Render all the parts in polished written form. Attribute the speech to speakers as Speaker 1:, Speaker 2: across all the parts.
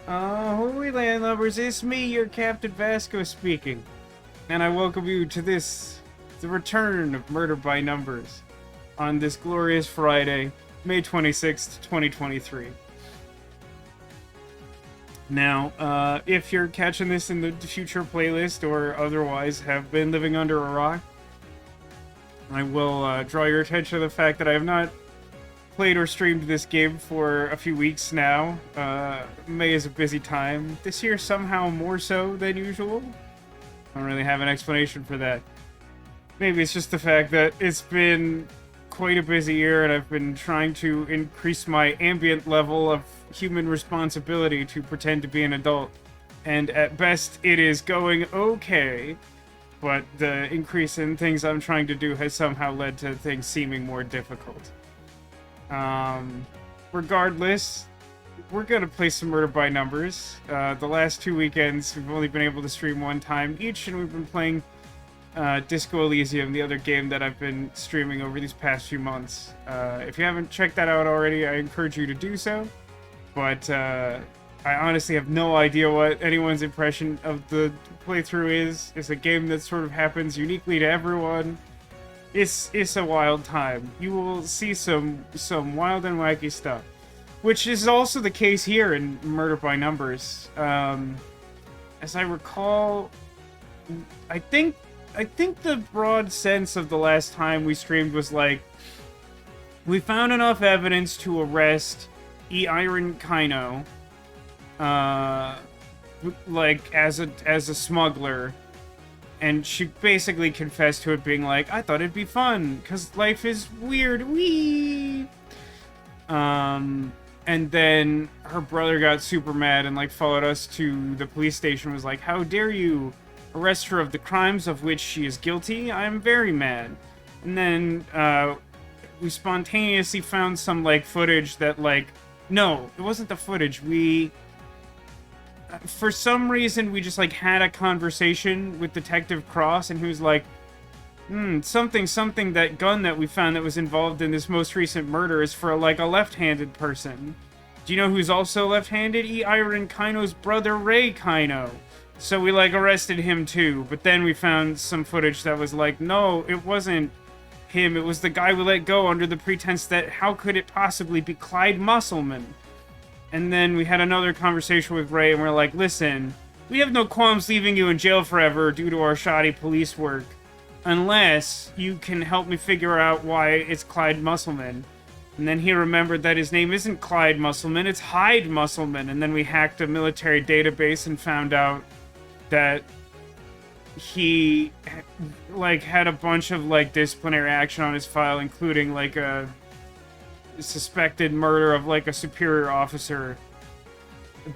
Speaker 1: Holy landlubbers, it's me, your Captain Vasco speaking. And I welcome you to the return of Murder by Numbers, on this glorious Friday, May 26th, 2023. Now, if you're catching this in the future playlist or otherwise have been living under a rock, I will draw your attention to the fact that I have not played or streamed this game for a few weeks now. May is a busy time. This year somehow more so than usual. I don't really have an explanation for that. Maybe it's just the fact that it's been quite a busy year and I've been trying to increase my ambient level of human responsibility to pretend to be an adult. And at best, it is going okay. But the increase in things I'm trying to do has somehow led to things seeming more difficult. Regardless, we're gonna play some Murder by Numbers. The last 2 weekends, we've only been able to stream one time each, and we've been playing Disco Elysium, the other game that I've been streaming over these past few months. If you haven't checked that out already, I encourage you to do so. But I honestly have no idea what anyone's impression of the playthrough is. It's a game that sort of happens uniquely to everyone. It's a wild time. You will see some wild and wacky stuff, which is also the case here in Murder by Numbers. As I recall, I think the broad sense of the last time we streamed was like, we found enough evidence to arrest Iron Kino, like as a smuggler. And she basically confessed to it being like, I thought it'd be fun, because life is weird, wee. And then her brother got super mad and like followed us to the police station, was like, how dare you arrest her of the crimes of which she is guilty? I am very mad. And then we spontaneously found some like footage that like, no, it wasn't the footage. For some reason, we just, like, had a conversation with Detective Cross, and he was like, something, that gun that we found that was involved in this most recent murder is for, like, a left-handed person. Do you know who's also left-handed? Iron Kino's brother, Ray Kino. So we, like, arrested him, too. But then we found some footage that was like, no, it wasn't him. It was the guy we let go under the pretense that how could it possibly be Clyde Musselman? And then we had another conversation with Ray, and we're like, listen, we have no qualms leaving you in jail forever due to our shoddy police work, unless you can help me figure out why it's Clyde Musselman. And then he remembered that his name isn't Clyde Musselman, it's Hyde Musselman. And then we hacked a military database and found out that he, like, had a bunch of, like, disciplinary action on his file, including, like, a suspected murder of like a superior officer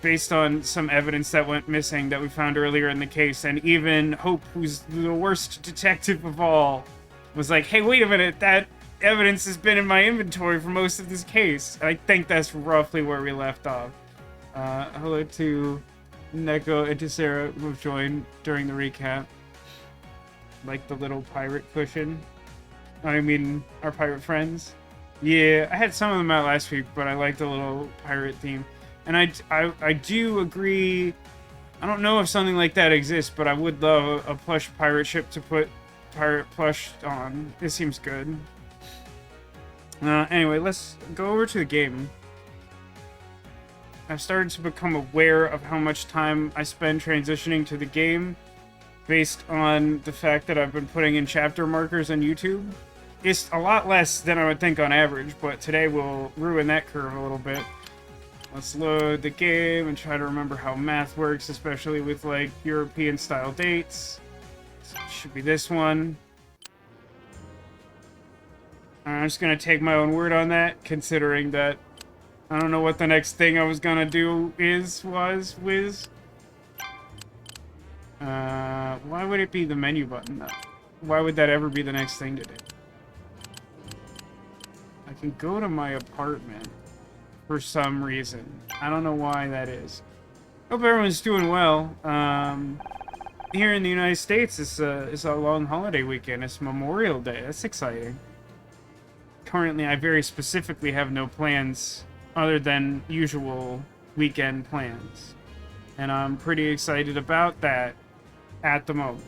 Speaker 1: based on some evidence that went missing that we found earlier in the case. And even Hope, who's the worst detective of all, was like, hey, wait a minute, that evidence has been in my inventory for most of this case. And I think that's roughly where we left off. Hello to Neko and to Sarah, who've joined during the recap. Like the little pirate cushion. I mean, our pirate friends. Yeah, I had some of them out last week, but I like the little pirate theme. And I do agree, I don't know if something like that exists, but I would love a plush pirate ship to put pirate plush on. It seems good. Anyway, let's go over to the game. I've started to become aware of how much time I spend transitioning to the game based on the fact that I've been putting in chapter markers on YouTube. It's a lot less than I would think on average, but today we'll ruin that curve a little bit. Let's load the game and try to remember how math works, especially with, like, European-style dates. So it should be this one. I'm just gonna take my own word on that, considering that I don't know what the next thing I was gonna do was. Why would it be the menu button, though? Why would that ever be the next thing to do? I can go to my apartment for some reason. I don't know why that is. Hope everyone's doing well. Here in the United States, it's a long holiday weekend. It's Memorial Day. That's exciting. Currently, I very specifically have no plans other than usual weekend plans. And I'm pretty excited about that at the moment.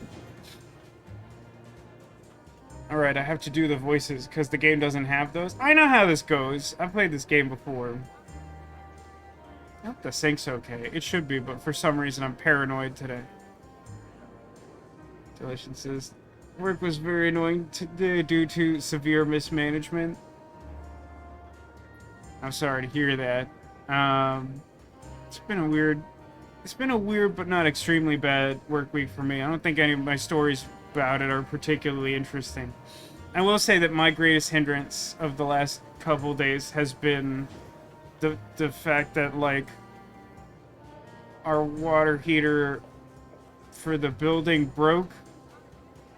Speaker 1: Alright, I have to do the voices because the game doesn't have those. I know how this goes. I've played this game before. I hope the sync's okay. It should be, but for some reason I'm paranoid today. Delicious says, work was very annoying today due to severe mismanagement. I'm sorry to hear that. It's been a weird but not extremely bad work week for me. I don't think any of my stories about it are particularly interesting. I will say that my greatest hindrance of the last couple days has been the fact that, like, our water heater for the building broke,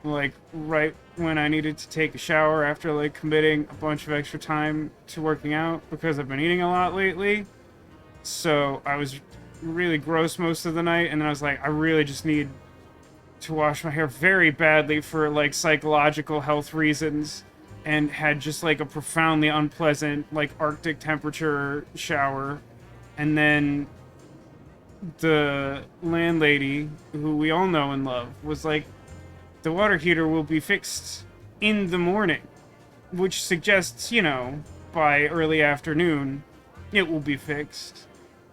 Speaker 1: like, right when I needed to take a shower after, like, committing a bunch of extra time to working out because I've been eating a lot lately. So I was really gross most of the night, and then I was like, I really just need to wash my hair very badly for, like, psychological health reasons, and had just, like, a profoundly unpleasant, like, Arctic temperature shower. And then the landlady, who we all know and love, was like, the water heater will be fixed in the morning, which suggests, you know, by early afternoon it will be fixed,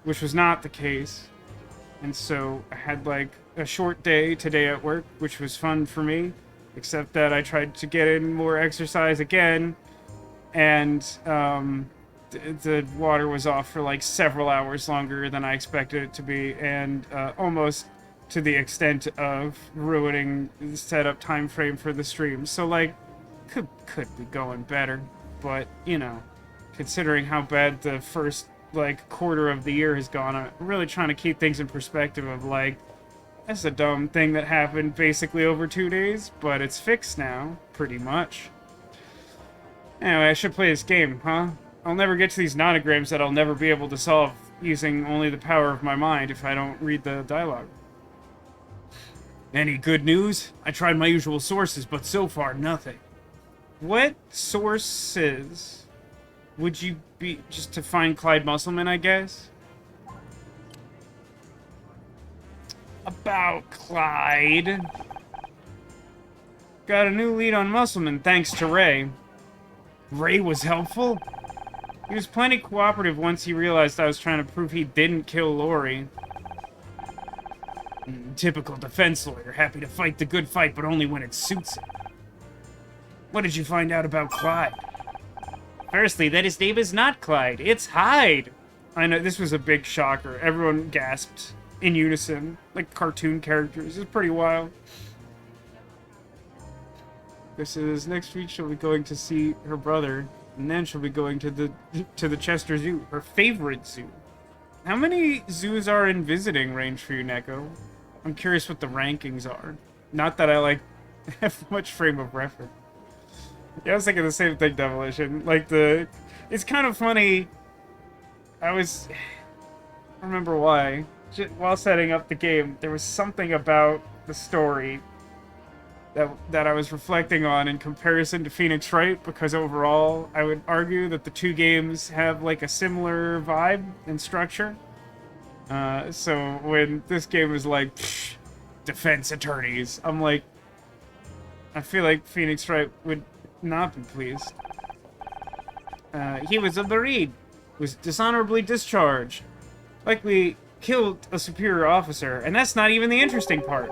Speaker 1: which was not the case. And so I had, like, a short day today at work, which was fun for me, except that I tried to get in more exercise again, and the water was off for, like, several hours longer than I expected it to be, and almost to the extent of ruining the setup time frame for the stream. So, like, could be going better, but, you know, considering how bad the first, like, quarter of the year has gone, I'm really trying to keep things in perspective of, like, that's a dumb thing that happened basically over 2 days, but it's fixed now, pretty much. Anyway, I should play this game, huh? I'll never get to these nonagrams that I'll never be able to solve using only the power of my mind if I don't read the dialogue. Any good news? I tried my usual sources, but so far, nothing. What sources would you be, just to find Clyde Musselman, I guess? About Clyde. Got a new lead on Musselman thanks to Ray. Ray was helpful? He was plenty cooperative once he realized I was trying to prove he didn't kill Lori. Typical defense lawyer, happy to fight the good fight, but only when it suits him. What did you find out about Clyde? Firstly, that his name is not Clyde, it's Hyde. I know, this was a big shocker. Everyone gasped in unison, like cartoon characters. It's pretty wild. This is next week she'll be going to see her brother, and then she'll be going to the Chester Zoo, her favorite zoo. How many zoos are in visiting range for you, Neko? I'm curious what the rankings are. Not that I, like, have much frame of reference. Yeah, I was thinking the same thing, Demolition. Like, it's kind of funny. I don't remember why. While setting up the game, there was something about the story that I was reflecting on in comparison to Phoenix Wright, because overall, I would argue that the two games have, like, a similar vibe and structure. So when this game is like, defense attorneys, I'm like, I feel like Phoenix Wright would not be pleased. He was a Marine, was dishonorably discharged, likely killed a superior officer, and that's not even the interesting part.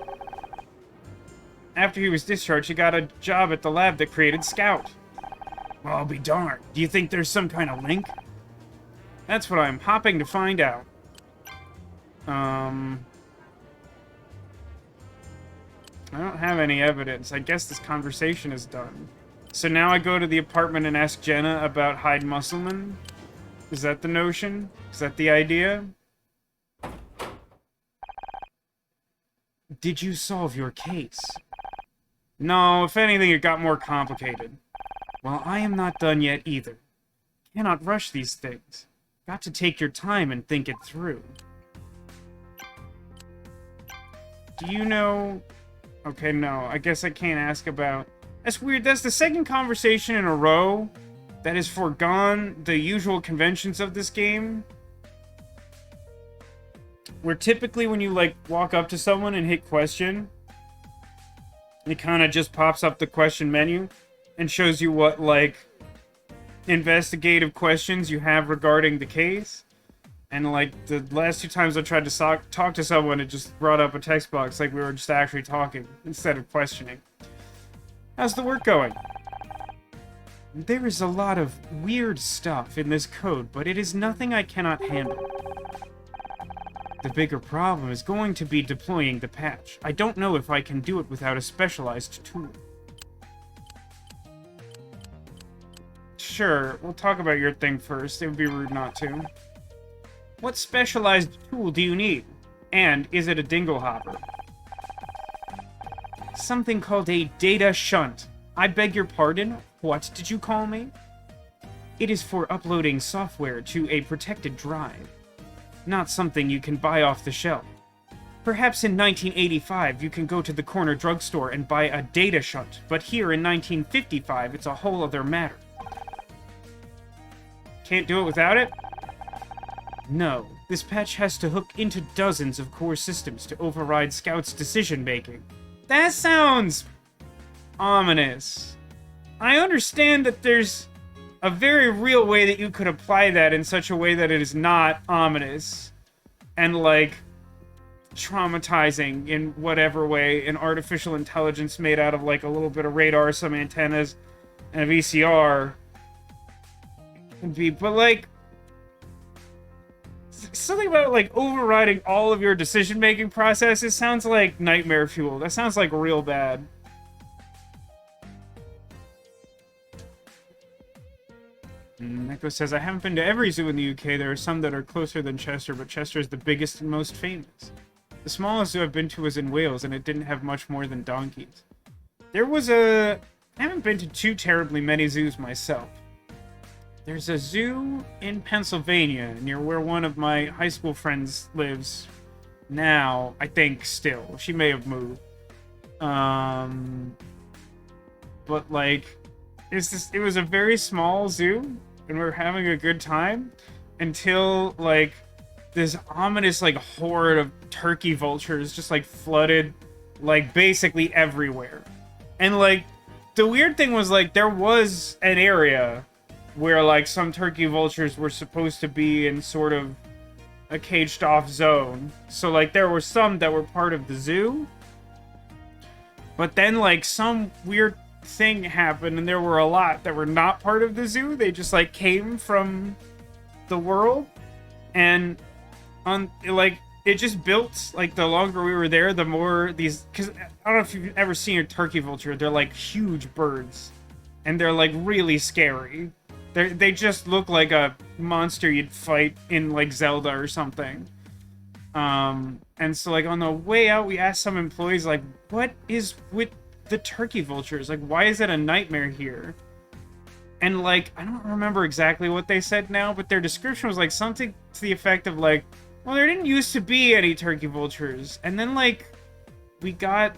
Speaker 1: After he was discharged, he got a job at the lab that created Scout. Well, I'll be darned. Do you think there's some kind of link? That's what I'm hopping to find out. I don't have any evidence. I guess this conversation is done. So now I go to the apartment and ask Jenna about Hyde Musselman? Is that the notion? Is that the idea? Did you solve your case? No, if anything, it got more complicated. Well, I am not done yet either. Cannot rush these things. Got to take your time and think it through. Do you know... Okay, no, I guess I can't ask about... That's weird, that's the second conversation in a row that has foregone the usual conventions of this game. where typically when you, like, walk up to someone and hit question, it kind of just pops up the question menu and shows you what, like, investigative questions you have regarding the case. And, like, the last 2 times I tried to talk to someone, it just brought up a text box like we were just actually talking instead of questioning. How's the work going? There is a lot of weird stuff in this code, but it is nothing I cannot handle. The bigger problem is going to be deploying the patch. I don't know if I can do it without a specialized tool. Sure, we'll talk about your thing first. It would be rude not to. What specialized tool do you need? And is it a dingle hopper? Something called a data shunt. I beg your pardon? What did you call me? It is for uploading software to a protected drive. Not something you can buy off the shelf. Perhaps in 1985 you can go to the corner drugstore and buy a data shunt, but here in 1955 it's a whole other matter. Can't do it without it? No. This patch has to hook into dozens of core systems to override Scout's decision-making. That sounds ominous. I understand that there's a very real way that you could apply that in such a way that it is not ominous and, like, traumatizing in whatever way an artificial intelligence made out of, like, a little bit of radar, some antennas, and a VCR can be. But, like, something about, like, overriding all of your decision-making processes sounds like nightmare fuel. That sounds, like, real bad. Echo says, I haven't been to every zoo in the UK. There are some that are closer than Chester, but Chester is the biggest and most famous. The smallest zoo I've been to was in Wales, and it didn't have much more than donkeys. I haven't been to too terribly many zoos myself. There's a zoo in Pennsylvania, near where one of my high school friends lives now, I think, still. She may have moved. But, like, it was a very small zoo, and we were having a good time until, like, this ominous, like, horde of turkey vultures just, like, flooded, like, basically everywhere. And, like, the weird thing was, like, there was an area where, like, some turkey vultures were supposed to be in sort of a caged-off zone. So, like, there were some that were part of the zoo. But then, like, some weird thing happened, and there were a lot that were not part of the zoo. They just, like, came from the world. And, like, it just built, like, the longer we were there, the more these... Because I don't know if you've ever seen a turkey vulture. They're, like, huge birds. And they're, like, really scary. They just look like a monster you'd fight in, like, Zelda or something. And so, like, on the way out, we asked some employees, like, what is with the turkey vultures? Like, why is it a nightmare here? And, like, I don't remember exactly what they said now, but their description was, like, something to the effect of, like, well, there didn't used to be any turkey vultures. And then, like, we got,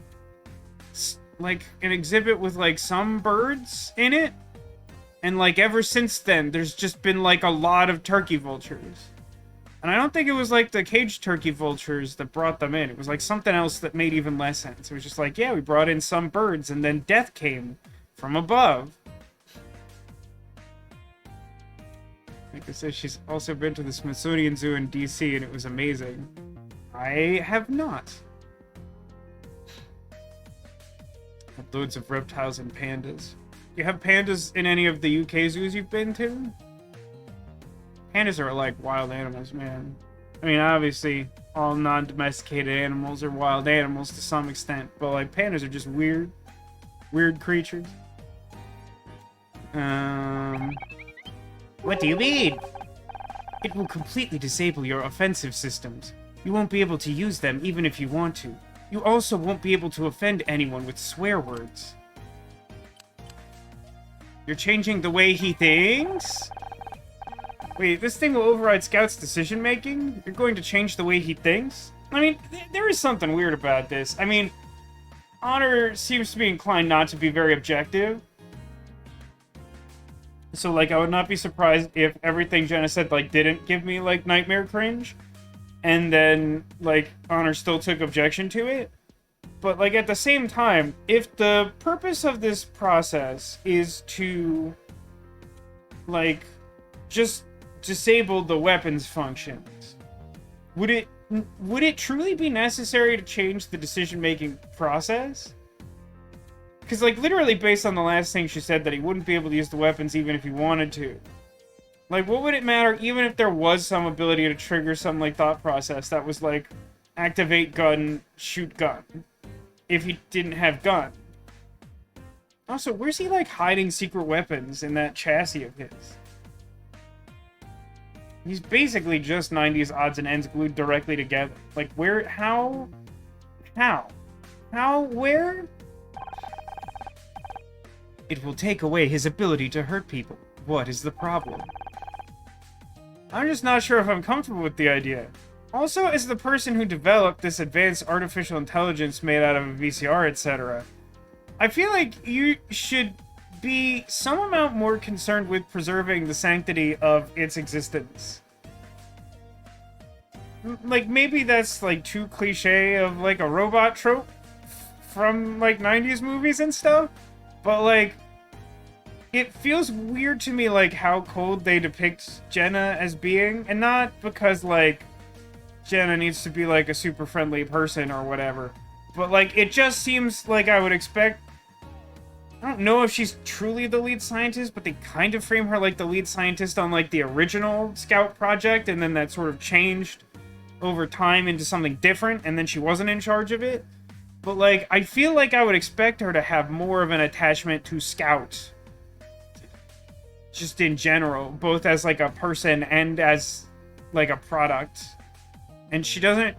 Speaker 1: like, an exhibit with, like, some birds in it. And, like, ever since then, there's just been, like, a lot of turkey vultures. And I don't think it was, like, the caged turkey vultures that brought them in. It was, like, something else that made even less sense. It was just like, yeah, we brought in some birds, and then death came from above. Like I said, she's also been to the Smithsonian Zoo in DC, and it was amazing. I have not. Had loads of reptiles and pandas. You have pandas in any of the UK zoos you've been to? Pandas are like wild animals, man. I mean, obviously, all non-domesticated animals are wild animals to some extent, but like pandas are just weird creatures. What do you mean? It will completely disable your offensive systems. You won't be able to use them even if you want to. You also won't be able to offend anyone with swear words. You're changing the way he thinks? Wait, this thing will override Scout's decision-making? You're going to change the way he thinks? I mean, there is something weird about this. I mean, Honor seems to be inclined not to be very objective. So, like, I would not be surprised if everything Jenna said, like, didn't give me, like, nightmare cringe. and then, like, Honor still took objection to it. But, like, at the same time, if the purpose of this process is to, like, just disable the weapons functions, would it truly be necessary to change the decision-making process? Because, like, literally based on the last thing she said, that he wouldn't be able to use the weapons even if he wanted to. Like, what would it matter even if there was some ability to trigger some, like, thought process that was, like, activate gun, shoot gun, if he didn't have gun? Also, where's he, like, hiding secret weapons in that chassis of his? He's basically just 90s odds and ends glued directly together. Like, where, how, where? It will take away his ability to hurt people. What is the problem? I'm just not sure if I'm comfortable with the idea. Also, as the person who developed this advanced artificial intelligence made out of a VCR, etc., I feel like you should be some amount more concerned with preserving the sanctity of its existence. Like, maybe that's, like, too cliche of, like, a robot trope from, like, 90s movies and stuff, but, like, it feels weird to me, like, how cold they depict Jenna as being, and not because, like, Jenna needs to be, like, a super friendly person or whatever, but, like, it just seems like I would expect. I don't know if she's truly the lead scientist, but they kind of frame her like the lead scientist on, like, the original Scout project, and then that sort of changed over time into something different, and then she wasn't in charge of it. But, like, I feel like I would expect her to have more of an attachment to Scout. Just in general, both as, like, a person and as, like, a product. And she doesn't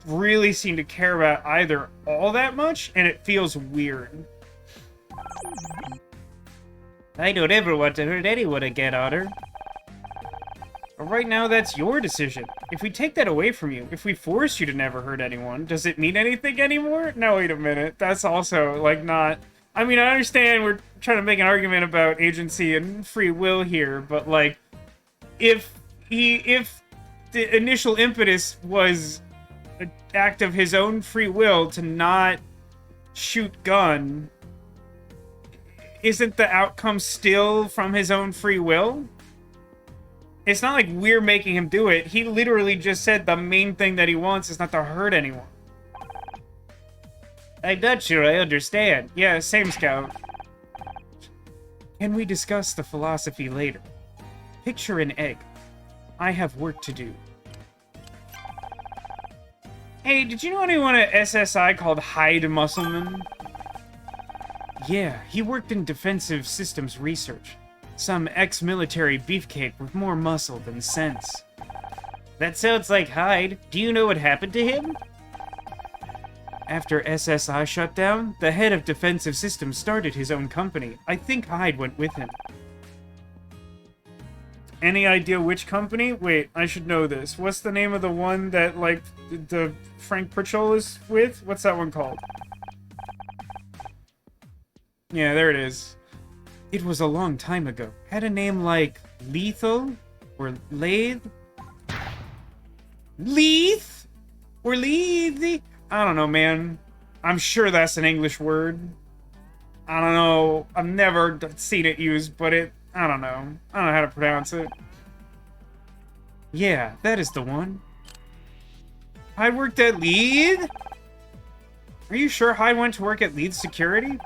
Speaker 1: really seem to care about either all that much, and it feels weird. I don't ever want to hurt anyone again, Otter. But right now, that's your decision. If we take that away from you, if we force you to never hurt anyone, does it mean anything anymore? No, wait a minute. That's also, like, not... I mean, I understand we're trying to make an argument about agency and free will here, but, like, if the initial impetus was an act of his own free will to not shoot gun, isn't the outcome still from his own free will? It's not like we're making him do it. He literally just said the main thing that he wants is not to hurt anyone. I'm not sure I understand. Yeah, same, Scout. Can we discuss the philosophy later? Picture an egg. I have work to do. Hey, did you know anyone at SSI called Hyde Musselman? Yeah, he worked in defensive systems research. Some ex-military beefcake with more muscle than sense. That sounds like Hyde. Do you know what happened to him? After SSI shut down, the head of defensive systems started his own company. I think Hyde went with him. Any idea which company? Wait, I should know this. What's the name of the one that, like, the Frank Pritchell is with? What's that one called? Yeah, there it is. It was a long time ago. Had a name like Lethal? Or Lathe? Leith? Or Leith? I don't know, man. I'm sure that's an English word. I don't know. I've never seen it used, but I don't know. I don't know how to pronounce it. Yeah, that is the one. Hyde worked at Leith? Are you sure Hyde went to work at Leith Security?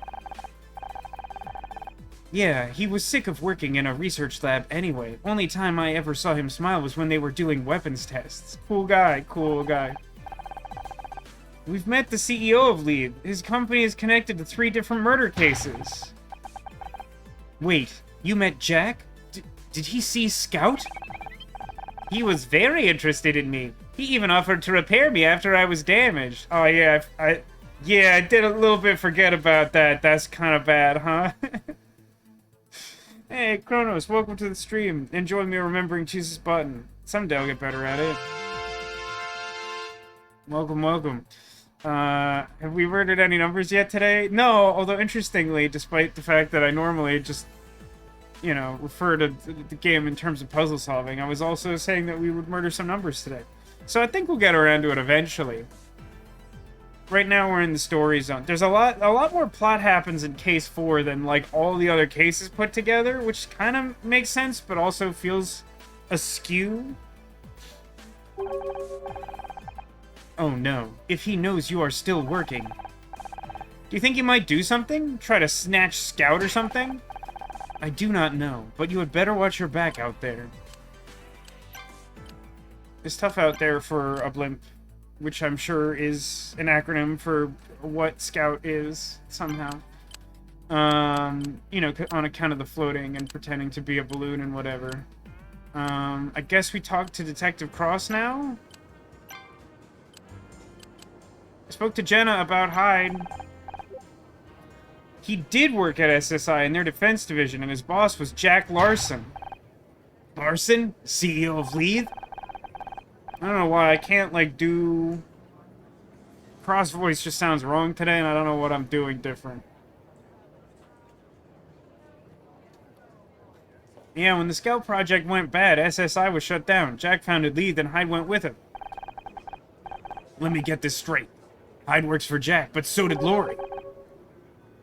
Speaker 1: Yeah, he was sick of working in a research lab anyway. Only time I ever saw him smile was when they were doing weapons tests. Cool guy, cool guy. We've met the CEO of Leith. His company is connected to 3 different murder cases. Wait, you met Jack? Did he see Scout? He was very interested in me. He even offered to repair me after I was damaged. Oh yeah, I did a little bit forget about that. That's kind of bad, huh? Hey, Kronos, welcome to the stream. Enjoy me remembering Jesus' button. Someday I'll get better at it. Welcome, welcome. Have we murdered any numbers yet today? No, although interestingly, despite the fact that I normally just, you know, refer to the game in terms of puzzle solving, I was also saying that we would murder some numbers today. So I think we'll get around to it eventually. Right now we're in the story zone. There's a lot more plot happens in case 4 than like all the other cases put together, which kind of makes sense, but also feels askew. Oh no, if he knows you are still working. Do you think he might do something? Try to snatch Scout or something? I do not know, but you had better watch your back out there. It's tough out there for a blimp, which I'm sure is an acronym for what Scout is, somehow. You know, on account of the floating and pretending to be a balloon and whatever. I guess we talk to Detective Cross now? I spoke to Jenna about Hyde. He did work at SSI in their defense division, and his boss was Jack Larson. Larson? CEO of Leith? I don't know why I can't, like, do... Cross voice just sounds wrong today, and I don't know what I'm doing different. Yeah, when the Scout project went bad, SSI was shut down. Jack founded Leith, and Hyde went with him. Let me get this straight. Hyde works for Jack, but so did Lori.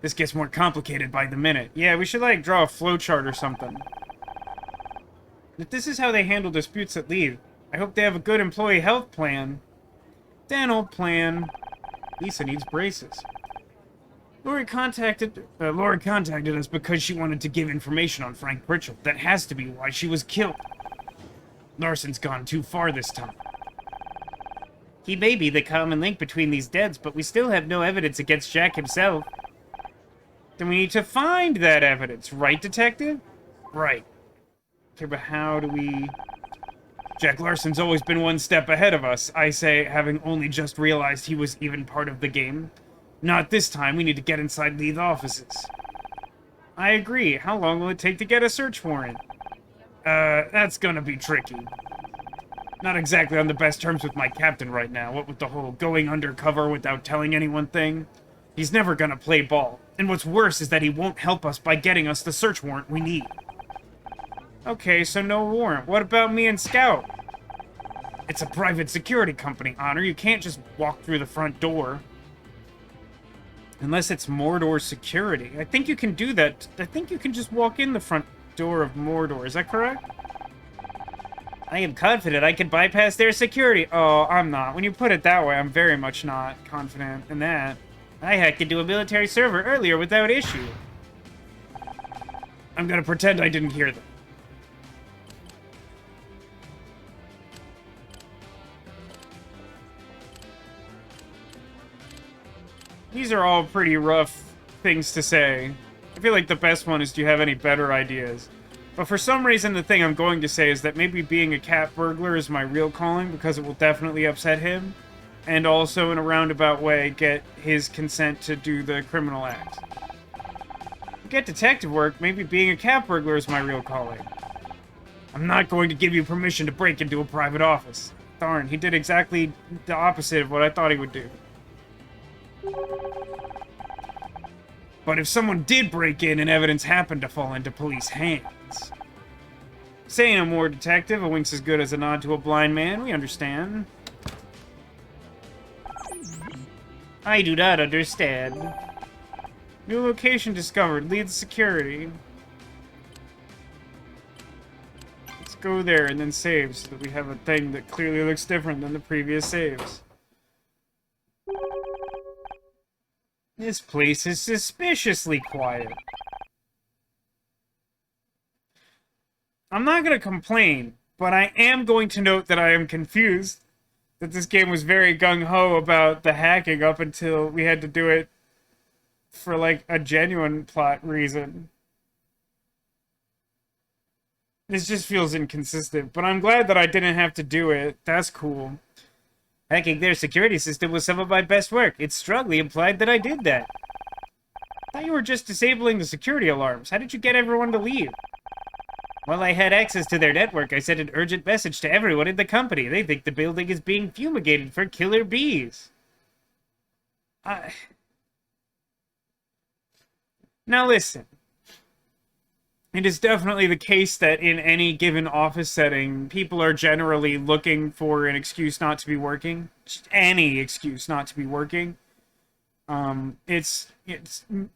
Speaker 1: This gets more complicated by the minute. Yeah, we should, like, draw a flowchart or something. If this is how they handle disputes at Leith, I hope they have a good employee health plan. Dan, old plan. Lisa needs braces. Lori contacted us because she wanted to give information on Frank Pritchell. That has to be why she was killed. Larson's gone too far this time. He may be the common link between these deaths, but we still have no evidence against Jack himself. Then we need to find that evidence, right, Detective? Right. Okay, but how do we... Jack Larson's always been one step ahead of us, I say, having only just realized he was even part of the game. Not this time, we need to get inside Leith offices. I agree. How long will it take to get a search warrant? That's gonna be tricky. Not exactly on the best terms with my captain right now, what with the whole going undercover without telling anyone thing. He's never gonna play ball. And what's worse is that he won't help us by getting us the search warrant we need. Okay, so no warrant. What about me and Scout? It's a private security company, Honor. You can't just walk through the front door. Unless it's Mordor security. I think you can do that. I think you can just walk in the front door of Mordor. Is that correct? I am confident I can bypass their security. Oh, I'm not. When you put it that way, I'm very much not confident in that. I hacked into a military server earlier without issue. I'm gonna pretend I didn't hear them. These are all pretty rough things to say. I feel like the best one is, do you have any better ideas? But for some reason, the thing I'm going to say is that maybe being a cat burglar is my real calling, because it will definitely upset him. And also, in a roundabout way, get his consent to do the criminal act. To get detective work, maybe being a cat burglar is my real calling. I'm not going to give you permission to break into a private office. Darn, he did exactly the opposite of what I thought he would do. But if someone did break in and evidence happened to fall into police hands... Say no more, Detective. A wink's as good as a nod to a blind man. We understand. I do not understand. New location discovered. Lead security. Let's go there and then save so that we have a thing that clearly looks different than the previous saves. This place is suspiciously quiet. I'm not going to complain, but I am going to note that I am confused. That this game was very gung-ho about the hacking up until we had to do it for, like, a genuine plot reason. This just feels inconsistent, but I'm glad that I didn't have to do it. That's cool. Hacking their security system was some of my best work. It's strongly implied that I did that. I thought you were just disabling the security alarms. How did you get everyone to leave? While I had access to their network, I sent an urgent message to everyone in the company. They think the building is being fumigated for killer bees. Now listen. it is definitely the case that in any given office setting, people are generally looking for an excuse not to be working. Just any excuse not to be working. It's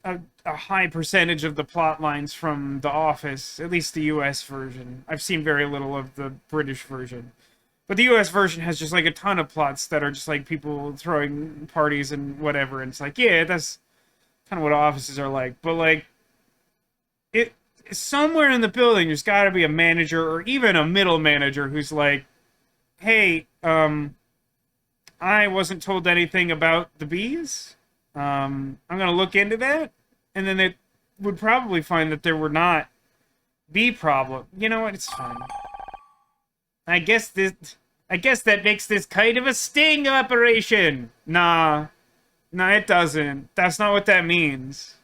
Speaker 1: a high percentage of the plot lines from The Office, at least the US version. I've seen very little of the British version. But the US version has just like a ton of plots that are just like people throwing parties and whatever. And it's like, yeah, that's kind of what offices are like. But like, it somewhere in the building, there's got to be a manager or even a middle manager who's like, hey, I wasn't told anything about the bees. I'm gonna look into that, and then it would probably find that there were not bee problem. You know what? It's fine. I guess that makes this kind of a sting operation. Nah, it doesn't. That's not what that means.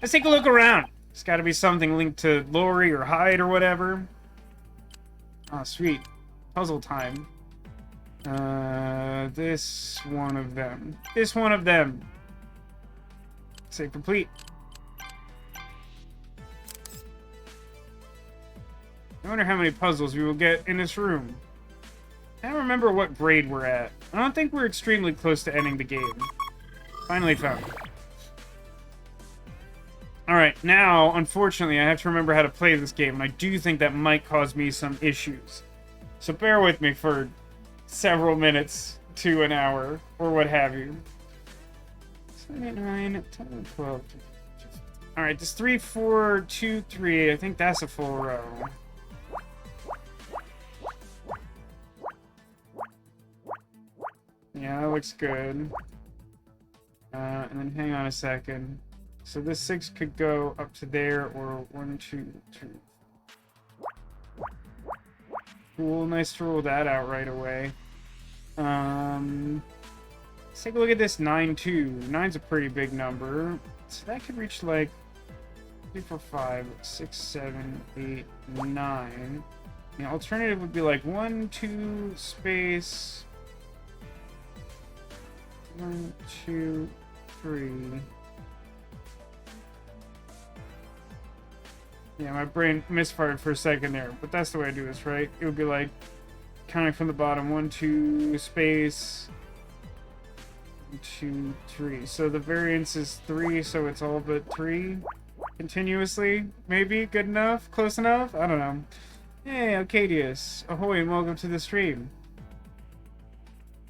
Speaker 1: Let's take a look around. There's got to be something linked to Lori or Hyde or whatever. Oh, sweet. Puzzle time. This one of them. This one of them. Say complete. I wonder how many puzzles we will get in this room. I don't remember what grade we're at. I don't think we're extremely close to ending the game. Finally found it. Alright, now, unfortunately, I have to remember how to play this game, and I do think that might cause me some issues. So bear with me for several minutes to an hour, or what have you. 7, 8, 9, 10, 12. Alright, this 3, 4, 2, 3, I think that's a full row. Yeah, that looks good. And then hang on a second. So this 6 could go up to there, or 1, 2, 3. Cool, nice to rule that out right away. Let's take a look at this 9, 2. 9's a pretty big number. So that could reach like 3, 4, 5, 6, 7, 8, 9. The alternative would be like 1, 2, space. 1, 2, 3. Yeah, my brain misfired for a second there, but that's the way I do this, right? It would be like counting from the bottom: 1, 2, space, 1, 2, 3. So the variance is 3, so it's all but 3 continuously. Maybe good enough, close enough. I don't know. Hey, Arcadius, ahoy, and welcome to the stream.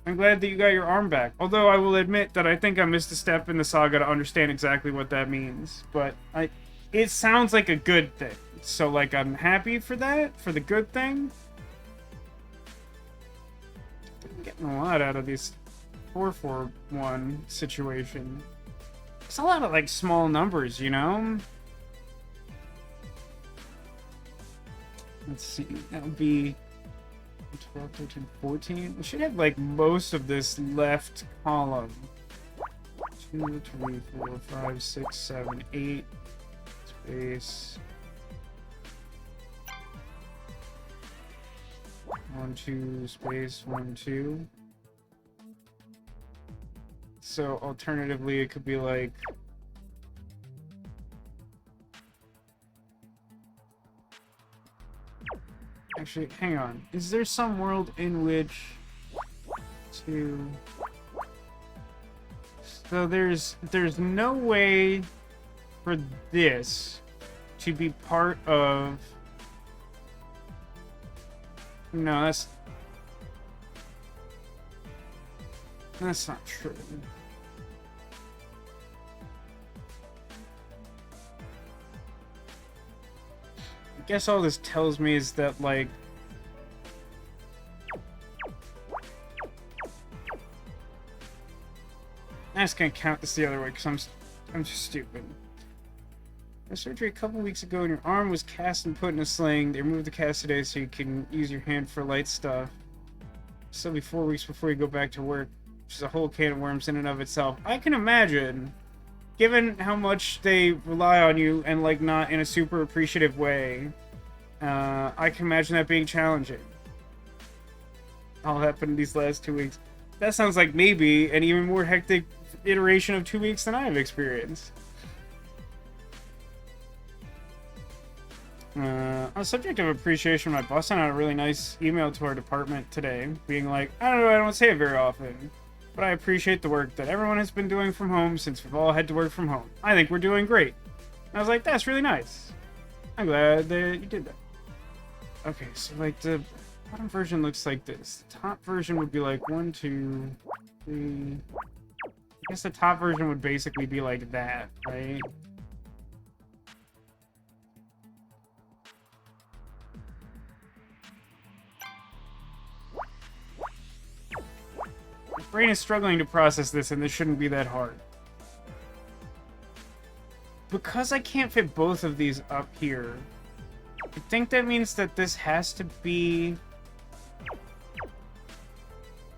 Speaker 1: I'm glad that you got your arm back. Although I will admit that I think I missed a step in the saga to understand exactly what that means, but it sounds like a good thing. So, like, I'm happy for that, for the good thing. I'm getting a lot out of this 441 situation. It's a lot of, like, small numbers, you know? Let's see. That would be 12, 13, 14. We should have, like, most of this left column. 2, 3, 4, 5, 6, 7, 8. Space. 1, 2, space, 1, 2. So alternatively, it could be like actually, hang on. Is there some world in which so there's no way for this to be part of... No, that's not true. I guess all this tells me is that, like, I'm just gonna count this the other way because I'm just stupid. A surgery a couple weeks ago and your arm was cast and put in a sling. They removed the cast today so you can use your hand for light stuff. Still be 4 weeks before you go back to work, which is a whole can of worms in and of itself. I can imagine, given how much they rely on you and, like, not in a super appreciative way, I can imagine that being challenging. All happened in these last 2 weeks. That sounds like maybe an even more hectic iteration of 2 weeks than I have experienced. On the subject of appreciation, my boss sent out a really nice email to our department today, being like, I don't say it very often, but I appreciate the work that everyone has been doing from home since we've all had to work from home. I think we're doing great. And I was like, that's really nice. I'm glad that you did that. Okay, so like the bottom version looks like this. The top version would be like 1, 2, 3. I guess the top version would basically be like that, right? My brain is struggling to process this, and this shouldn't be that hard. Because I can't fit both of these up here, I think that means that this has to be...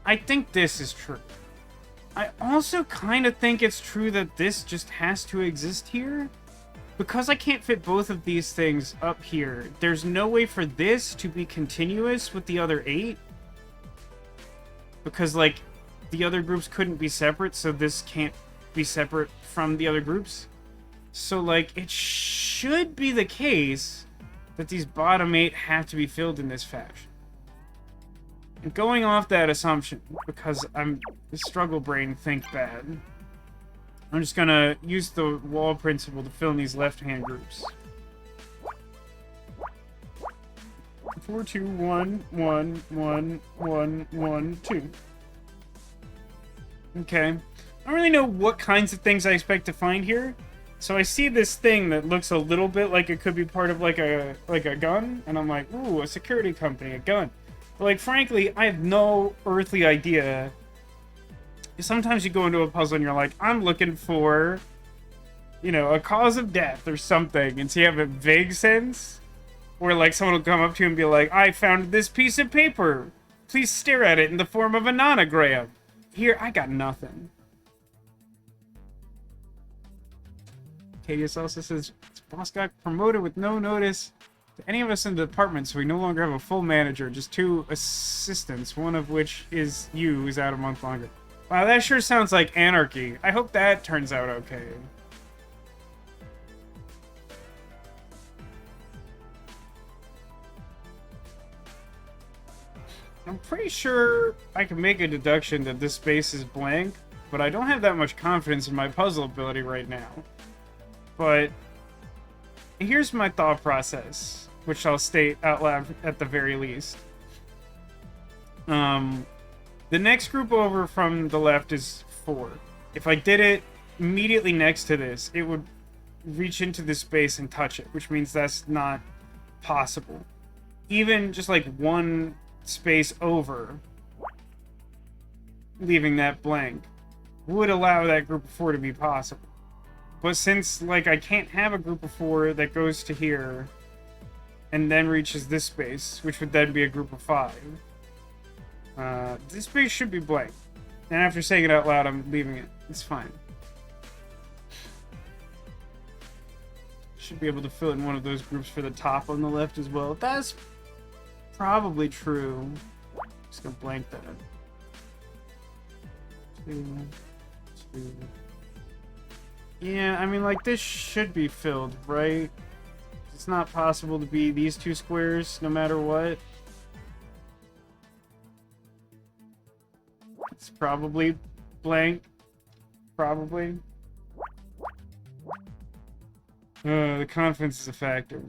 Speaker 1: I think this is true. I also kind of think it's true that this just has to exist here. Because I can't fit both of these things up here, there's no way for this to be continuous with the other 8. Because, like, the other groups couldn't be separate, so this can't be separate from the other groups. So, like, it should be the case that these bottom 8 have to be filled in this fashion. And going off that assumption, because I'm the struggle brain think bad, I'm just gonna use the wall principle to fill in these left-hand groups. 4, 2, 1, 1, 1, 1, 1, 2. Okay. I don't really know what kinds of things I expect to find here. So I see this thing that looks a little bit like it could be part of like a gun, and I'm like, ooh, a security company, a gun. But like, frankly, I have no earthly idea. Sometimes you go into a puzzle and you're like, I'm looking for, you know, a cause of death or something, and so you have a vague sense, where like someone will come up to you and be like, I found this piece of paper. Please stare at it in the form of a nonogram. Here, I got nothing. Cadius also says, his boss got promoted with no notice to any of us in the department, so we no longer have a full manager, just 2 assistants, one of which is you, who's out a month longer. Wow, that sure sounds like anarchy. I hope that turns out okay. I'm pretty sure I can make a deduction that this space is blank, but I don't have that much confidence in my puzzle ability right now. But here's my thought process, which I'll state out loud at the very least. The next group over from the left is 4. If I did it immediately next to this, it would reach into this space and touch it, which means that's not possible. Even just like one space over, leaving that blank, would allow that group of 4 to be possible. But since, like, I can't have a group of 4 that goes to here and then reaches this space, which would then be a group of 5, this space should be blank. And after saying it out loud, I'm leaving it. It's fine. Should be able to fill in one of those groups for the top on the left as well. That's probably true. Just gonna blank that. 2, 2. Yeah, I mean, like, this should be filled, right? It's not possible to be these 2 squares, no matter what. It's probably blank. Probably. The confidence is a factor.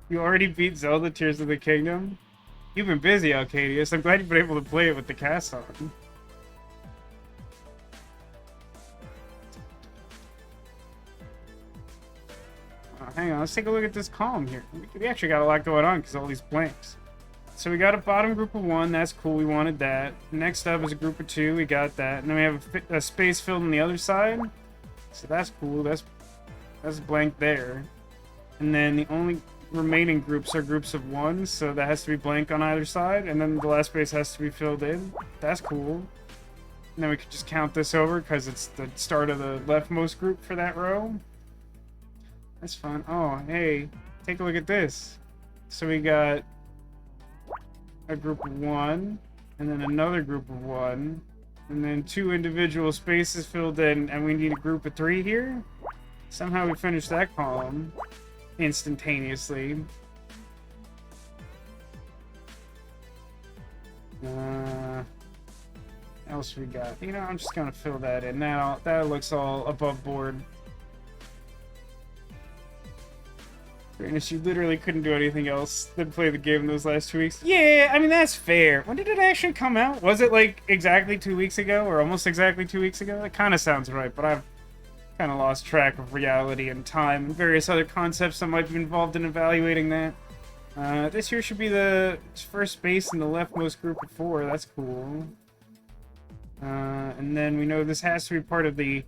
Speaker 1: You already beat Zelda Tears of the Kingdom? You've been busy, Alcadius. I'm glad you've been able to play it with the cast on. Hang on, let's take a look at this column here. We actually got a lot going on because all these blanks. So we got a bottom group of 1. That's cool. We wanted that. Next up is a group of 2. We got that. And then we have a space filled on the other side. So that's cool. That's blank there. And then the only remaining groups are groups of 1. So that has to be blank on either side. And then the last space has to be filled in. That's cool. And then we could just count this over because it's the start of the leftmost group for that row. That's fun. Oh, hey, take a look at this. So we got a group of 1, and then another group of 1, And then 2 individual spaces filled in, and we need a group of 3 here. Somehow we finished that column instantaneously. Else we got? You know, I'm just gonna fill that in. Now that looks all above board. Fairness, you literally couldn't do anything else than play the game in those last 2 weeks. Yeah, I mean, that's fair. When did it actually come out? Was it like exactly 2 weeks ago, or almost exactly 2 weeks ago? That kind of sounds right, but I've kind of lost track of reality and time, various other concepts that might be involved in evaluating that. This here should be the first space in the leftmost group of 4. That's cool. And then we know this has to be part of the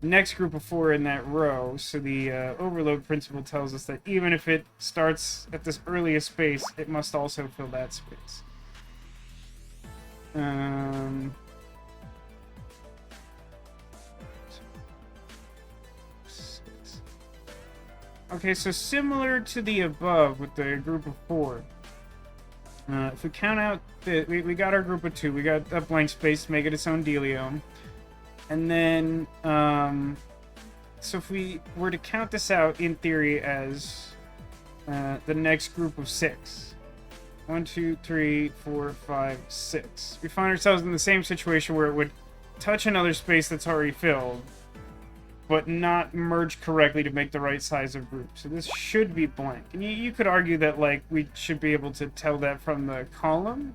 Speaker 1: next group of 4 in that row, so the overload principle tells us that even if it starts at this earliest space, it must also fill that space. Okay, so similar to the above with the group of 4. If we count out we got our group of 2, we got a blank space to make it its own dealio. And then, so if we were to count this out in theory as the next group of 6, 1, 2, 3, 4, 5, 6, we find ourselves in the same situation where it would touch another space that's already filled, but not merge correctly to make the right size of group. So this should be blank. And you could argue that, like, we should be able to tell that from the column.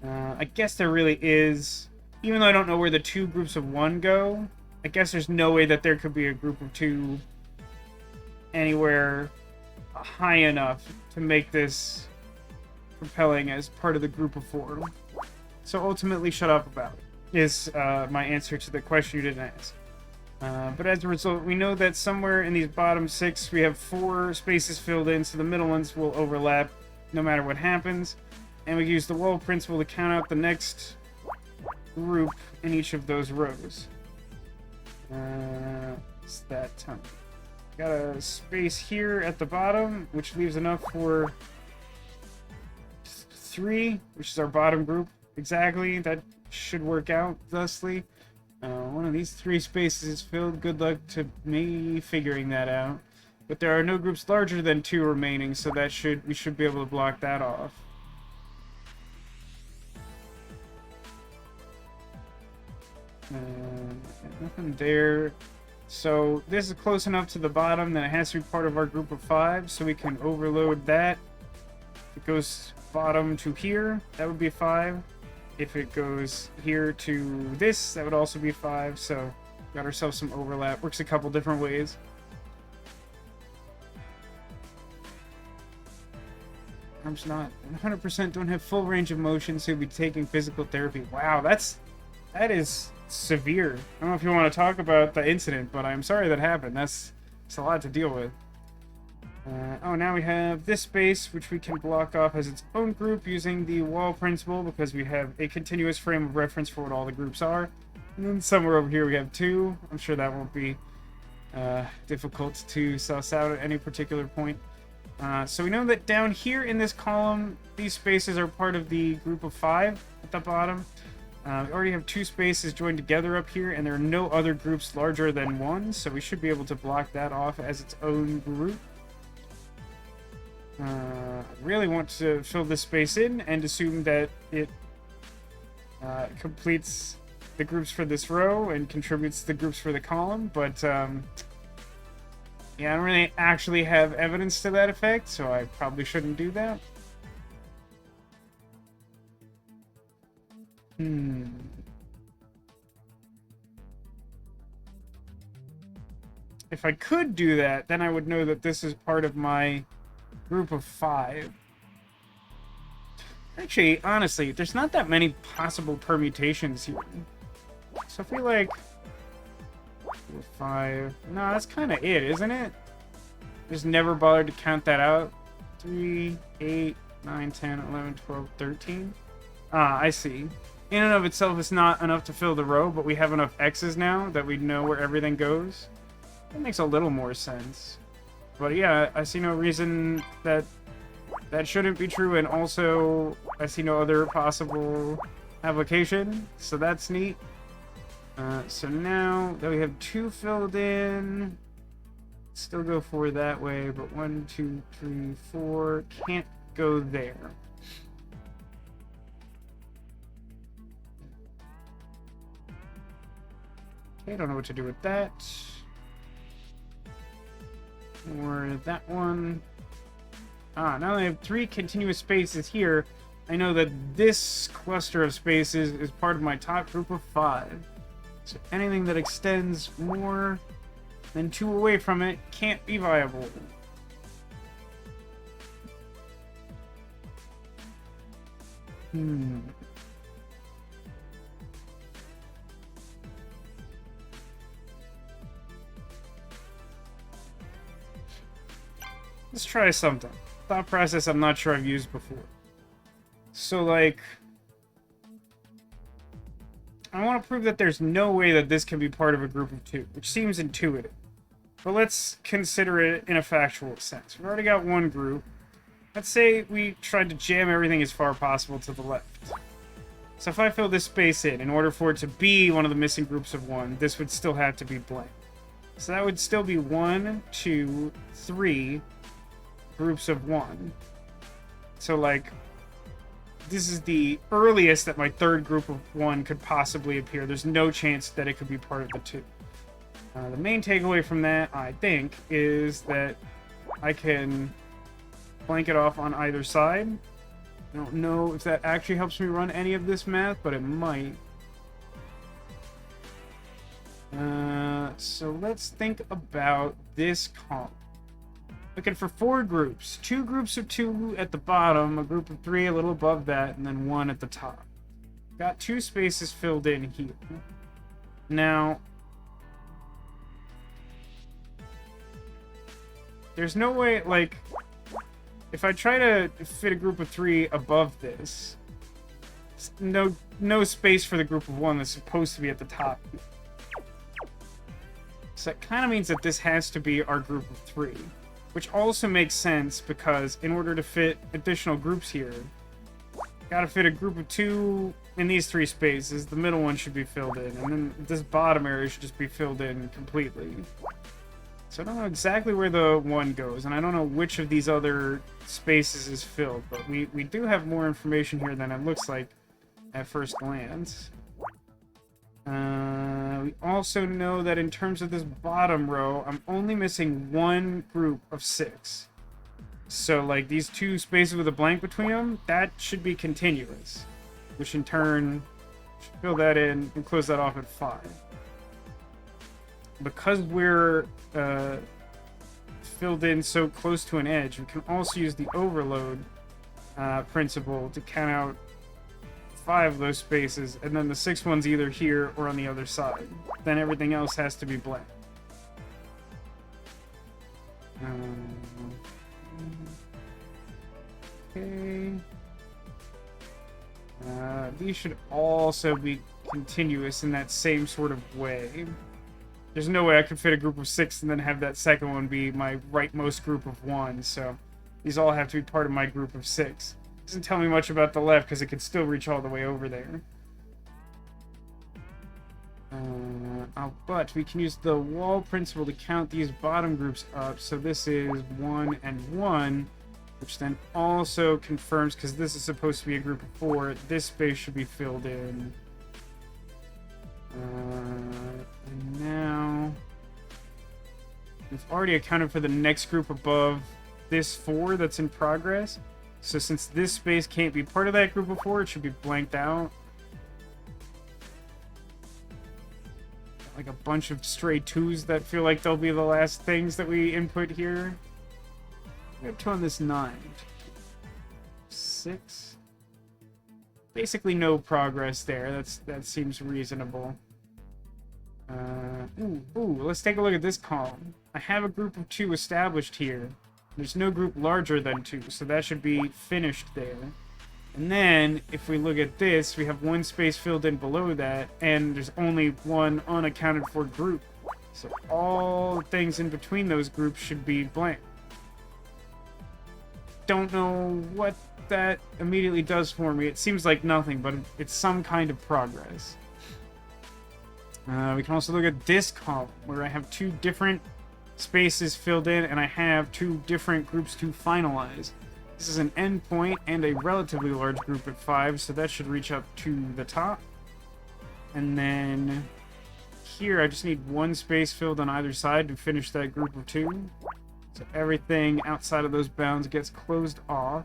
Speaker 1: I guess there really is, even though I don't know where the 2 groups of 1 go, I guess there's no way that there could be a group of 2 anywhere high enough to make this propelling as part of the group of 4. So ultimately, shut up about it, is my answer to the question you didn't ask. But as a result, we know that somewhere in these bottom 6, we have 4 spaces filled in, so the middle ones will overlap no matter what happens. And we use the wall principle to count out the next group in each of those rows. It's that time. Got a space here at the bottom, which leaves enough for 3, which is our bottom group. Exactly, that should work out thusly. One of these 3 spaces is filled. Good luck to me figuring that out. But there are no groups larger than 2 remaining, so that we should be able to block that off. Nothing there. So this is close enough to the bottom that it has to be part of our group of 5, so we can overload that. If it goes bottom to here, that would be 5. If it goes here to this, that would also be 5. So got ourselves some overlap. Works a couple different ways. I'm just not 100% don't have full range of motion, so you'll be taking physical therapy. Wow, that is severe. I don't know if you want to talk about the incident, but I'm sorry that happened. It's a lot to deal with. Oh, now we have this space, which we can block off as its own group using the wall principle, because we have a continuous frame of reference for what all the groups are. And then somewhere over here we have 2. I'm sure that won't be difficult to suss out at any particular point. So we know that down here in this column, these spaces are part of the group of 5 at the bottom. We already have 2 spaces joined together up here, and there are no other groups larger than 1, so we should be able to block that off as its own group. I really want to fill this space in and assume that it completes the groups for this row and contributes to the groups for the column, but yeah, I don't really actually have evidence to that effect, so I probably shouldn't do that. If I could do that, then I would know that this is part of my group of 5. Actually, honestly, there's not that many possible permutations here. So if we like 5, no, that's kind of it, isn't it? Just never bothered to count that out. 3, 8, 9, 10, 11, 12, 13. Ah, I see. In and of itself, it's not enough to fill the row, but we have enough X's now that we know where everything goes. That makes a little more sense. But yeah, I see no reason that shouldn't be true, and also I see no other possible application, so that's neat. So now that we have 2 filled in, still go 4 that way, but 1, 2, 3, 4 can't go there. Okay, don't know what to do with that. Or that one. Now that I have 3 continuous spaces here, I know that this cluster of spaces is part of my top group of 5. So anything that extends more than 2 away from it can't be viable. Let's try something. Thought process I'm not sure I've used before. So, like, I want to prove that there's no way that this can be part of a group of 2, which seems intuitive. But let's consider it in a factual sense. We've already got 1 group. Let's say we tried to jam everything as far possible to the left. So if I fill this space in order for it to be one of the missing groups of 1, this would still have to be blank. So that would still be 1, 2, 3 groups of 1. So, like, this is the earliest that my 3rd group of 1 could possibly appear. There's no chance that it could be part of the 2. The main takeaway from that, I think, is that I can blank it off on either side. I don't know if that actually helps me run any of this math, but it might. So let's think about this column. Looking for 4 groups. 2 groups of 2 at the bottom, a group of 3 a little above that, and then 1 at the top. Got 2 spaces filled in here. Now, there's no way, like, if I try to fit a group of 3 above this, no space for the group of 1 that's supposed to be at the top. So that kind of means that this has to be our group of 3. Which also makes sense because in order to fit additional groups here, gotta fit a group of 2 in these 3 spaces. The middle one should be filled in, and then this bottom area should just be filled in completely. So I don't know exactly where the 1 goes, and I don't know which of these other spaces is filled, but we do have more information here than it looks like at first glance. We also know that in terms of this bottom row, I'm only missing 1 group of 6. So, like, these 2 spaces with a blank between them, that should be continuous. Which in turn should fill that in and close that off at 5. Because we're filled in so close to an edge, we can also use the overload principle to count out 5 of those spaces, and then the 6th one's either here or on the other side. Then everything else has to be blank. Okay. These should also be continuous in that same sort of way. There's no way I could fit a group of 6 and then have that second one be my rightmost group of 1, so these all have to be part of my group of 6. Doesn't tell me much about the left because it could still reach all the way over there. But we can use the wall principle to count these bottom groups up. So this is 1 and 1, which then also confirms, because this is supposed to be a group of 4, this space should be filled in. And now we've already accounted for the next group above this 4 that's in progress. So since this space can't be part of that group of 4, it should be blanked out. Like a bunch of stray 2s that feel like they'll be the last things that we input here. I'm gonna turn this 9. 6. Basically no progress there. That seems reasonable. Let's take a look at this column. I have a group of 2 established here. There's no group larger than 2, so that should be finished there. And then, if we look at this, we have 1 space filled in below that, and there's only 1 unaccounted for group. So all things in between those groups should be blank. Don't know what that immediately does for me. It seems like nothing, but it's some kind of progress. We can also look at this column, where I have 2 different spaces filled in, and I have 2 different groups to finalize. This is an endpoint and a relatively large group at 5, so that should reach up to the top. And then here, I just need 1 space filled on either side to finish that group of 2. So everything outside of those bounds gets closed off.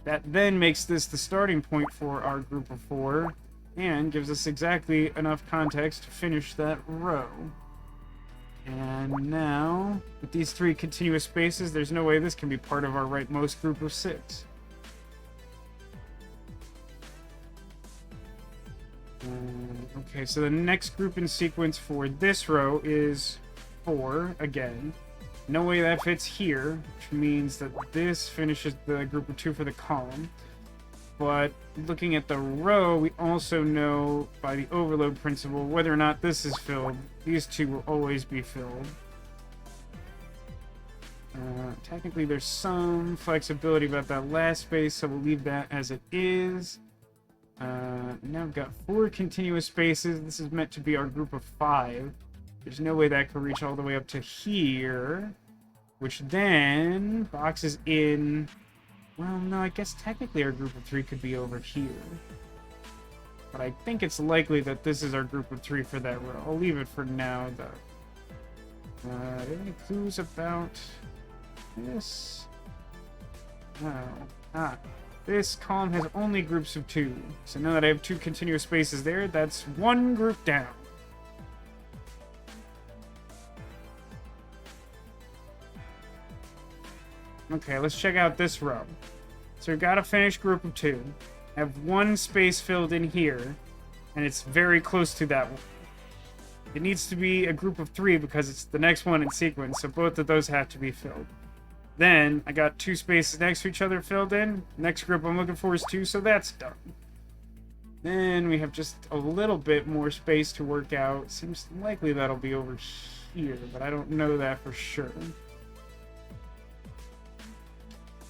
Speaker 1: That then makes this the starting point for our group of 4, and gives us exactly enough context to finish that row. And now, with these 3 continuous spaces, there's no way this can be part of our rightmost group of 6. Okay, so the next group in sequence for this row is 4, again. No way that fits here, which means that this finishes the group of 2 for the column. But looking at the row, we also know by the overload principle whether or not this is filled. These 2 will always be filled. Technically, there's some flexibility about that last space, so we'll leave that as it is. Now we've got 4 continuous spaces. This is meant to be our group of 5. There's no way that could reach all the way up to here, which then boxes in... Well, no, I guess technically our group of 3 could be over here. But I think it's likely that this is our group of 3 for that row. I'll leave it for now, though. Any clues about this? No. This column has only groups of 2. So now that I have 2 continuous spaces there, that's 1 group down. Okay, let's check out this row. So we've got a finished group of 2. Have 1 space filled in here, and it's very close to that one. It needs to be a group of 3 because it's the next one in sequence, so both of those have to be filled. Then, I got 2 spaces next to each other filled in. Next group I'm looking for is 2, so that's done. Then we have just a little bit more space to work out. Seems likely that'll be over here, but I don't know that for sure.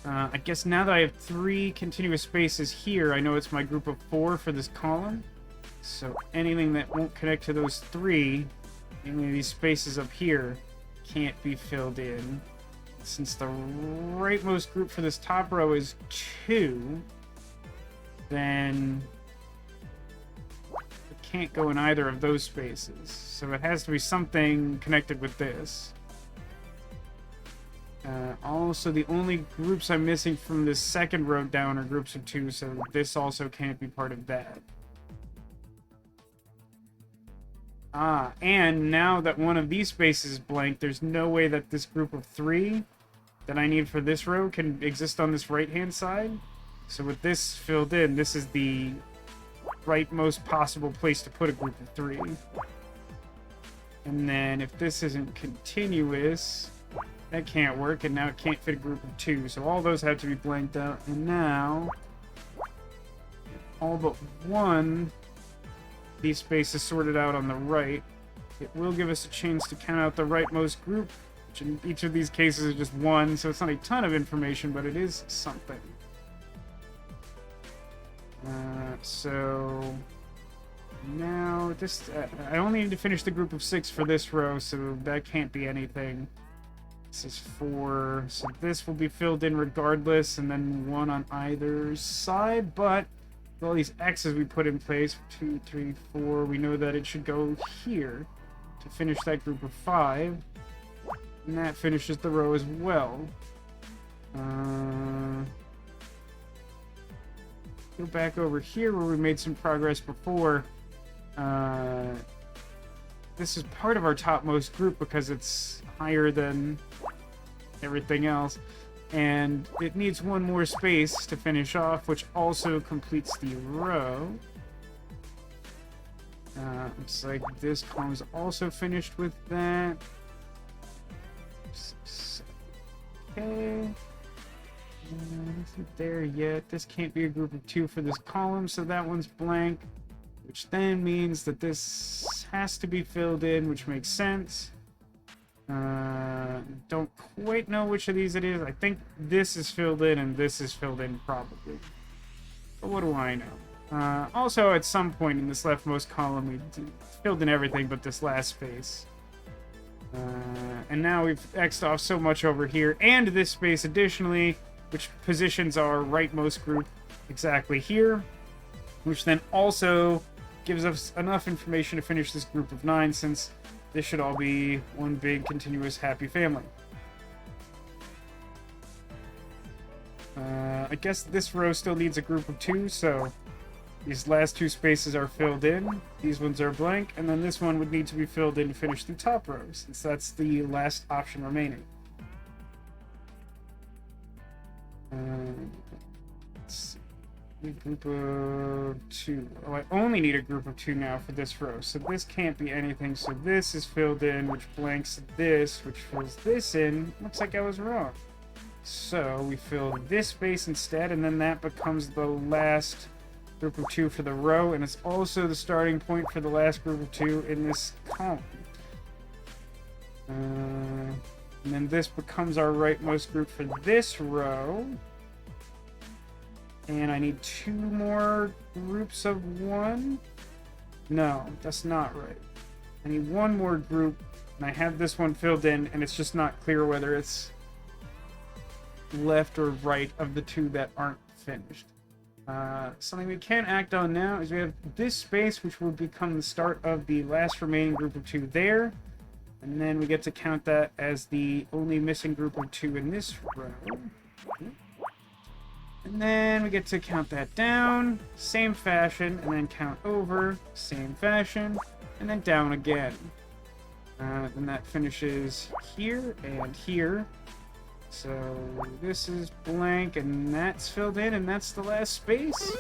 Speaker 1: I guess now that I have 3 continuous spaces here, I know it's my group of 4 for this column. So anything that won't connect to those 3, any of these spaces up here, can't be filled in. Since the rightmost group for this top row is 2, then it can't go in either of those spaces. So it has to be something connected with this. Also, the only groups I'm missing from this second row down are groups of 2, so this also can't be part of that. And now that one of these spaces is blank, there's no way that this group of 3 that I need for this row can exist on this right-hand side. So with this filled in, this is the rightmost possible place to put a group of 3. And then if this isn't continuous... That can't work, and now it can't fit a group of 2. So all those have to be blanked out. And now, all but 1, these spaces sorted out on the right. It will give us a chance to count out the rightmost group, which in each of these cases is just 1. So it's not a ton of information, but it is something. So now this, I only need to finish the group of 6 for this row, so that can't be anything. This is 4, so this will be filled in regardless, and then 1 on either side, but with all these X's we put in place, 2, 3, 4, we know that it should go here to finish that group of 5, and that finishes the row as well. Go back over here where we made some progress before. This is part of our topmost group because it's higher than everything else, and it needs 1 more space to finish off, which also completes the row. Looks like this column is also finished with that. 6, 7, okay. Isn't there yet. This can't be a group of 2 for this column, so that one's blank, which then means that this has to be filled in, which makes sense. Don't quite know which of these it is. I think this is filled in and this is filled in probably. But what do I know? Also, at some point in this leftmost column, we filled in everything but this last space. And now we've X'd off so much over here, and this space additionally, which positions our rightmost group exactly here, which then also gives us enough information to finish this group of 9, since this should all be one big, continuous, happy family. I guess this row still needs a group of 2, so these last 2 spaces are filled in. These ones are blank, and then this one would need to be filled in to finish the top row, since that's the last option remaining. Let's see. A group of 2. Oh, I only need a group of 2 now for this row, so this can't be anything. So this is filled in, which blanks this, which fills this in. Looks like I was wrong. So we fill this space instead, and then that becomes the last group of 2 for the row, and it's also the starting point for the last group of 2 in this column. And then this becomes our rightmost group for this row. And I need 2 more groups of 1. No, that's not right. I need 1 more group, and I have this one filled in, and it's just not clear whether it's left or right of the 2 that aren't finished. Something we can act on now is we have this space, which will become the start of the last remaining group of 2 there. And then we get to count that as the only missing group of 2 in this row. And then we get to count that down, same fashion, and then count over, same fashion, and then down again. Then that finishes here and here. So this is blank, and that's filled in, and that's the last space.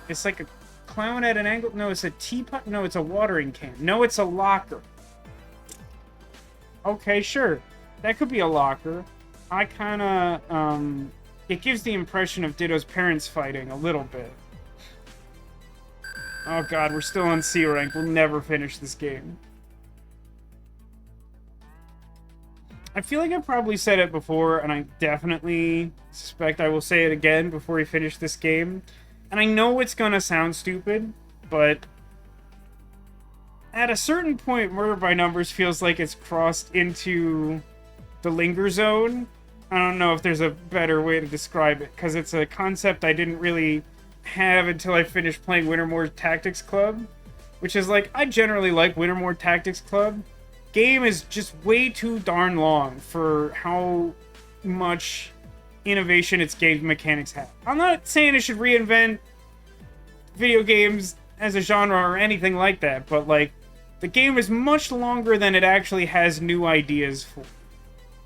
Speaker 1: It's like a clown at an angle. No, it's a teapot. No, it's a watering can. No, it's a locker. Okay, sure. That could be a locker. I kind of, it gives the impression of Ditto's parents fighting a little bit. Oh god, we're still on C rank. We'll never finish this game. I feel like I probably said it before, and I definitely suspect I will say it again before we finish this game. And I know it's gonna sound stupid, but at a certain point, Murder by Numbers feels like it's crossed into the linger zone. I don't know if there's a better way to describe it, because it's a concept I didn't really have until I finished playing Wintermore Tactics Club, which is like, I generally like Wintermore Tactics Club. Game is just way too darn long for how much innovation its game mechanics have. I'm not saying it should reinvent video games as a genre or anything like that, but like, the game is much longer than it actually has new ideas for.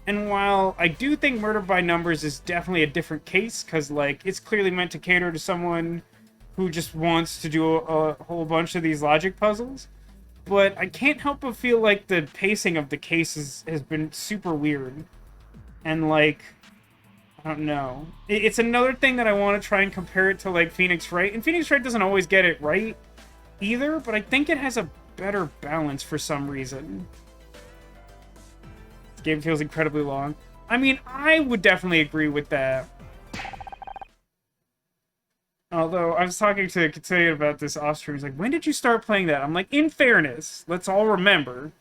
Speaker 1: And while I do think Murder by Numbers is definitely a different case, because like, it's clearly meant to cater to someone who just wants to do a whole bunch of these logic puzzles, but I can't help but feel like the pacing of the cases has been super weird. And like, I don't know. It's another thing that I want to try and compare it to like Phoenix Wright. And Phoenix Wright doesn't always get it right either, but I think it has a better balance for some reason. This game feels incredibly long. I mean, I would definitely agree with that. Although, I was talking to Katia about this off-stream. He's like, when did you start playing that? I'm like, in fairness, let's all remember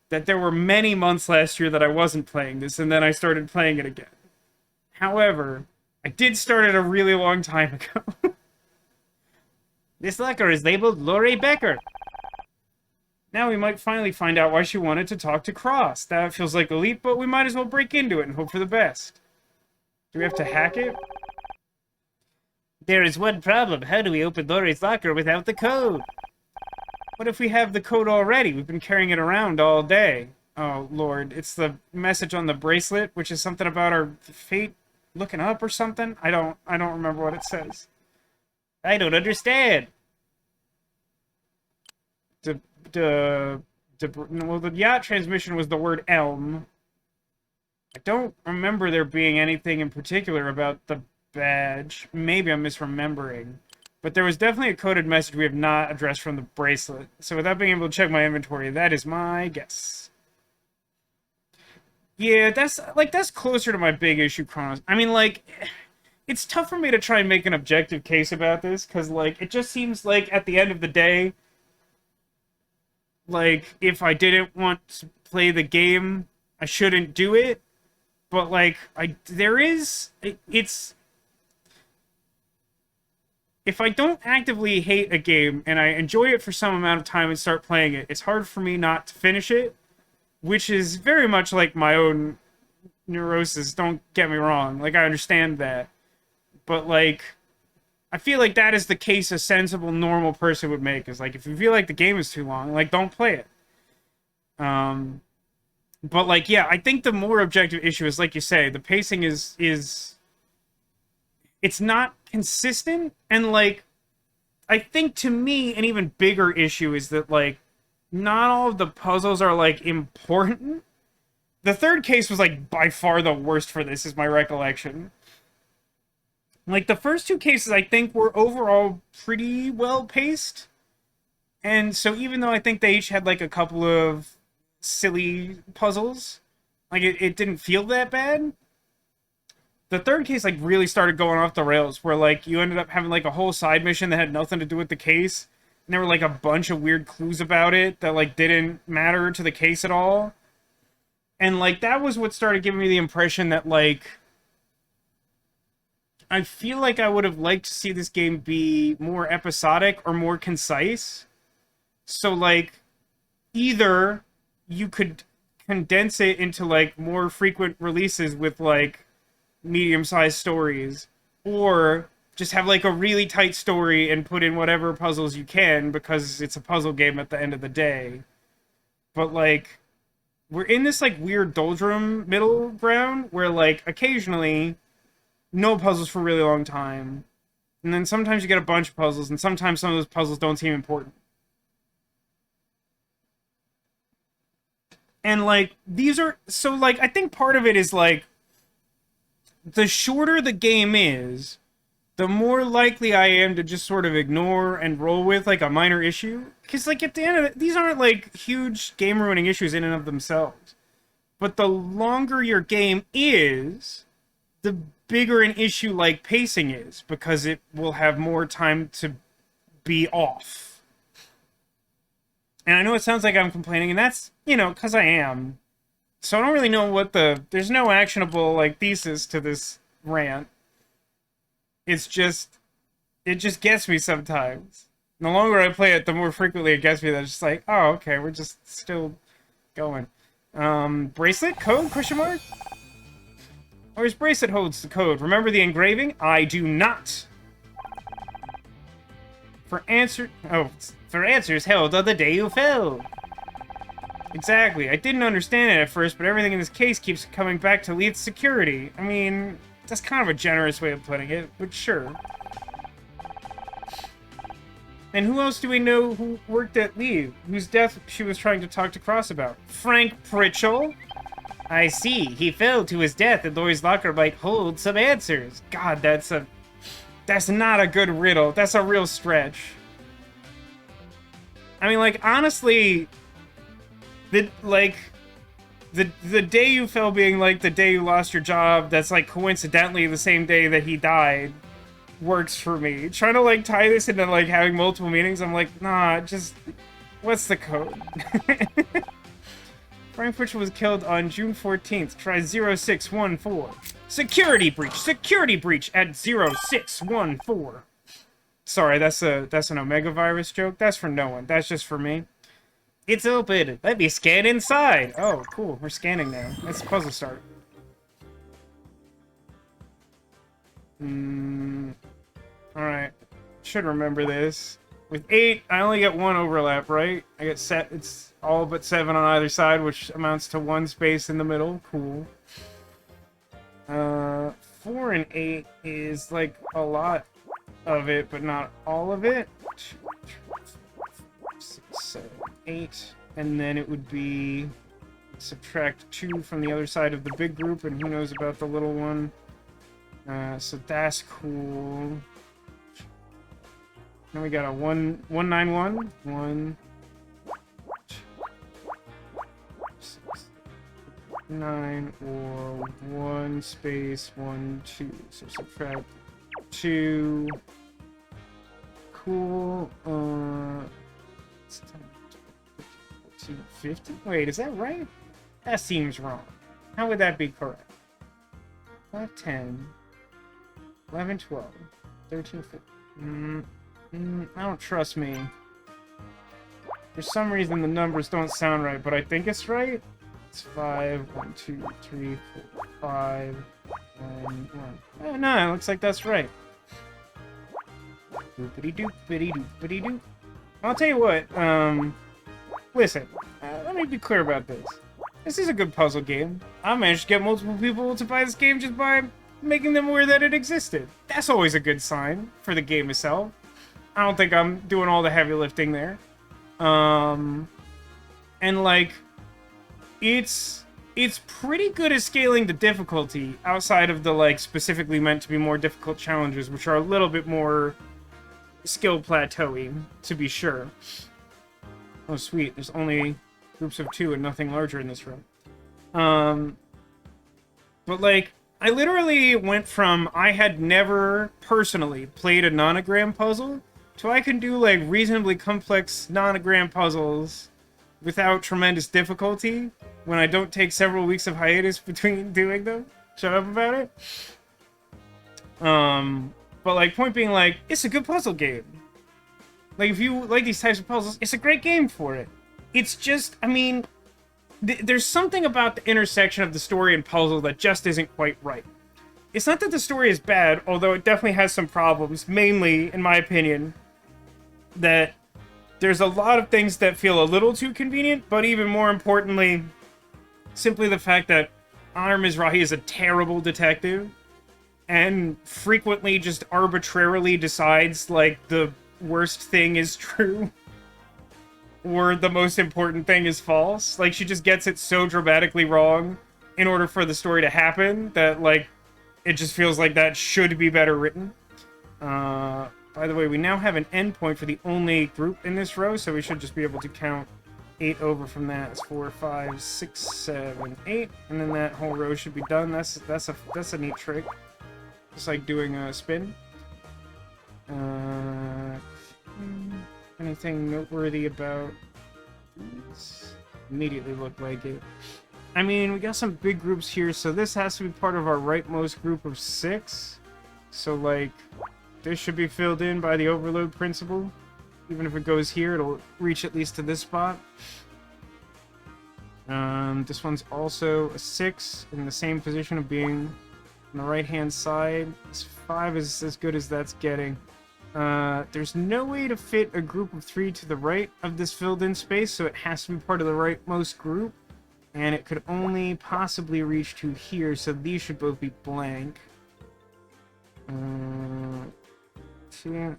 Speaker 1: that there were many months last year that I wasn't playing this, and then I started playing it again. However, I did start it a really long time ago. This locker is labeled Lori Becker. Now we might finally find out why she wanted to talk to Cross. That feels like a leap, but we might as well break into it and hope for the best. Do we have to hack it? There is one problem. How do we open Lori's locker without the code? What if we have the code already? We've been carrying it around all day. Oh, Lord. It's the message on the bracelet, which is something about our fate looking up or something. I don't remember what it says. I don't understand. Well, the yacht transmission was the word elm. I don't remember there being anything in particular about the badge. Maybe I'm misremembering. But there was definitely a coded message we have not addressed from the bracelet. So without being able to check my inventory, that is my guess. Yeah, that's closer to my big issue, Chronos. I mean, like, it's tough for me to try and make an objective case about this, because, like, it just seems like at the end of the day, like, if I didn't want to play the game, I shouldn't do it. But, like, it's... If I don't actively hate a game, and I enjoy it for some amount of time and start playing it, it's hard for me not to finish it, which is very much like my own neurosis, don't get me wrong. Like, I understand that. But, like, I feel like that is the case a sensible, normal person would make. Is like, if you feel like the game is too long, like, don't play it. But, like, yeah, I think the more objective issue is, like you say, the pacing is it's not consistent, and, like, I think to me an even bigger issue is that, like, not all of the puzzles are, like, important. The third case was, like, by far the worst for this, is my recollection. Like, the first two cases, I think, were overall pretty well-paced. And so even though I think they each had, like, a couple of silly puzzles, like, it didn't feel that bad. The third case, like, really started going off the rails, where, like, you ended up having, like, a whole side mission that had nothing to do with the case. And there were, like, a bunch of weird clues about it that, like, didn't matter to the case at all. And, like, that was what started giving me the impression that, like, I feel like I would have liked to see this game be more episodic or more concise. So, like, either you could condense it into, like, more frequent releases with, like, medium-sized stories, or just have, like, a really tight story and put in whatever puzzles you can, because it's a puzzle game at the end of the day. But, like, we're in this, like, weird doldrum middle ground where, like, occasionally no puzzles for a really long time, and then sometimes you get a bunch of puzzles, and sometimes some of those puzzles don't seem important. And, like, these are... So, like, I think part of it is, like, the shorter the game is, the more likely I am to just sort of ignore and roll with, like, a minor issue. Because, like, at the end of it, these aren't, like, huge game-ruining issues in and of themselves. But the longer your game is, the bigger an issue like pacing is, because it will have more time to be off. And I know it sounds like I'm complaining, and that's, you know, because I am. So I don't really know what there's no actionable, like, thesis to this rant. It's just, it just gets me sometimes. The longer I play it, the more frequently it gets me that it's just like, oh, okay, we're just still going. Bracelet? Code? Question mark? Or his bracelet holds the code. Remember the engraving? I do not. For answers held on the day you fell. Exactly. I didn't understand it at first, but everything in this case keeps coming back to Leith's security. I mean, that's kind of a generous way of putting it, but sure. And who else do we know who worked at Leith, whose death she was trying to talk to Cross about? Frank Pritchell? I see. He fell to his death, and Lori's locker might hold some answers. God, that's not a good riddle. That's a real stretch. I mean, like, honestly, the day you fell being, like, the day you lost your job, that's, like, coincidentally the same day that he died, works for me. Trying to, like, tie this into, like, having multiple meanings, I'm like, nah, just, what's the code? Frank Pritchell was killed on June 14th. Try 0614. Security breach! Security breach at 0614. Sorry, that's an Omega virus joke. That's for no one. That's just for me. It's open. Let me scan inside. Oh, cool. We're scanning now. That's a puzzle start. Alright. Should remember this. With 8, I only get 1 overlap, right? I get set. It's all but 7 on either side, which amounts to 1 space in the middle. Cool. 4 and 8 is, like, a lot of it, but not all of it. 2, 3, 4, 5, 6, 7, 8. And then it would be subtract 2 from the other side of the big group, and who knows about the little one. So that's cool. Then we got a 191. 1, 2, 6, 9 or 1 space 1 2. So subtract 2. Cool. 250? Wait, is that right? That seems wrong. How would that be correct? 5, 10, 11, 12, 13, 15. I don't trust me. For some reason, the numbers don't sound right, but I think it's right. It's 5, 1, 2, 3, 4, 5, 1, 1. Oh, no, it looks like that's right. Doopity doopity doopity doop. I'll tell you what, listen, let me be clear about this. This is a good puzzle game. I managed to get multiple people to buy this game just by making them aware that it existed. That's always a good sign for the game itself. I don't think I'm doing all the heavy lifting there. And like, it's pretty good at scaling the difficulty outside of the like specifically meant to be more difficult challenges, which are a little bit more skill plateauy, to be sure. Oh sweet, there's only groups of 2 and nothing larger in this room. But like, I literally went from I had never personally played a nonogram puzzle to I can do like reasonably complex nonogram puzzles without tremendous difficulty when I don't take several weeks of hiatus between doing them. Shut up about it. But like, point being, like, it's a good puzzle game. Like, if you like these types of puzzles, it's a great game for it. It's just, I mean, there's something about the intersection of the story and puzzle that just isn't quite right. It's not that the story is bad, although it definitely has some problems, mainly, in my opinion, that there's a lot of things that feel a little too convenient, but even more importantly, simply the fact that Honor Mizrahi is a terrible detective, and frequently just arbitrarily decides, like, the worst thing is true, or the most important thing is false. Like, she just gets it so dramatically wrong in order for the story to happen that, like, it just feels like that should be better written. By the way, we now have an endpoint for the only group in this row, so we should just be able to count 8 over from that. It's 4, 5, 6, 7, 8, and then that whole row should be done. That's a neat trick. Just like doing a spin. Anything noteworthy about these? Immediately look like it. I mean, we got some big groups here, so this has to be part of our rightmost group of 6. So, like, this should be filled in by the overload principle. Even if it goes here, it'll reach at least to this spot. This one's also a 6 in the same position of being on the right-hand side. This 5 is as good as that's getting. There's no way to fit a group of 3 to the right of this filled-in space, so it has to be part of the rightmost group. And it could only possibly reach to here, so these should both be blank. 2,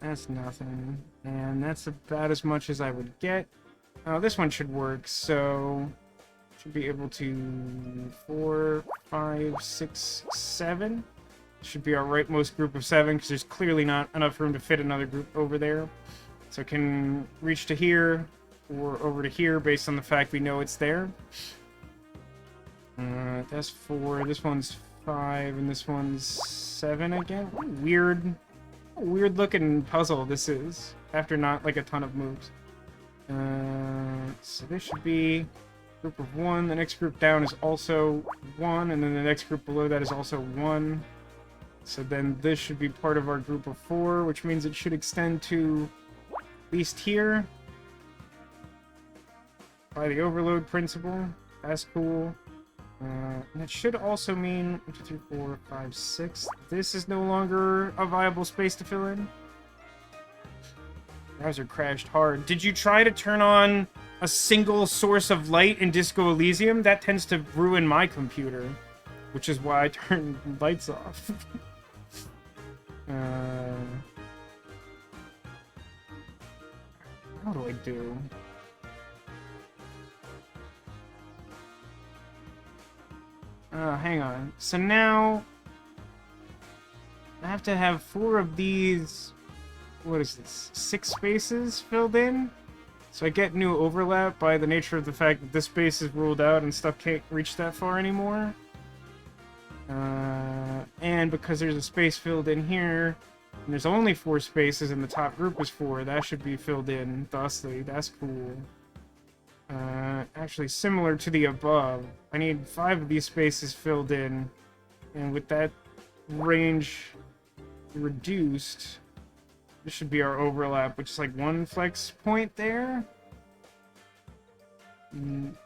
Speaker 1: that's nothing. And that's about as much as I would get. Oh, this one should work, so... should be able to... 4, 5, 6, 7. Should be our rightmost group of 7, because there's clearly not enough room to fit another group over there. So it can reach to here, or over to here, based on the fact we know it's there. That's 4, this one's 5, and this one's 7 again. What a weird looking puzzle this is, after not like a ton of moves. So this should be group of 1, the next group down is also 1, and then the next group below that is also 1. So then this should be part of our group of 4, which means it should extend to at least here. By the overload principle. That's cool. And it should also mean 1, 2, 3, 4, 5, 6. This is no longer a viable space to fill in. Browser crashed hard. Did you try to turn on a single source of light in Disco Elysium? That tends to ruin my computer, which is why I turned lights off. How do I do? Hang on. So now I have to have 4 of these. What is this? 6 spaces filled in? So I get new overlap by the nature of the fact that this space is ruled out and stuff can't reach that far anymore. And because there's a space filled in here, and there's only 4 spaces and the top group is 4, that should be filled in thusly. That's cool. Actually, similar to the above, I need 5 of these spaces filled in, and with that range reduced, this should be our overlap, which is like 1 flex point there.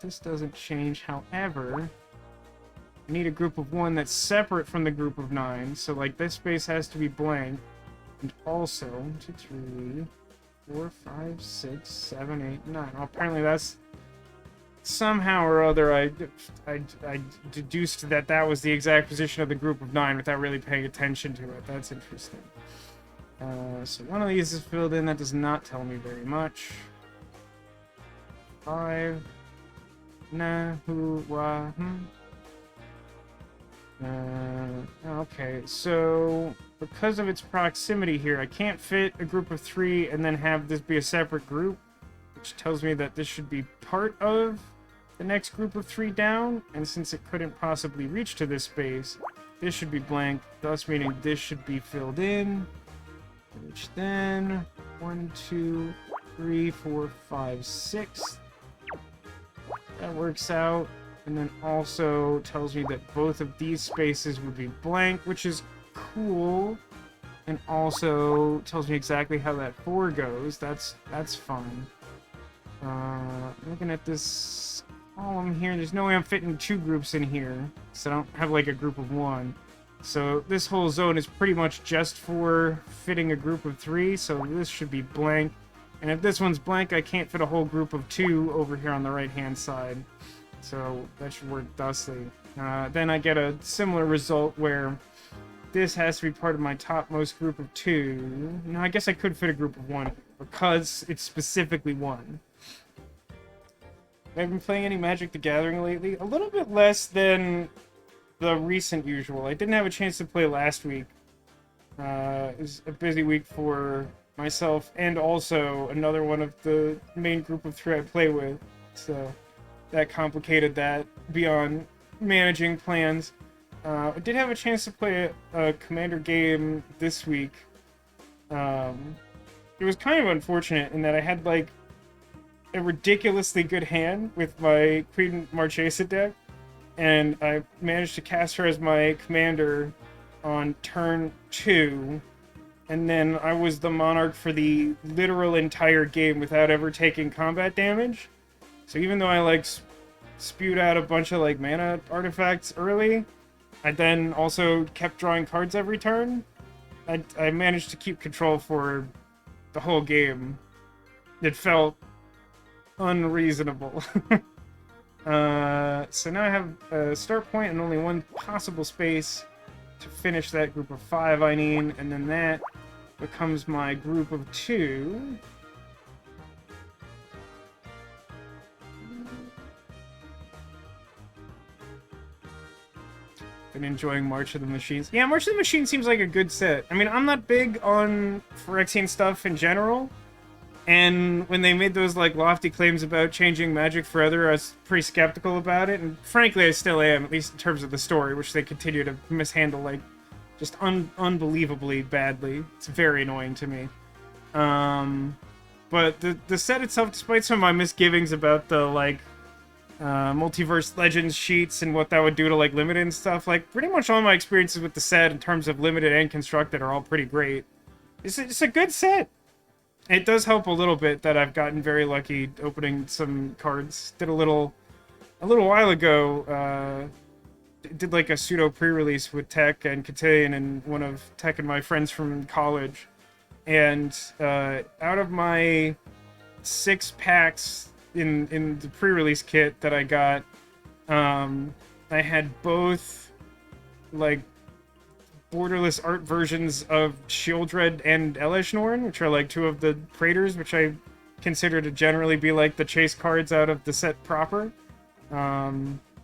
Speaker 1: This doesn't change, however, I need a group of 1 that's separate from the group of 9, so like this space has to be blank, and also 1, 2, 3, 4, 5, 6, 7, 8, 9. Well, apparently that's somehow or other I deduced that that was the exact position of the group of 9 without really paying attention to it. That's interesting. So one of these is filled in. That does not tell me very much. 5. Nah, who, wah, okay, so because of its proximity here, I can't fit a group of 3 and then have this be a separate group, which tells me that this should be part of the next group of 3 down, and since it couldn't possibly reach to this space, this should be blank, thus meaning this should be filled in, which then 1, 2, 3, 4, 5, 6. That works out. And then also tells me that both of these spaces would be blank, which is cool. And also tells me exactly how that 4 goes. That's fun. Looking at this column here, there's no way I'm fitting 2 groups in here. So I don't have like a group of 1. So this whole zone is pretty much just for fitting a group of 3. So this should be blank. And if this one's blank, I can't fit a whole group of 2 over here on the right-hand side. So that should work thusly. Then I get a similar result where this has to be part of my topmost group of 2. No, I guess I could fit a group of 1 because it's specifically 1. I've been playing any Magic the Gathering lately. A little bit less than the recent usual. I didn't have a chance to play last week. It was a busy week for myself and also another one of the main group of 3 I play with. So that complicated that beyond managing plans. I did have a chance to play a Commander game this week. It was kind of unfortunate in that I had like a ridiculously good hand with my Queen Marchesa deck, and I managed to cast her as my commander on turn 2, and then I was the monarch for the literal entire game without ever taking combat damage. So even though I like spewed out a bunch of like mana artifacts early, I then also kept drawing cards every turn. I managed to keep control for the whole game. It felt unreasonable. So now I have a start point and only 1 possible space to finish that group of 5 I need, and then that becomes my group of 2. Been enjoying March of the Machines. Yeah, March of the Machines seems like a good set. I mean, I'm not big on Phyrexian stuff in general, and when they made those like lofty claims about changing Magic Forever, I was pretty skeptical about it, and frankly I still am, at least in terms of the story, which they continue to mishandle like just unbelievably badly. It's very annoying to me. But the set itself, despite some of my misgivings about the like Multiverse Legends sheets and what that would do to like limited and stuff, like pretty much all my experiences with the set in terms of limited and constructed are all pretty great. It's a good set. It does help a little bit that I've gotten very lucky opening some cards. Did a little while ago, did like a pseudo pre-release with Tech and Cotillion and one of Tech and my friends from college, and out of my 6 packs in the pre-release kit that I got, I had both like borderless art versions of Shieldred and Eleshnorn, which are like 2 of the Praetors, which I consider to generally be like the chase cards out of the set proper. So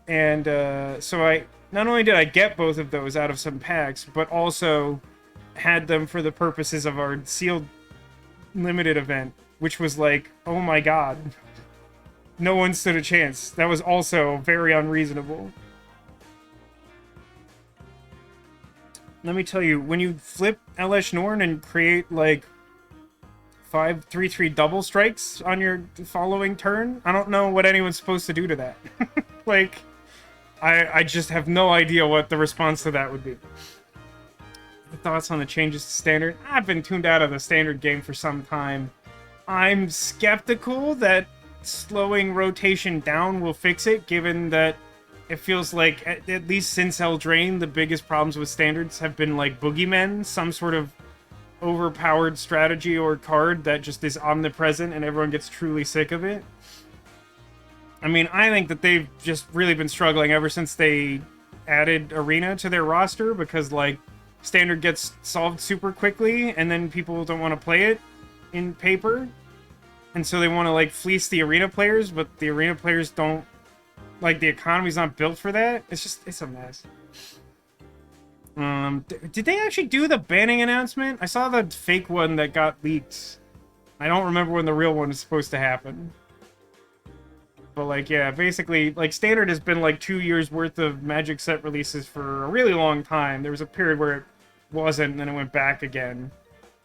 Speaker 1: I not only did I get both of those out of some packs, but also had them for the purposes of our sealed limited event which was like, oh my god. No one stood a chance. That was also very unreasonable. Let me tell you, when you flip LS Norn and create, like, 5/3/3 double strikes on your following turn, I don't know what anyone's supposed to do to that. Like, I just have no idea what the response to that would be. Thoughts on the changes to Standard? I've been tuned out of the Standard game for some time. I'm skeptical that slowing rotation down will fix it, given that it feels like, at least since Eldraine, the biggest problems with Standards have been, like, boogeymen, some sort of overpowered strategy or card that just is omnipresent and everyone gets truly sick of it. I mean, I think that they've just really been struggling ever since they added Arena to their roster, because, like, Standard gets solved super quickly, and then people don't want to play it in paper. And so they want to, like, fleece the Arena players, but the Arena players don't... Like, the economy's not built for that. It's just... It's a mess. Did they actually do the banning announcement? I saw the fake one that got leaked. I don't remember when the real one is supposed to happen. But, like, yeah, basically, like, Standard has been, like, 2 years worth of Magic set releases for a really long time. There was a period where it wasn't, and then it went back again.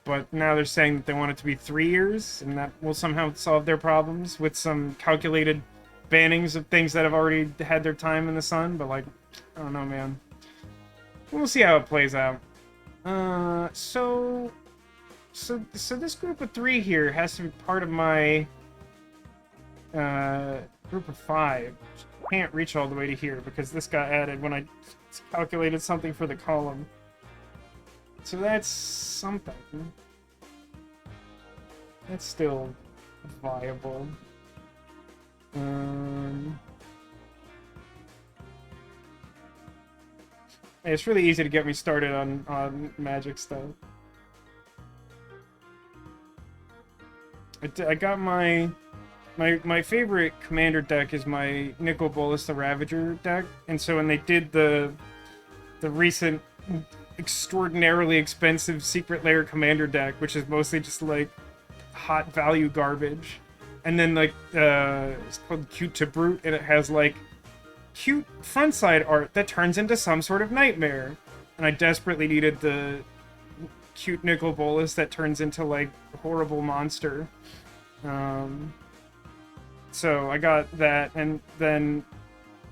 Speaker 1: But now they're saying that they want it to be 3 years, and that will somehow solve their problems with some calculated bannings of things that have already had their time in the sun. But, like, I don't know, man. We'll see how it plays out. So this group of 3 here has to be part of my group of 5. Can't reach all the way to here because this got added when I calculated something for the column. So that's something. That's still viable. It's really easy to get me started on Magic stuff. I got my favorite commander deck is my Nicol Bolas the Ravager deck, and so when they did the recent extraordinarily expensive Secret Lair commander deck, which is mostly just like hot value garbage, and then like it's called Cute to Brute, and it has like cute frontside art that turns into some sort of nightmare, and I desperately needed the cute Nicol Bolas that turns into like a horrible monster. So I got that, and then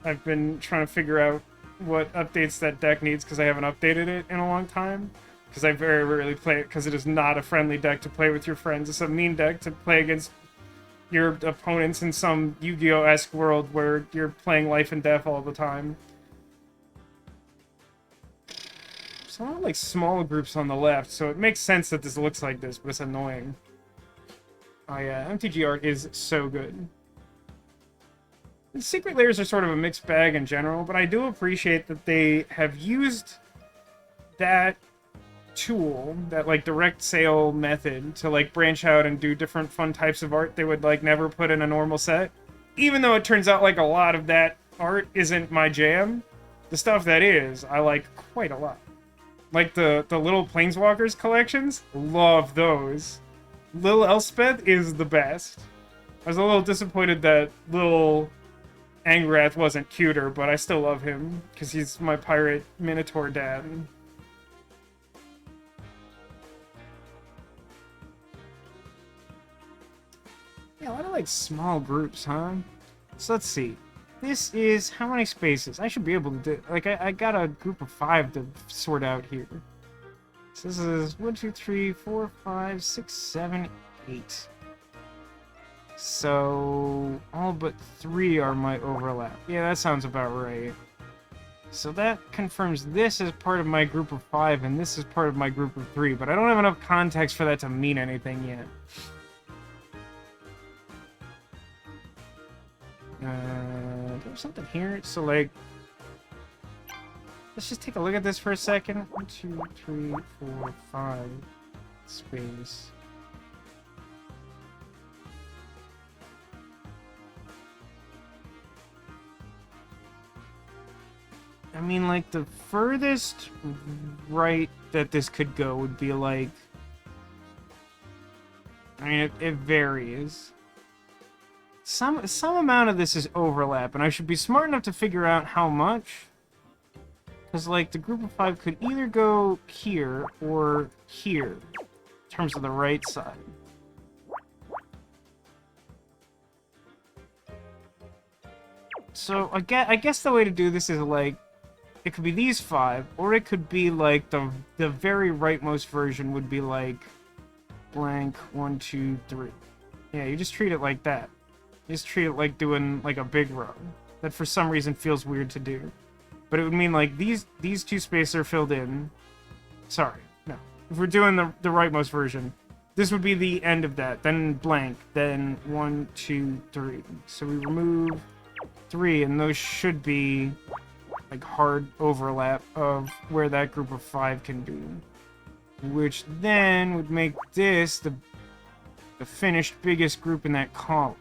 Speaker 1: I've been trying to figure out what updates that deck needs because I haven't updated it in a long time. Because I very rarely play it because it is not a friendly deck to play with your friends. It's a mean deck to play against your opponents in some Yu-Gi-Oh-esque world where you're playing life and death all the time. There's a lot of like small groups on the left, so it makes sense that this looks like this, but it's annoying. Oh yeah, MTG art is so good. The Secret Lairs are sort of a mixed bag in general, but I do appreciate that they have used that tool, that like direct sale method, to like branch out and do different fun types of art they would like never put in a normal set. Even though it turns out like a lot of that art isn't my jam, the stuff that is, I like quite a lot. Like the little Planeswalkers collections, love those. Lil Elspeth is the best. I was a little disappointed that Lil Angrath wasn't cuter, but I still love him because he's my pirate Minotaur dad. Yeah, a lot of like small groups, huh? So let's see. This is how many spaces? I should be able to do. Like I got a group of 5 to sort out here. So this is 1, 2, 3, 4, 5, 6, 7, 8. So all but 3 are my overlap. Yeah, that sounds about right. So that confirms this is part of my group of 5 and this is part of my group of 3, but I don't have enough context for that to mean anything yet. There's something here. So like, let's just take a look at this for a second. 1, 2, 3, 4, 5 space. I mean, like, the furthest right that this could go would be, like... I mean, it varies. Some amount of this is overlap, and I should be smart enough to figure out how much. Because, like, the group of 5 could either go here or here, in terms of the right side. So, I guess the way to do this is, like, it could be these 5, or it could be, like, the very rightmost version would be, like, blank, 1, 2, 3. Yeah, you just treat it like that. You just treat it like doing, like, a big row. That for some reason feels weird to do. But it would mean, like, these 2 spaces are filled in. Sorry, no. If we're doing the rightmost version, this would be the end of that. Then blank, then 1, 2, 3. So we remove 3, and those should be, like, hard overlap of where that group of 5 can be. Which then would make this the finished biggest group in that column.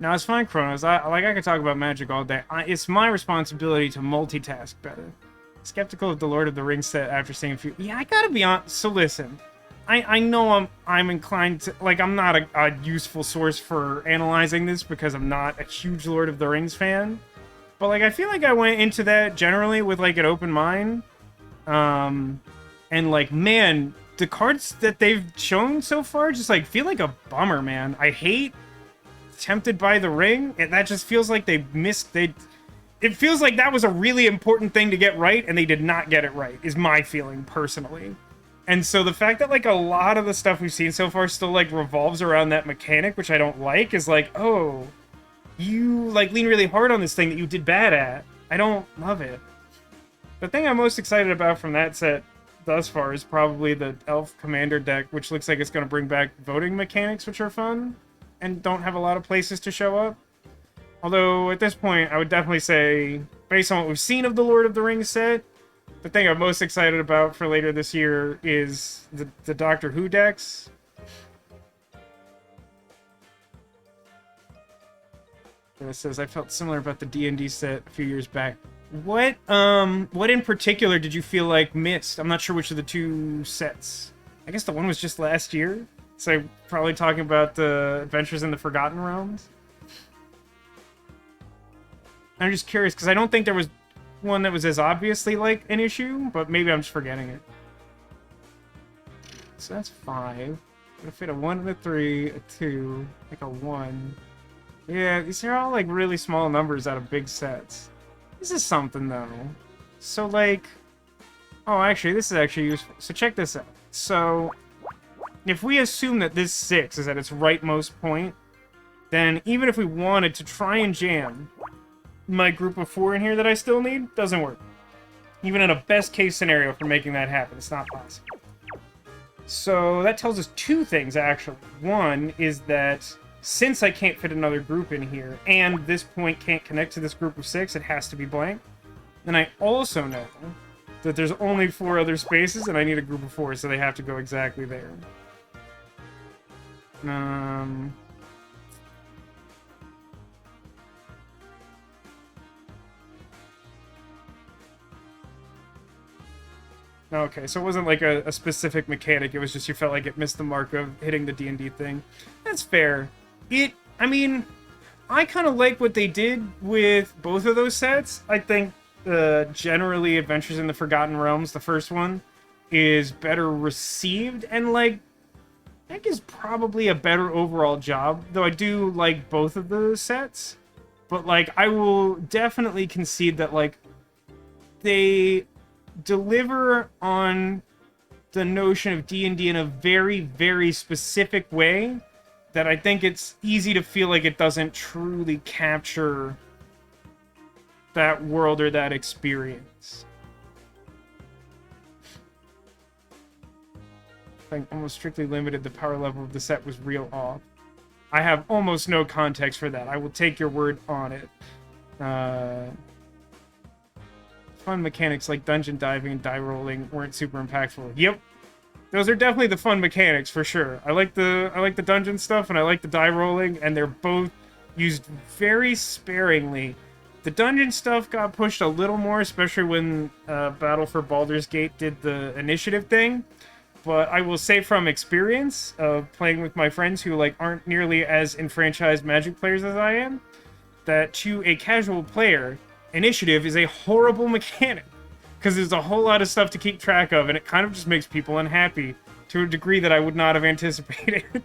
Speaker 1: Now, it's fine, Chronos. I could talk about Magic all day. It's my responsibility to multitask better. Skeptical of the Lord of the Rings set after seeing a few... Yeah, I gotta be honest. So listen, I know I'm inclined to... Like, I'm not a useful source for analyzing this because I'm not a huge Lord of the Rings fan. But, like, I feel like I went into that generally with, like, an open mind. And, like, man, the cards that they've shown so far just, like, feel like a bummer, man. I hate... Tempted by the Ring, and that just feels like they missed. It feels like that was a really important thing to get right, and they did not get it right, is my feeling personally. And so the fact that, like, a lot of the stuff we've seen so far still, like, revolves around that mechanic, which I don't like, is like, oh, you, like, lean really hard on this thing that you did bad at. I don't love it. The thing I'm most excited about from that set thus far is probably the Elf Commander deck, which looks like it's going to bring back voting mechanics, which are fun. And don't have a lot of places to show up. Although, at this point, I would definitely say, based on what we've seen of the Lord of the Rings set, the thing I'm most excited about for later this year is the Doctor Who decks. And it says, I felt similar about the D&D set a few years back. What in particular did you feel like missed? I'm not sure which of the 2 sets. I guess the one was just last year. So probably talking about the Adventures in the Forgotten Realms. I'm just curious, because I don't think there was one that was as obviously, like, an issue, but maybe I'm just forgetting it. So that's 5. Gonna fit a 1 and a 3, a 2, like a 1. Yeah, these are all, like, really small numbers out of big sets. This is something, though. So, like... Oh, actually, this is actually useful. So check this out. So... If we assume that this 6 is at its rightmost point, then even if we wanted to try and jam my group of 4 in here that I still need, doesn't work. Even in a best-case scenario for making that happen, it's not possible. So that tells us 2 things, actually. One is that since I can't fit another group in here, and this point can't connect to this group of 6, it has to be blank, then I also know that there's only 4 other spaces, and I need a group of 4, so they have to go exactly there. Okay, so it wasn't like a specific mechanic, it was just you felt like it missed the mark of hitting the D&D thing. That's fair. I mean, I kind of like what they did with both of those sets. I think, generally, Adventures in the Forgotten Realms, the first one, is better received, and, like, I think is probably a better overall job, though I do like both of those sets. But, like, I will definitely concede that, like, they deliver on the notion of D&D in a very, very specific way that I think it's easy to feel like it doesn't truly capture that world or that experience. I think almost strictly limited, the power level of the set was real off. I have almost no context for that. I will take your word on it. Fun mechanics like dungeon diving and die rolling weren't super impactful. Yep. Those are definitely the fun mechanics, for sure. I like the dungeon stuff, and I like the die rolling, and they're both used very sparingly. The dungeon stuff got pushed a little more, especially when Battle for Baldur's Gate did the initiative thing. But I will say from experience of playing with my friends who like aren't nearly as enfranchised Magic players as I am, that to a casual player, initiative is a horrible mechanic. Because there's a whole lot of stuff to keep track of, and it kind of just makes people unhappy to a degree that I would not have anticipated.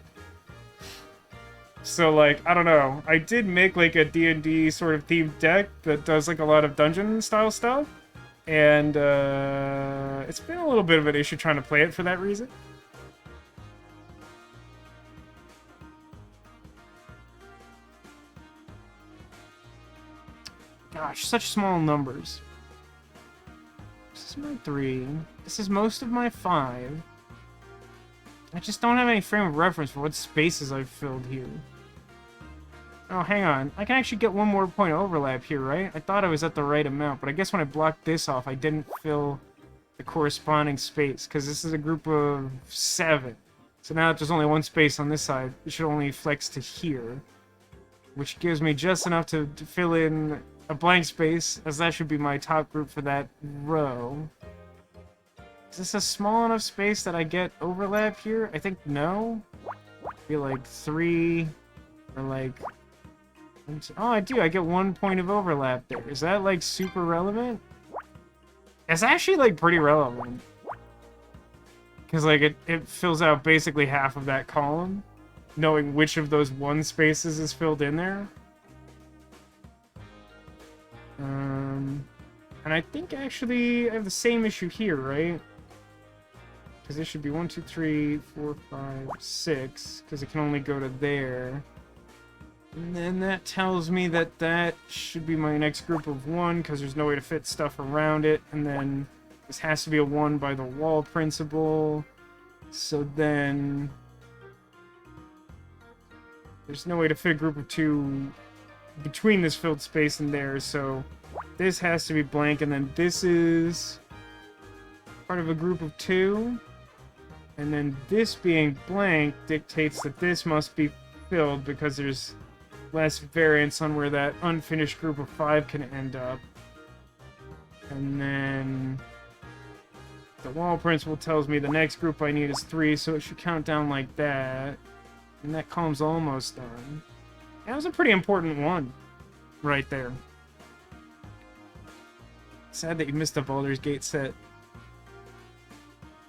Speaker 1: So, like, I don't know. I did make, like, a D&D sort of themed deck that does, like, a lot of dungeon-style stuff. And, it's been a little bit of an issue trying to play it for that reason. Gosh, such small numbers. This is my 3. This is most of my 5. I just don't have any frame of reference for what spaces I've filled here. Oh, hang on. I can actually get one more point of overlap here, right? I thought I was at the right amount, but I guess when I blocked this off, I didn't fill the corresponding space, because this is a group of 7. So now that there's only one space on this side, it should only flex to here, which gives me just enough to fill in a blank space, as that should be my top group for that row. Is this a small enough space that I get overlap here? I think no. Be like 3, or like... Oh, I do. I get 1 point of overlap there. Is that, like, super relevant? It's actually, like, pretty relevant. Because, like, it fills out basically half of that column, knowing which of those 1 spaces is filled in there. And I think, actually, I have the same issue here, right? Because it should be 1, 2, 3, 4, 5, 6, because it can only go to there. And then that tells me that that should be my next group of 1, because there's no way to fit stuff around it. And then this has to be a 1 by the wall principle. So then... there's no way to fit a group of 2 between this filled space and there, so... this has to be blank, and then this is... part of a group of 2. And then this being blank dictates that this must be filled, because there's less variance on where that unfinished group of 5 can end up. And then the wall principle tells me the next group I need is 3, so it should count down like that. And that column's almost done. That was a pretty important one right there. Sad that you missed the Baldur's Gate set.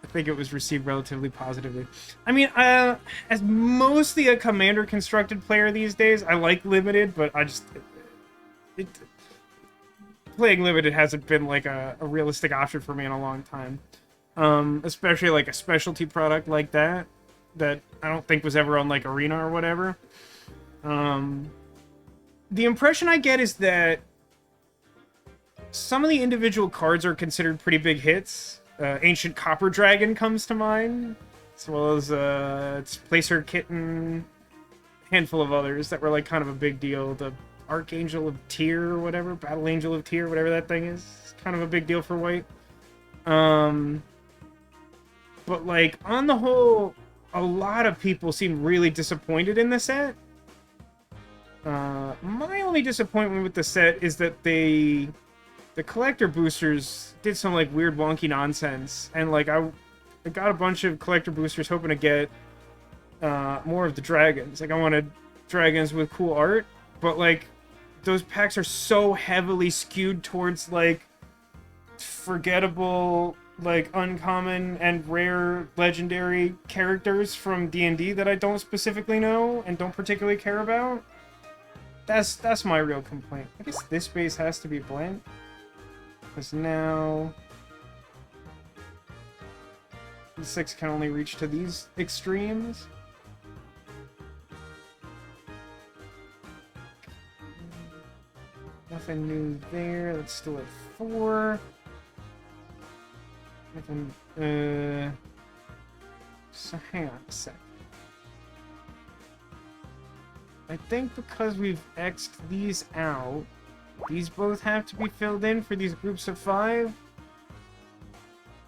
Speaker 1: I think it was received relatively positively. I mean, as mostly a commander-constructed player these days, I like Limited, but I just... playing Limited hasn't been, like, a realistic option for me in a long time. Especially, like, a specialty product like that I don't think was ever on, like, Arena or whatever. The impression I get is that some of the individual cards are considered pretty big hits. Ancient Copper Dragon comes to mind, as well as its Placer Kitten, a handful of others that were like kind of a big deal. The Archangel of Tyr or whatever, Battle Angel of Tyr, whatever that thing is, it's kind of a big deal for White. But like on the whole, a lot of people seem really disappointed in the set. My only disappointment with the set is that the collector boosters did some, like, weird wonky nonsense. And, like, I got a bunch of collector boosters hoping to get more of the dragons. Like, I wanted dragons with cool art. But, like, those packs are so heavily skewed towards, like, forgettable, like, uncommon and rare legendary characters from D&D that I don't specifically know and don't particularly care about. That's my real complaint. I guess this space has to be blank. Because now... the 6 can only reach to these extremes. Nothing new there. That's still at 4. Nothing... So hang on a sec. I think because we've X'd these out, these both have to be filled in for these groups of 5.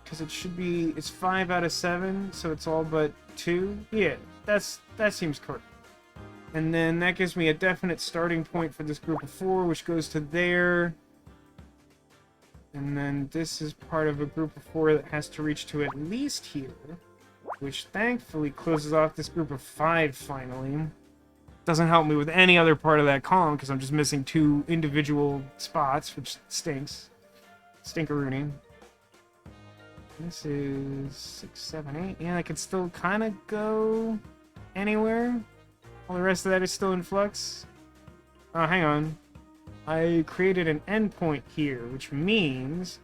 Speaker 1: Because it should be... it's 5 out of 7, so it's all but 2. Yeah, that seems correct. And then that gives me a definite starting point for this group of 4, which goes to there. And then this is part of a group of 4 that has to reach to at least here. which thankfully closes off this group of 5 finally. Doesn't help me with any other part of that column because I'm just missing 2 individual spots, which stinks. Stinkeroony. This is 6, 7, 8. Yeah, I could still kind of go anywhere. All the rest of that is still in flux. Oh, hang on. I created an endpoint here, which means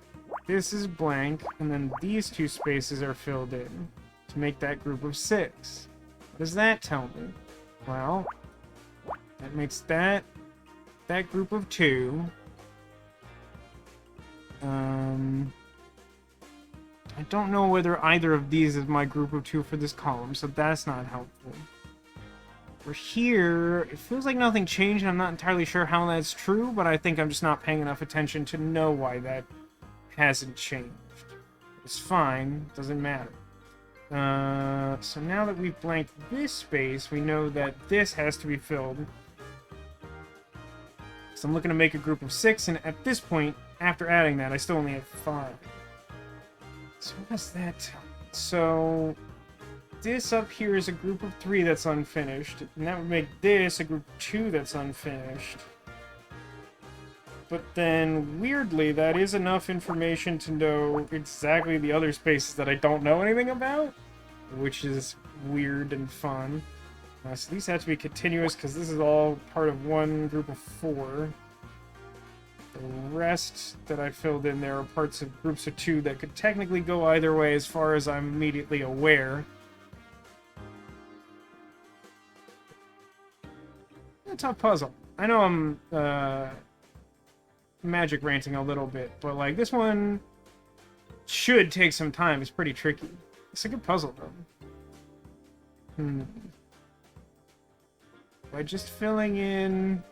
Speaker 1: this is blank, and then these 2 spaces are filled in to make that group of 6. What does that tell me? Well, that makes that group of 2. I don't know whether either of these is my group of 2 for this column, so that's not helpful. For here, it feels like nothing changed, and I'm not entirely sure how that's true, but I think I'm just not paying enough attention to know why that hasn't changed. It's fine, doesn't matter. So now that we've blanked this space, we know that this has to be filled. So I'm looking to make a group of 6, and at this point, after adding that, I still only have 5. So what does that tell me? So this up here is a group of 3 that's unfinished, and that would make this a group of 2 that's unfinished. But then, weirdly, that is enough information to know exactly the other spaces that I don't know anything about, which is weird and fun. So these have to be continuous because this is all part of one group of 4. The rest that I filled in there are parts of groups of 2 that could technically go either way as far as I'm immediately aware. A tough puzzle. I know I'm magic ranting a little bit, but like this one should take some time. It's pretty tricky. It's a good puzzle though. By just filling in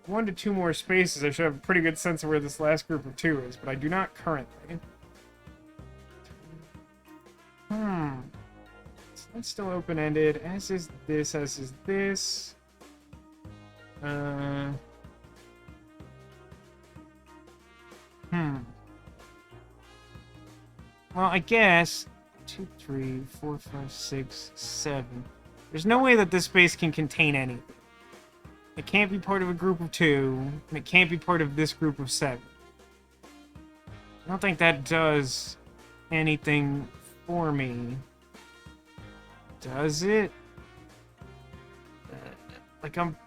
Speaker 1: 1 to 2 more spaces, I should have a pretty good sense of where this last group of 2 is, but I do not currently. So that's still open-ended, as is this, as is this. Well, I guess 2, 3, 4, 5, 6, 7. There's no way that this space can contain anything. It can't be part of a group of 2, and it can't be part of this group of 7. I don't think that does anything for me. Does it? Like, I'm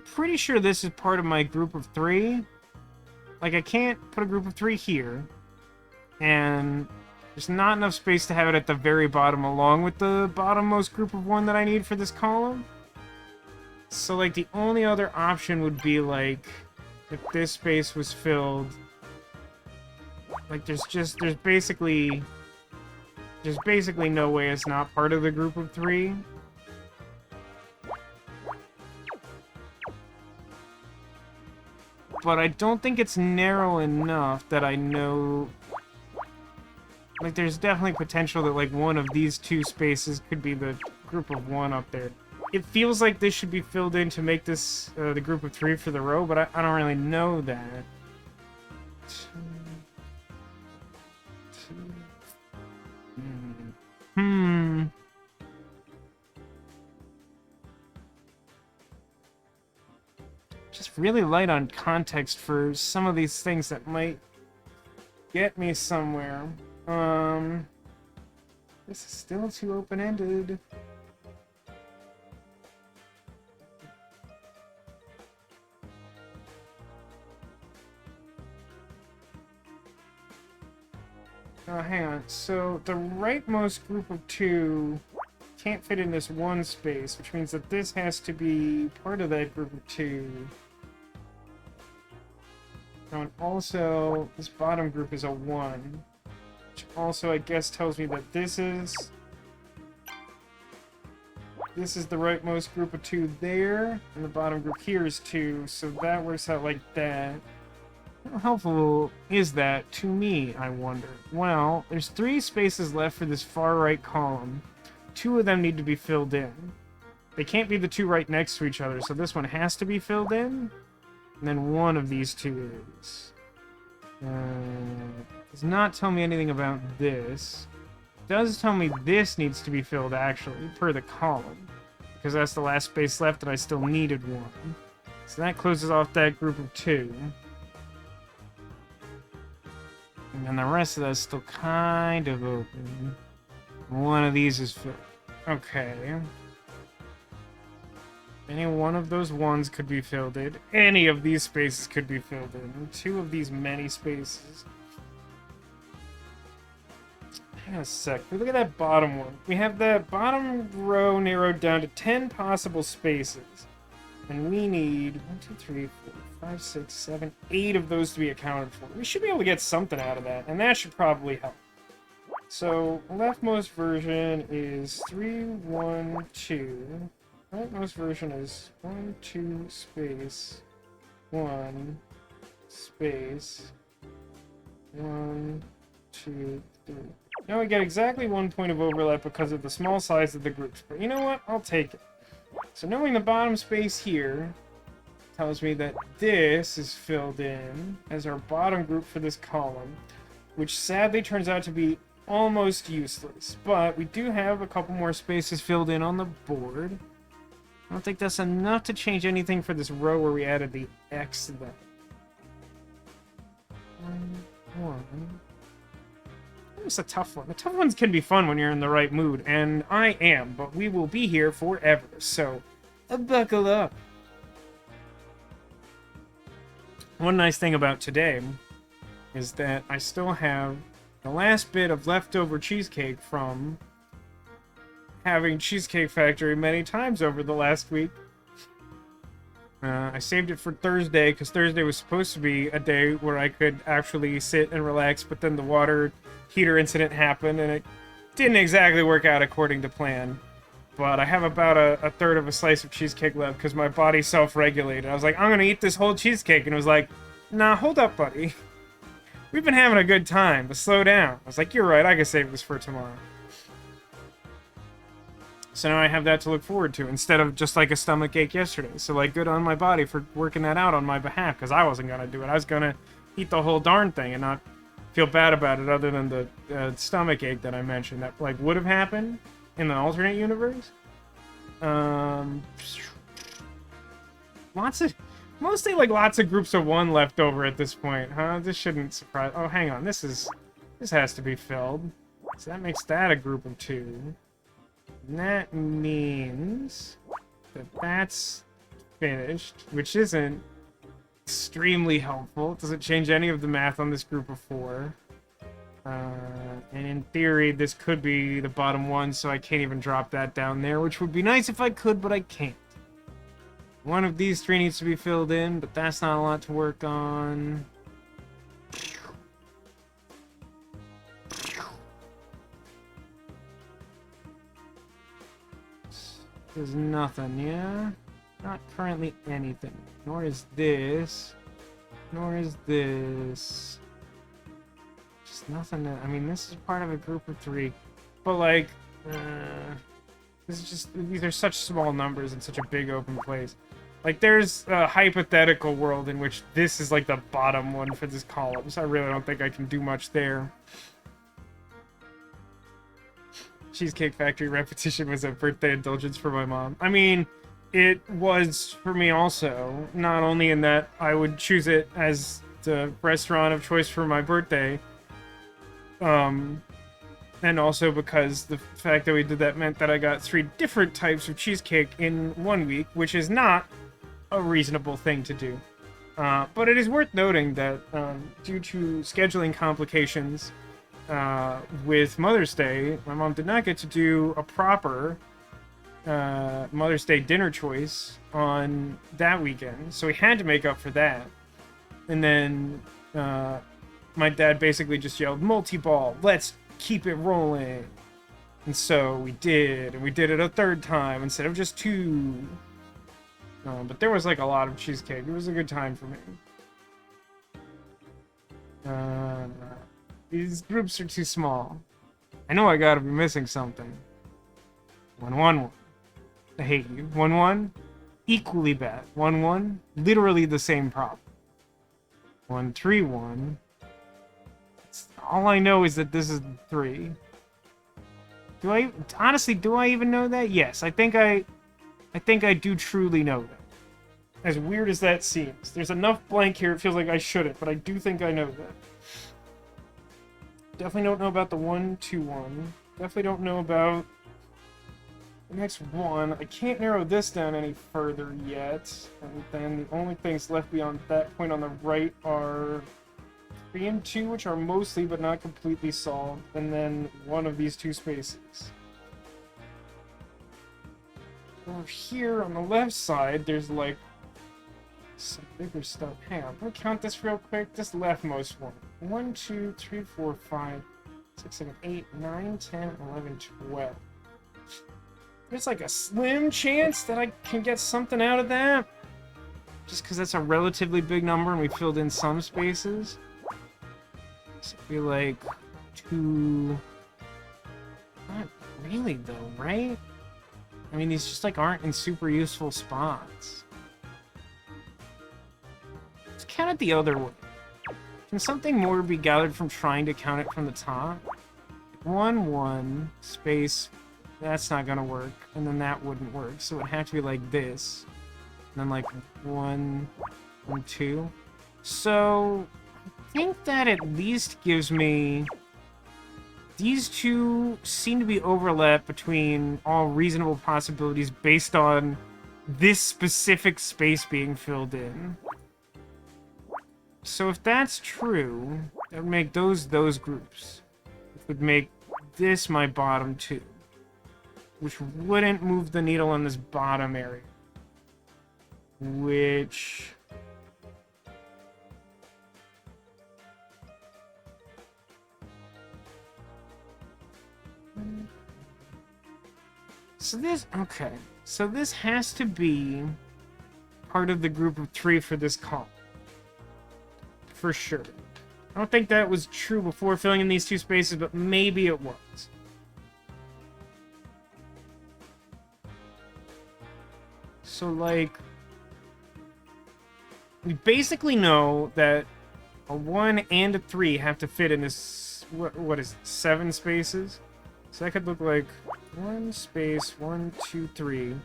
Speaker 1: pretty sure this is part of my group of 3. Like, I can't put a group of 3 here. And there's not enough space to have it at the very bottom along with the bottommost group of 1 that I need for this column. So, like, the only other option would be, like, if this space was filled... Like, there's basically no way it's not part of the group of 3. But I don't think it's narrow enough that I know... Like, there's definitely potential that, like, one of these 2 spaces could be the group of 1 up there. It feels like this should be filled in to make this the group of 3 for the row, but I don't really know that. 2. Just really light on context for some of these things that might get me somewhere. This is still too open-ended. Oh, hang on. So, the rightmost group of 2 can't fit in this 1 space, which means that this has to be part of that group of 2. Oh, and also, this bottom group is a 1. Which also, I guess, tells me that this is the rightmost group of 2 there, and the bottom group here is 2, so that works out like that. How helpful is that to me, I wonder? Well, there's 3 spaces left for this far right column. 2 of them need to be filled in. They can't be the 2 right next to each other, so this one has to be filled in, and then one of these 2 is. Does not tell me anything about this. does tell me this needs to be filled, actually, per the column. Because that's the last space left, and I still needed one. So that closes off that group of 2. And then the rest of that's still kind of open. One of these is filled. Okay. Any one of those ones could be filled in. Any of these spaces could be filled in. 2 of these many spaces. Hang on a sec. We look at that bottom one. We have that bottom row narrowed down to 10 possible spaces. And we need 1, 2, 3, 4, 5, 6, 7, 8 of those to be accounted for. We should be able to get something out of that, and that should probably help. So, leftmost version is 3, 1, 2. Rightmost version is 1, 2, space, 1, space, 1, 2, 3. Now we get exactly 1 point of overlap because of the small size of the groups. But you know what? I'll take it. So knowing the bottom space here tells me that this is filled in as our bottom group for this column, which sadly turns out to be almost useless. But we do have a couple more spaces filled in on the board. I don't think that's enough to change anything for this row where we added the X then. 1, 1. It's a tough one. The tough ones can be fun when you're in the right mood, and I am, but we will be here forever, so buckle up. One nice thing about today is that I still have the last bit of leftover cheesecake from having Cheesecake Factory many times over the last week. I saved it for Thursday, because Thursday was supposed to be a day where I could actually sit and relax, but then the water heater incident happened, and it didn't exactly work out according to plan. But I have about a third of a slice of cheesecake left, because my body self-regulated. I was like, I'm gonna eat this whole cheesecake, and it was like, nah, hold up, buddy. We've been having a good time, but slow down. I was like, you're right, I can save this for tomorrow. So now I have that to look forward to, instead of just like a stomach ache yesterday. So like, good on my body for working that out on my behalf, because I wasn't gonna do it. I was gonna eat the whole darn thing and not feel bad about it, other than the stomach ache that I mentioned that like would have happened in the alternate universe. Mostly like lots of groups of 1 left over at this point, huh? This shouldn't surprise. Oh, hang on, this has to be filled, so that makes that a group of 2. And that means that that's finished, which isn't extremely helpful. It doesn't change any of the math on this group of 4. And in theory, this could be the bottom one, so I can't even drop that down there, which would be nice if I could, but I can't. One of these 3 needs to be filled in, but that's not a lot to work on. There's nothing, yeah? Not currently anything. Nor is this. Nor is this. Just nothing. I mean, this is part of a group of 3. But, like, this is just. These are such small numbers in such a big open place. Like, there's a hypothetical world in which this is, like, the bottom one for this column. So I really don't think I can do much there. Cheesecake Factory repetition was a birthday indulgence for my mom. I mean, it was for me also, not only in that I would choose it as the restaurant of choice for my birthday, and also because the fact that we did that meant that I got 3 different types of cheesecake in 1 week, which is not a reasonable thing to do. But it is worth noting that due to scheduling complications, with Mother's Day, my mom did not get to do a proper Mother's Day dinner choice on that weekend, so we had to make up for that. And then my dad basically just yelled, multi-ball, let's keep it rolling. And so we did, and we did it a 3rd time instead of just 2. But there was like a lot of cheesecake. It was a good time for me. These groups are too small. I know I gotta be missing something. 1, 1, 1. I hate you. 1, 1. Equally bad. 1, 1. Literally the same problem. 1, 3, 1. All I know is that this is 3. Honestly, do I even know that? Yes, I think I do truly know that. As weird as that seems. There's enough blank here, it feels like I shouldn't, but I do think I know that. Definitely don't know about the 1, 2, 1. Definitely don't know about the next one. I can't narrow this down any further yet. And then the only things left beyond that point on the right are 3 and 2, which are mostly but not completely solved, and then one of these two spaces. Over here on the left side, there's like some bigger stuff. Hang on, let me count this real quick. This leftmost one. 1, 2, 3, 4, 5, 6, 7, 8, 9, 10, 11, 12. There's like a slim chance that I can get something out of that. Just because that's a relatively big number and we filled in some spaces. So it'd be like 2... Not really though, right? I mean, these just like aren't in super useful spots. Let's count it the other way. Can something more be gathered from trying to count it from the top? 1, 1, space, that's not gonna work, and then that wouldn't work, so it'd have to be like this. And then like 1, 1, 2. So, I think that at least gives me... These two seem to be overlap between all reasonable possibilities based on this specific space being filled in. So if that's true, that would make those groups. It would make this my bottom 2. Which wouldn't move the needle in this bottom area. Which... So this... Okay. So this has to be part of the group of 3 for this column. For sure. I don't think that was true before filling in these two spaces, but maybe it was. So, like... We basically know that a 1 and a 3 have to fit in this... What is it? 7 spaces? So that could look like 1 space, 1, 2, 3.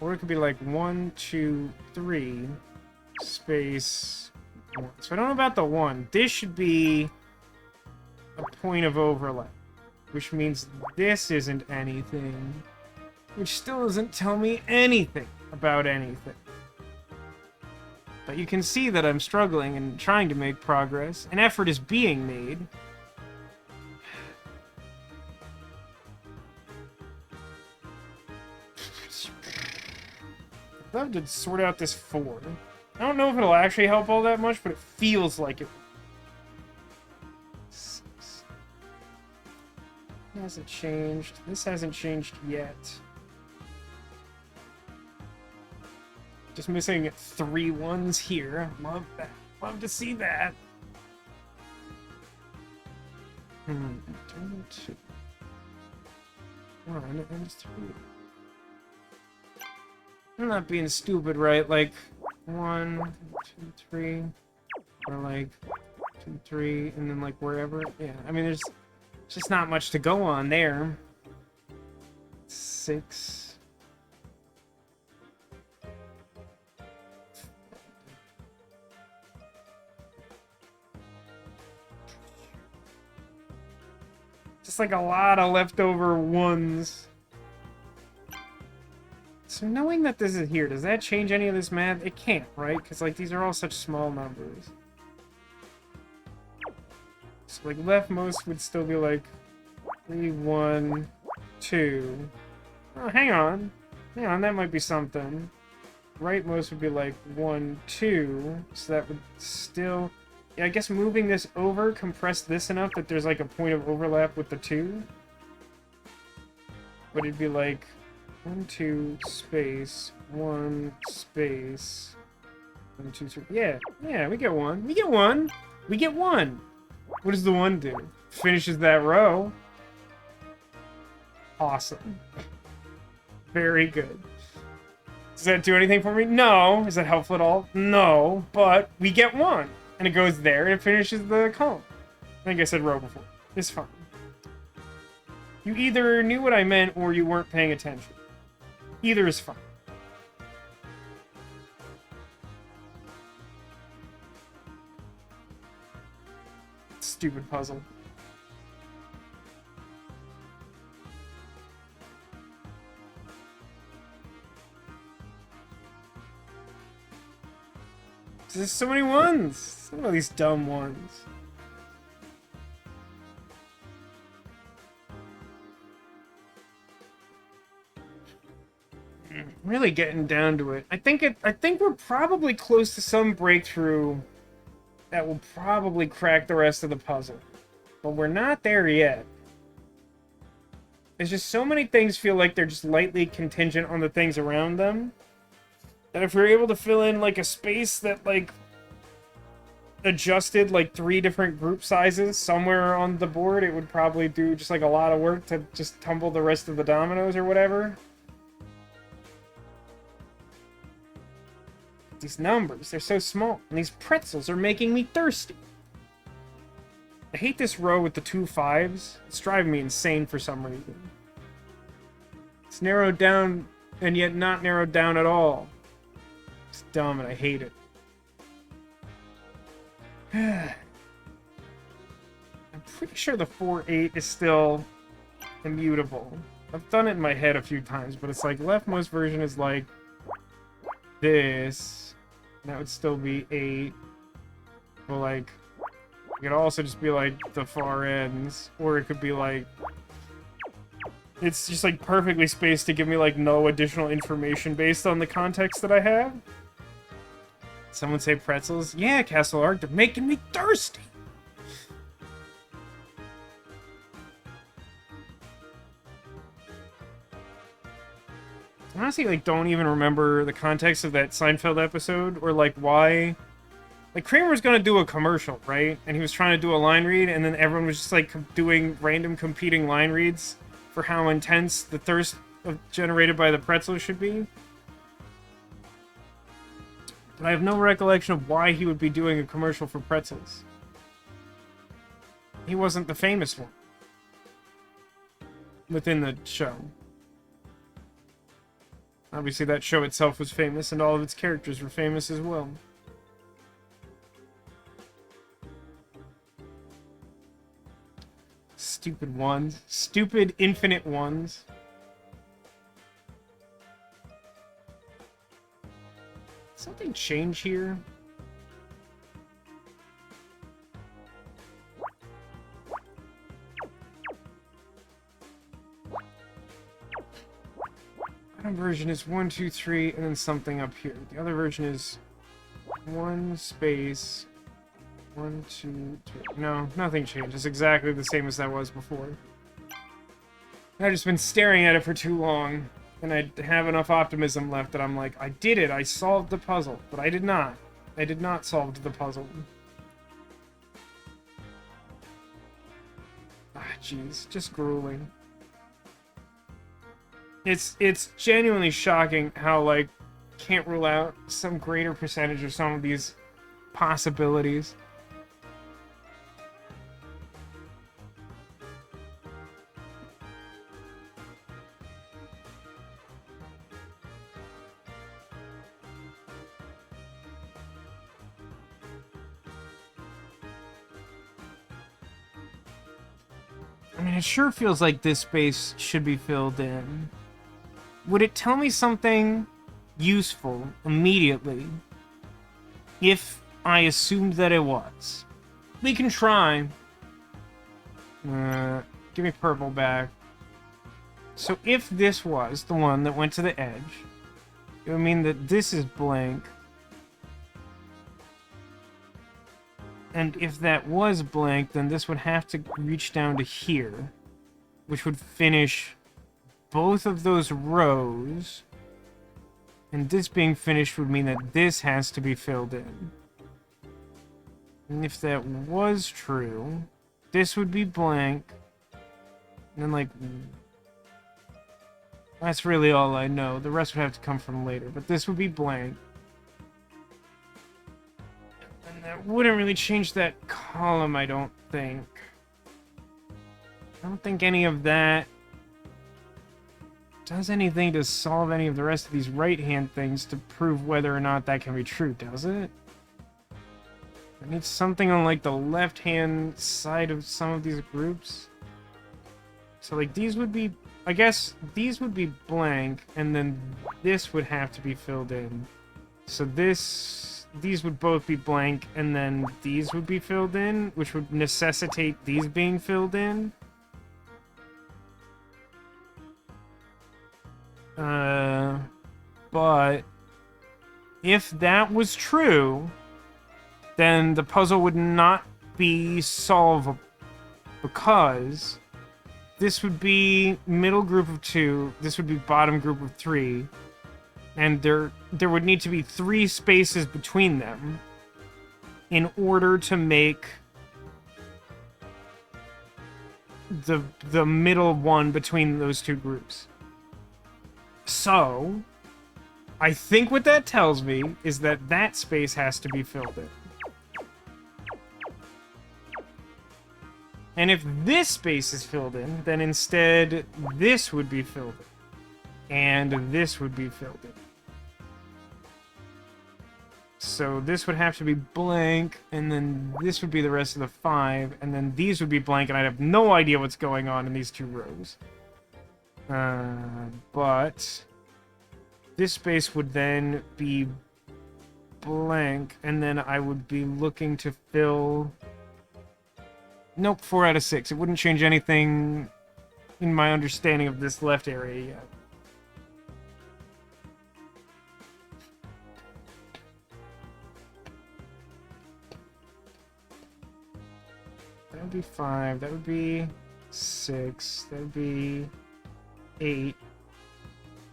Speaker 1: Or it could be like 1, 2, 3, space, 1. So I don't know about the 1. This should be a point of overlap. Which means this isn't anything. Which still doesn't tell me anything about anything. But you can see that I'm struggling and trying to make progress. An effort is being made. I'd love to sort out this 4. I don't know if it'll actually help all that much, but it feels like it. 6. It hasn't changed. This hasn't changed yet. Just missing 3 1s here. Love that. Love to see that. 2, 1 and 3. I'm not being stupid, right? Like 1, 2, 3, or like 2, 3, and then like wherever. Yeah, I mean, there's just not much to go on there. 6. Just like a lot of leftover 1s. So knowing that this is here, does that change any of this math? It can't, right? Because, like, these are all such small numbers. So, like, leftmost would still be, like, 3, 1, 2. Oh, hang on. Hang on, that might be something. Rightmost would be, like, 1, 2. So that would still... Yeah, I guess moving this over, compress this enough that there's, like, a point of overlap with the 2. But it'd be, like... 1, 2, space, 1, space, 1, 2, 3. Yeah, we get 1. We get 1! We get 1! What does the 1 do? Finishes that row. Awesome. Very good. Does that do anything for me? No. Is that helpful at all? No. But we get 1. And it goes there and it finishes the column. I think I said row before. It's fine. You either knew what I meant or you weren't paying attention. Either is fine. Stupid puzzle. There's so many ones. Some of these dumb ones. Really getting down to it. I think we're probably close to some breakthrough that will probably crack the rest of the puzzle. But we're not there yet. There's just so many things feel like they're just lightly contingent on the things around them. That if we were able to fill in, like, a space that, like, adjusted, like, 3 different group sizes somewhere on the board, it would probably do just, like, a lot of work to just tumble the rest of the dominoes or whatever. These numbers, they're so small. And these pretzels are making me thirsty. I hate this row with the 2 5s. It's driving me insane for some reason. It's narrowed down, and yet not narrowed down at all. It's dumb, and I hate it. I'm pretty sure the 4-8 is still immutable. I've done it in my head a few times, but it's like leftmost version is like this. That would still be 8. But like, it could also just be like the far ends, or it could be like it's just like perfectly spaced to give me like no additional information based on the context that I have. Someone say pretzels? Yeah, Castle Art, they're making me thirsty. Honestly, like, don't even remember the context of that Seinfeld episode, or like why. Like, Kramer was gonna do a commercial, right? And he was trying to do a line read, and then everyone was just like doing random competing line reads for how intense the thirst generated by the pretzel should be. But I have no recollection of why he would be doing a commercial for pretzels. He wasn't the famous one within the show. Obviously, that show itself was famous, and all of its characters were famous as well. Stupid ones. Stupid infinite ones. Something change here? One version is 1, 2, 3, and then something up here. The other version is 1 space 1, 2, 3. No, nothing changed. It's exactly the same as that was before. I've just been staring at it for too long, and I have enough optimism left that I'm like, I did it, I solved the puzzle. But I did not. I did not solve the puzzle. Ah, jeez. Just grueling. It's genuinely shocking how, like, can't rule out some greater percentage of some of these possibilities. I mean, it sure feels like this space should be filled in. Would it tell me something useful immediately if I assumed that it was? We can try. Give me purple back. So if this was the one that went to the edge, it would mean that this is blank. And if that was blank, then this would have to reach down to here, which would finish both of those rows. And this being finished would mean that this has to be filled in. And if that was true, this would be blank. And then, like, that's really all I know. The rest would have to come from later. But this would be blank. And that wouldn't really change that column, I don't think. I don't think any of that does anything to solve any of the rest of these right-hand things to prove whether or not that can be true, does it? I need something on, like, the left-hand side of some of these groups. So, like, these would be... I guess these would be blank, and then this would have to be filled in. So these would both be blank, and then these would be filled in, which would necessitate these being filled in. But if that was true, then the puzzle would not be solvable, because this would be middle group of 2, this would be bottom group of 3, and there would need to be 3 spaces between them in order to make the middle one between those two groups. So, I think what that tells me is that that space has to be filled in. And if this space is filled in, then instead this would be filled in. And this would be filled in. So this would have to be blank, and then this would be the rest of the 5, and then these would be blank, and I'd have no idea what's going on in these 2 rows. But this space would then be blank, and then I would be looking to fill... Nope, 4 out of 6. It wouldn't change anything in my understanding of this left area yet. That would be 5. That would be 6. That would be 8.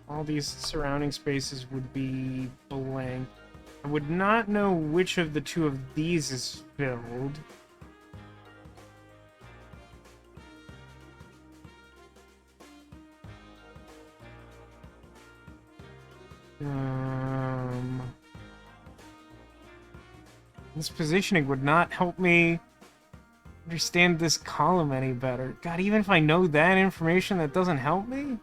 Speaker 1: All these surrounding spaces would be blank. I would not know which of the 2 of these is filled. This positioning would not help me understand this column any better. God, even if I know that information, that doesn't help me?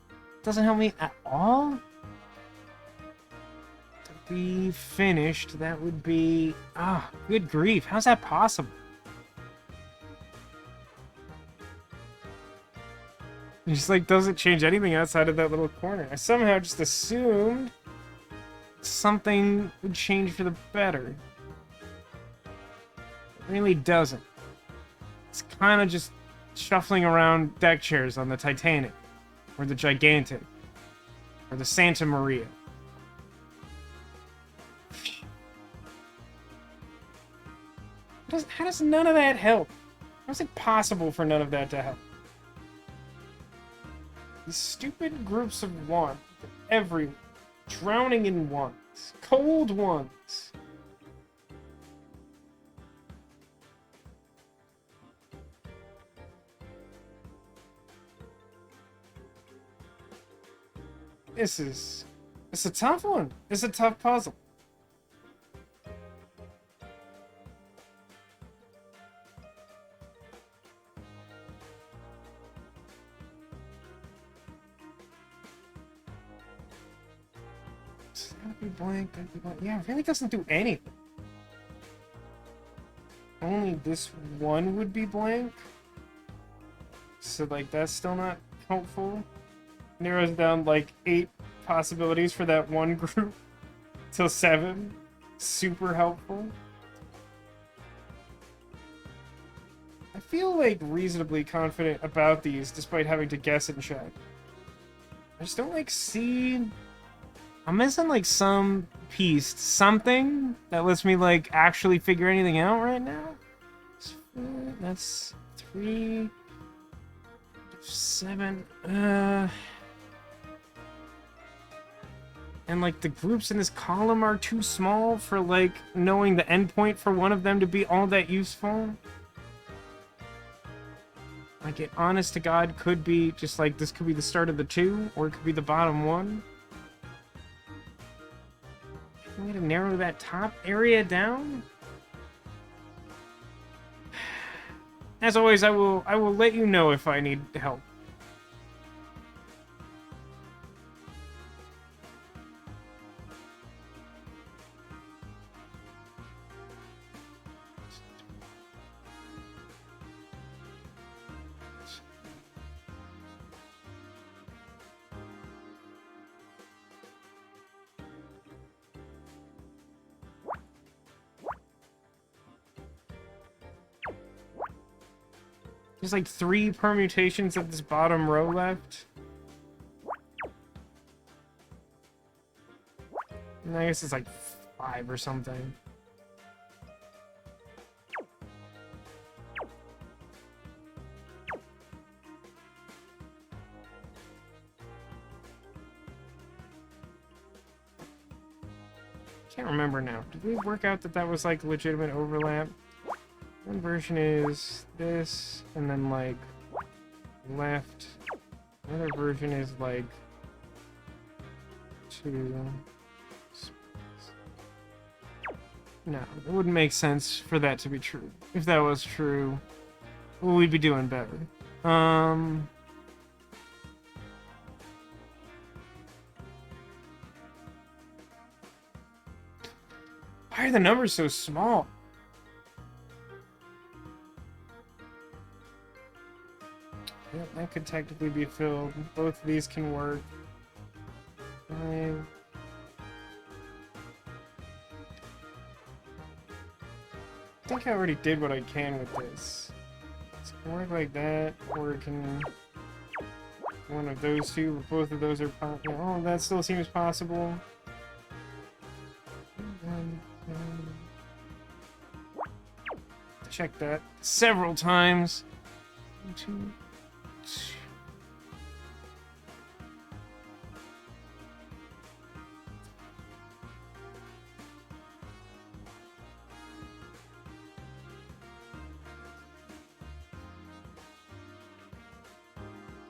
Speaker 1: It doesn't help me at all? To be finished, that would be... Ah, good grief. How's that possible? It just, like, doesn't change anything outside of that little corner. I somehow just assumed something would change for the better. It really doesn't. It's kind of just shuffling around deck chairs on the Titanic, or the Gigantic, or the Santa Maria. How does none of that help? How is it possible for none of that to help? These stupid groups of one, everyone, drowning in ones, cold ones. It's a tough one. It's a tough puzzle. That'd be blank, that'd be blank. Yeah, it really doesn't do anything. Only this one would be blank. So, like, that's still not helpful. Narrows down, like, 8 possibilities for that one group till 7. Super helpful. I feel, like, reasonably confident about these, despite having to guess and check. I just don't, like, see... I'm missing, like, some piece, something that lets me, like, actually figure anything out right now. That's 3... 7... And, like, the groups in this column are too small for, like, knowing the endpoint for one of them to be all that useful. Like, it, honest to God, could be just, like, this could be the start of the 2, or it could be the bottom 1. Can we narrow that top area down? as always, I will let you know if I need help. There's like 3 permutations of this bottom row left. And I guess it's like 5 or something. Can't remember now. Did we work out that that was like legitimate overlap? One version is this, and then like left. Another version is like 2. No, it wouldn't make sense for that to be true. If that was true, well, we'd be doing better. Why are the numbers so small? Yep, that could technically be filled. Both of these can work. 5. I think I already did what I can with this. It can work like that, or it can... one of those two, but both of those are possible. Oh, that still seems possible. Check that several times. 1, 2, 3.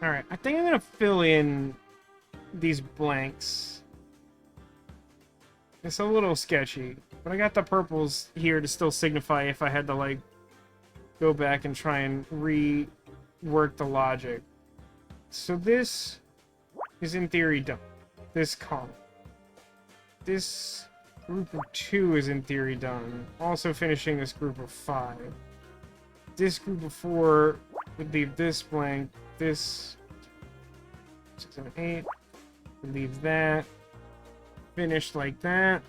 Speaker 1: Alright, I think I'm gonna fill in these blanks. It's a little sketchy, but I got the purples here to still signify if I had to, like, go back and try and rework the logic. So this is in theory done. This column. This group of 2 is in theory done. Also finishing this group of 5. This group of 4 would leave this blank. This 6 and 8 would leave that. Finished like that.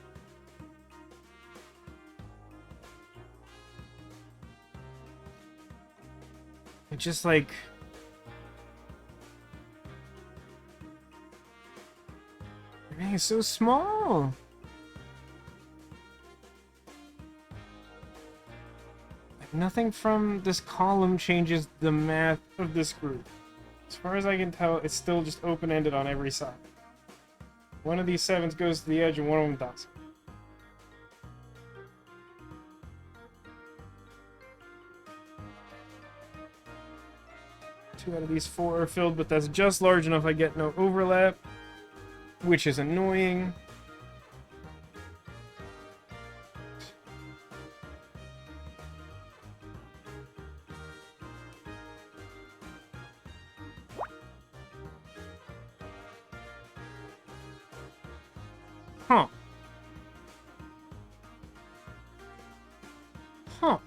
Speaker 1: It's just like... man, it's so small! Like, nothing from this column changes the math of this group. As far as I can tell, it's still just open-ended on every side. One of these 7s goes to the edge and one of them doesn't. Two out of these 4 are filled, but that's just large enough I get no overlap, which is annoying. Huh. Huh.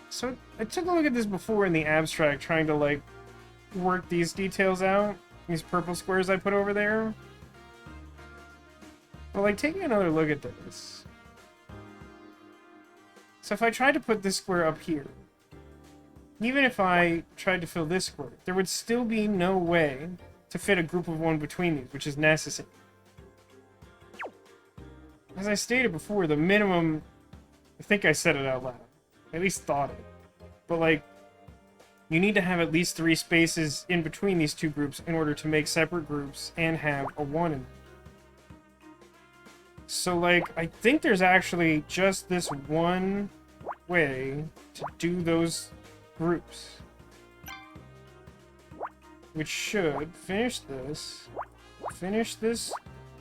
Speaker 1: So I took a look at this before in the abstract, trying to, like, work these details out. These purple squares I put over there. But, like, taking another look at this. So if I tried to put this square up here, even if I tried to fill this square, there would still be no way to fit a group of 1 between these, which is necessary. As I stated before, the minimum... I think I said it out loud. I at least thought it. But, like, you need to have at least 3 spaces in between these 2 groups in order to make separate groups and have a 1 in them. So, like, I think there's actually just this one way to do those groups. Which should finish this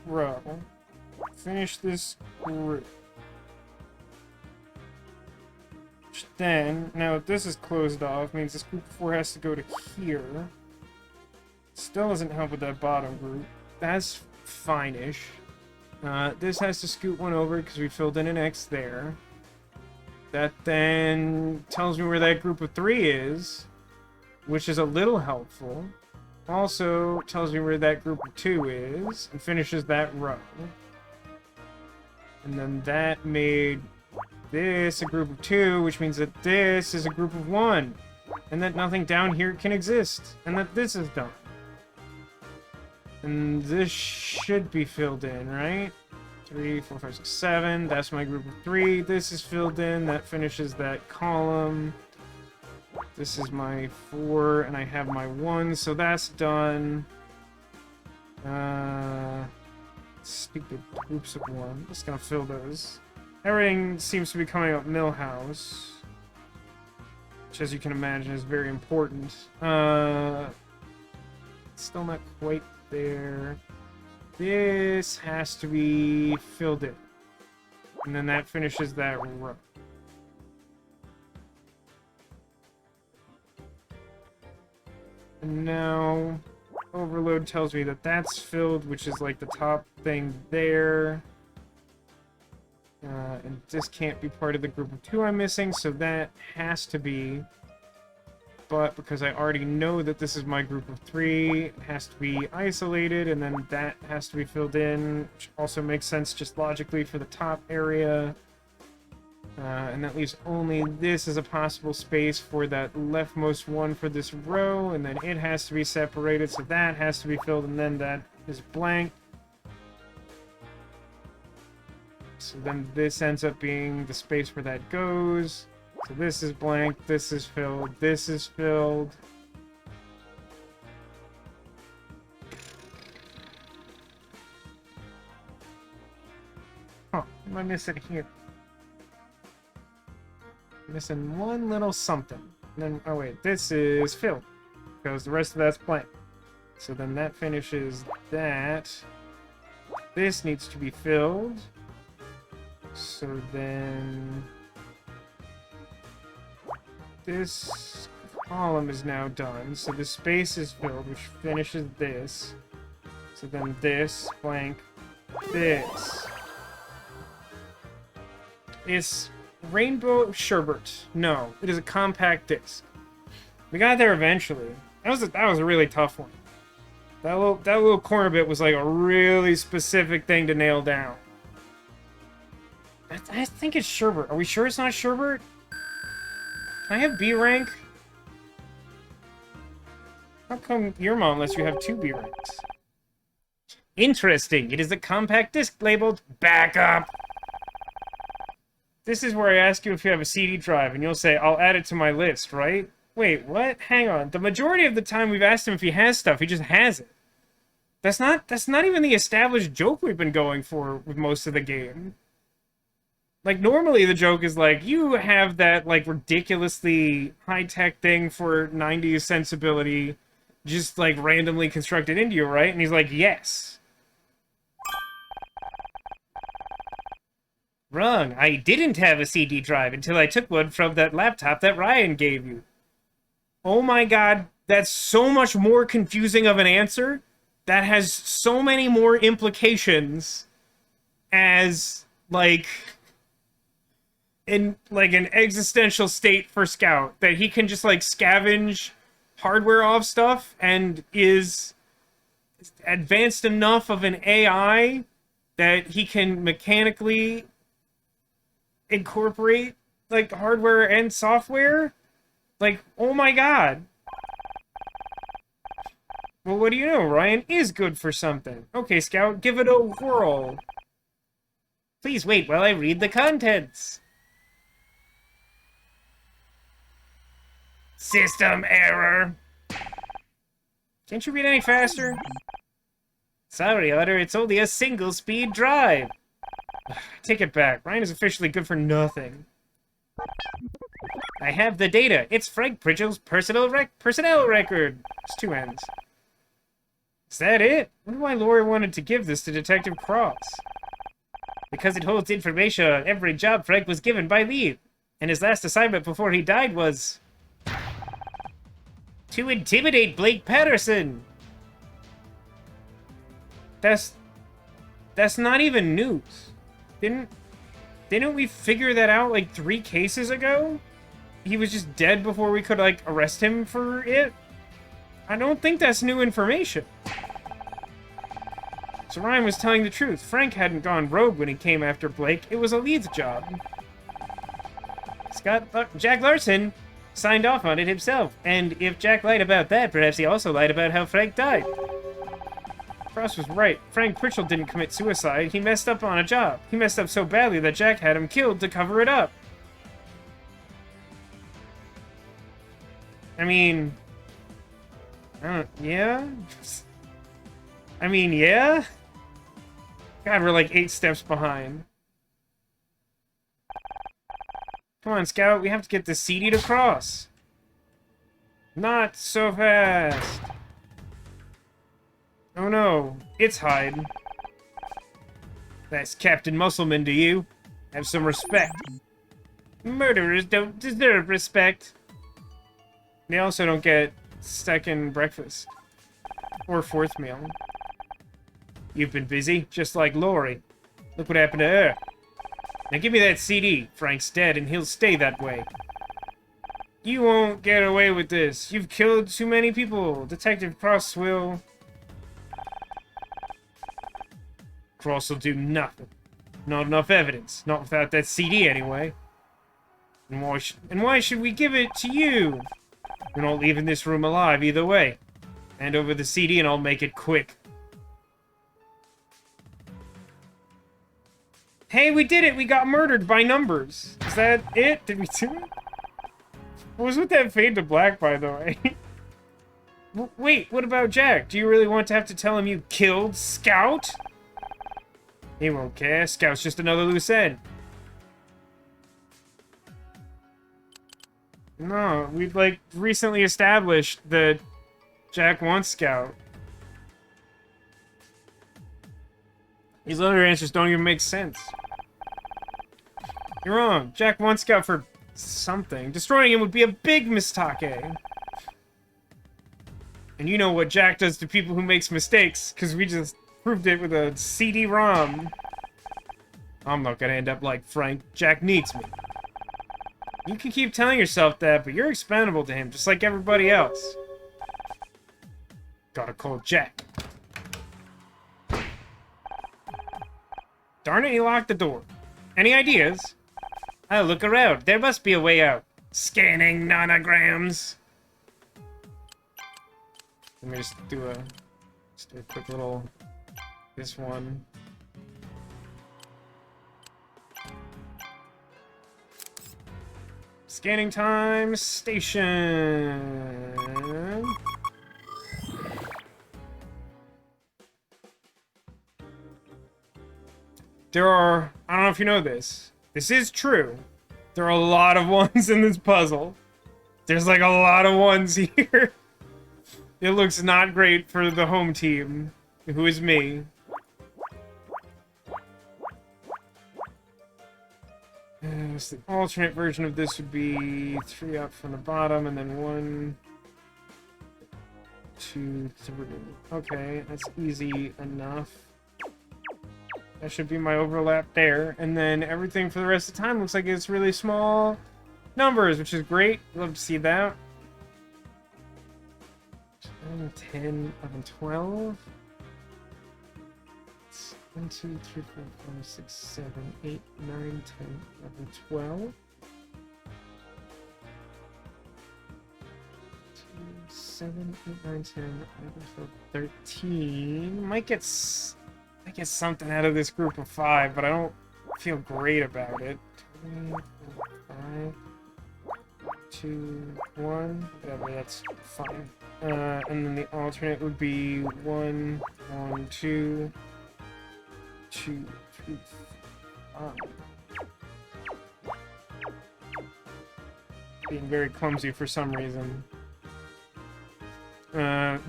Speaker 1: row, finish this group. then, now if this is closed off, means this group of 4 has to go to here. Still doesn't help with that bottom group. That's fine-ish. This has to scoot one over because we filled in an X there. That then tells me where that group of 3 is, which is a little helpful. Also tells me where that group of 2 is, and finishes that row. And then that made this a group of 2, which means that this is a group of 1. And that nothing down here can exist. And that this is done. And this should be filled in, right? 3, 4, 5, 6, 7. That's my group of 3. This is filled in. That finishes that column. This is my 4, and I have my 1, so that's done. Stupid groups of 1. Just gonna fill those. Everything seems to be coming up Millhouse, which, as you can imagine, is very important. Still not quite there. This has to be filled in. And then that finishes that row. And now overload tells me that that's filled, which is like the top thing there. And this can't be part of the group of 2 I'm missing, so that has to be. But because I already know that this is my group of 3, it has to be isolated, and then that has to be filled in, which also makes sense just logically for the top area. And that leaves only this as a possible space for that leftmost one for this row, and then it has to be separated, so that has to be filled, and then that is blank. So then this ends up being the space where that goes. So this is blank, this is filled, this is filled. Huh, what am I missing here? Missing one little something. And then, oh wait, this is filled, because the rest of that's blank. So then that finishes that. This needs to be filled. So then this column is now done. So the space is filled, which finishes this. So then this, blank, this. It's Rainbow Sherbet. No, it is a compact disc. We got there eventually. That was a really tough one. That little corner bit was like a really specific thing to nail down. I think it's Sherbet. Are we sure it's not Sherbet? Can I have B rank? How come your mom lets you have 2 B ranks? Interesting. It is a compact disc labeled backup. This is where I ask you if you have a CD drive, and you'll say, I'll add it to my list, right? Wait, what? Hang on. The majority of the time we've asked him if he has stuff, he just has it. That's not even the established joke we've been going for with most of the game. Like, normally the joke is like, you have that, like, ridiculously high-tech thing for 90s sensibility just, like, randomly constructed into you, right? And he's like, yes. Wrong. I didn't have a CD drive until I took one from that laptop that Ryan gave you. Oh my god, that's so much more confusing of an answer. That has so many more implications as, like, in, like, an existential state for Scout. That he can just, like, scavenge hardware off stuff and is advanced enough of an AI that he can mechanically incorporate, like, hardware and software? Like, oh my god. Well, what do you know? Ryan is good for something. Okay, Scout, give it a whirl. Please wait while I read the contents. System error. Can't you read any faster? Sorry, Otter, it's only a single-speed drive. Take it back. Ryan is officially good for nothing. I have the data. It's Frank Pritchell's personnel record. It's 2 N's. Is that it? I wonder why Laura wanted to give this to Detective Cross. Because it holds information on every job Frank was given by Lee. And his last assignment before he died was to intimidate Blake Patterson. That's not even news. Didn't we figure that out like 3 cases ago? He was just dead before we could like arrest him for it? I don't think that's new information. So Ryan was telling the truth. Frank hadn't gone rogue when he came after Blake. It was a Leeds job. Jack Larson signed off on it himself. And if Jack lied about that, perhaps he also lied about how Frank died. Frost was right. Frank Pritchell didn't commit suicide. He messed up on a job. He messed up so badly that Jack had him killed to cover it up. I mean... yeah? I mean, yeah? God, we're like 8 steps behind. Come on, Scout. We have to get the CD to cross. Not so fast. Oh no, it's Hyde. That's Captain Muscleman to you. Have some respect. Murderers don't deserve respect. They also don't get second breakfast. Or 4th meal. You've been busy, just like Lori. Look what happened to her. Now give me that CD. Frank's dead, and he'll stay that way. You won't get away with this. You've killed too many people. Detective Cross will... Cross will do nothing. Not enough evidence. Not without that CD, anyway. And why should we give it to you? You're not leaving this room alive either way. Hand over the CD and I'll make it quick. Hey, we did it! We got murdered by numbers. Is that it? Did we do it? What was with that fade to black, by the way? Wait, what about Jack? Do you really want to have to tell him you killed Scout? He won't care. Scout's just another loose end. No, we've, like, recently established that Jack wants Scout. These other answers don't even make sense. You're wrong. Jack wants Scout for something. Destroying him would be a big mistake. And you know what Jack does to people who makes mistakes, because we just proved it with a CD-ROM. I'm not gonna end up like Frank. Jack needs me. You can keep telling yourself that, but you're expendable to him, just like everybody else. Gotta call Jack. Darn it, he locked the door. Any ideas? Oh, look around. There must be a way out. Scanning nanograms. Let me just do a quick little... this one. Scanning time, station. There are, I don't know if you know this. This is true. There are a lot of ones in this puzzle. There's like a lot of ones here. It looks not great for the home team, who is me. So the alternate version of this would be 3 up from the bottom, and then 1, 2, 3. Okay, that's easy enough. That should be my overlap there. And then everything for the rest of the time looks like it's really small numbers, which is great. Love to see that. 9, 10, 11, 12. 1, 2, 3, 4, 5, 6, 7, 8, 9, 10, 11, 12. 2, 7, 8, 9, 10, 11, 12, 13. Might get something out of this group of 5, but I don't feel great about it. 5, 2, 1. Whatever, that's fine. And then the alternate would be 1, 1, 2, 2, 3, 5. Being very clumsy for some reason.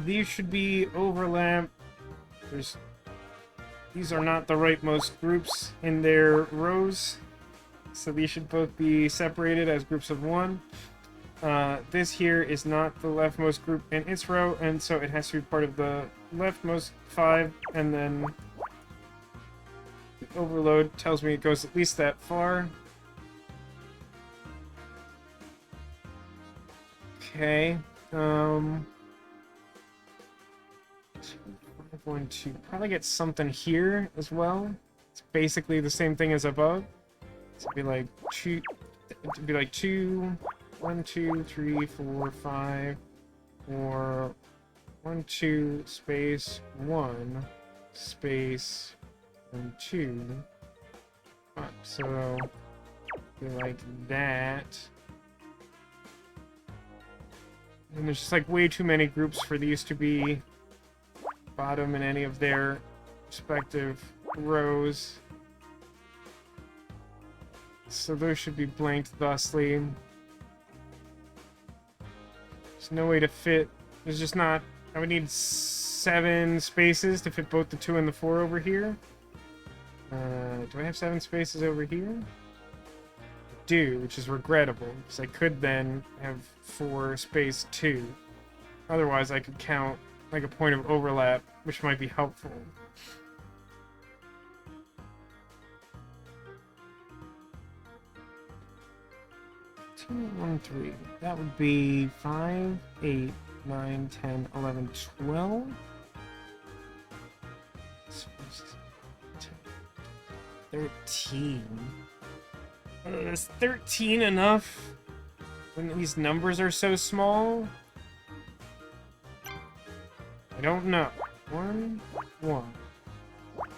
Speaker 1: These should be overlap. These are not the rightmost groups in their rows. So these should both be separated as groups of 1. This here is not the leftmost group in its row, and so it has to be part of the leftmost 5, and then the overload tells me it goes at least that far. Okay, 2, 5, 1, 2. Probably get something here as well. It's basically the same thing as above. So it'd be like 2. It'd be like 2, 1, 2, 3, 4, 5, or 1, 2, space 1, space 1, 2. So be like that. And there's just like way too many groups for these to be bottom in any of their respective rows. So those should be blanked thusly. There's no way to fit. There's just not. I would need 7 spaces to fit both the 2 and the 4 over here. Do I have 7 spaces over here? I do, which is regrettable, because I could then have 4 space 2. Otherwise, I could count like a point of overlap, which might be helpful. 2, 1, 3. That would be 5, 8, 9, 10, 11, 12. 13. Is 13 enough when these numbers are so small? I don't know. 1, 1.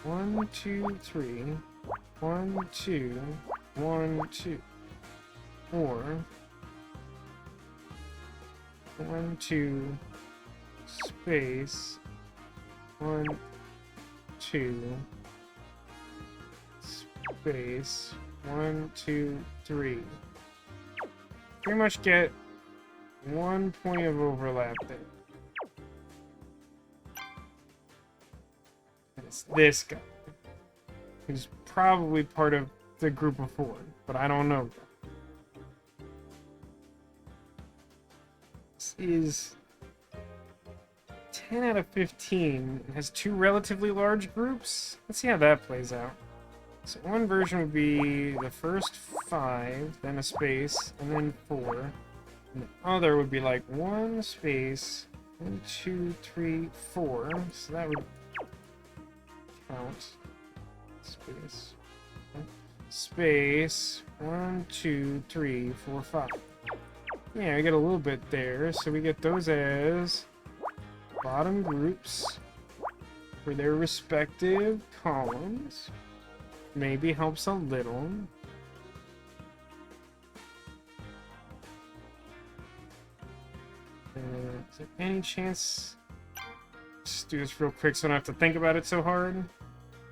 Speaker 1: 1, 2, 3. 1, 2. 1, 2. 4. 1, 2. Space. 1, 2. Space. 1, 2, 3. Pretty much get 1 point of overlap there. And it's this guy, who's probably part of the group of 4, but I don't know. This is 10 out of 15. It has 2 relatively large groups. Let's see how that plays out. So one version would be the first 5, then a space, and then 4. And the other would be like 1 space, 1, 2, 3, 4. So that would count. Space. Space. 1, 2, 3, 4, 5. Yeah, we get a little bit there. So we get those as bottom groups for their respective columns. Maybe helps a little. Is there any chance? Just do this real quick so I don't have to think about it so hard.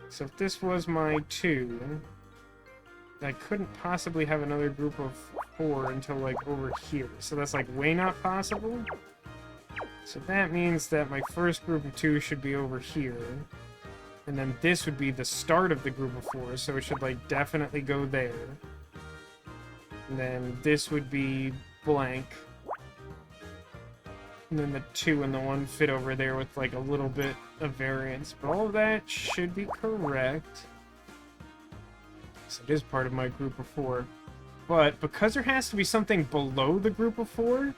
Speaker 1: So if this was my 2, I couldn't possibly have another group of 4 until like over here. So that's like way not possible. So that means that my first group of 2 should be over here. And then this would be the start of the group of 4, so it should, like, definitely go there. And then this would be blank. And then the 2 and the 1 fit over there with, like, a little bit of variance. But all of that should be correct. So it is part of my group of 4. But because there has to be something below the group of 4,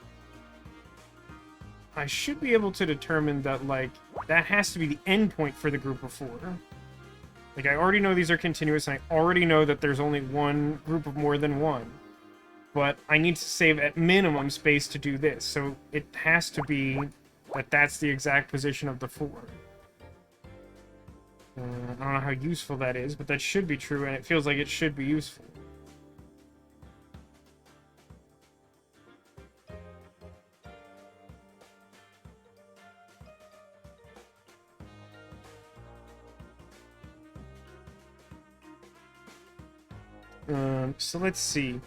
Speaker 1: I should be able to determine that, like, that has to be the endpoint for the group of 4. Like, I already know these are continuous, and I already know that there's only one group of more than 1. But I need to save at minimum space to do this, so it has to be that that's the exact position of the 4. I don't know how useful that is, but that should be true, and it feels like it should be useful. So let's see.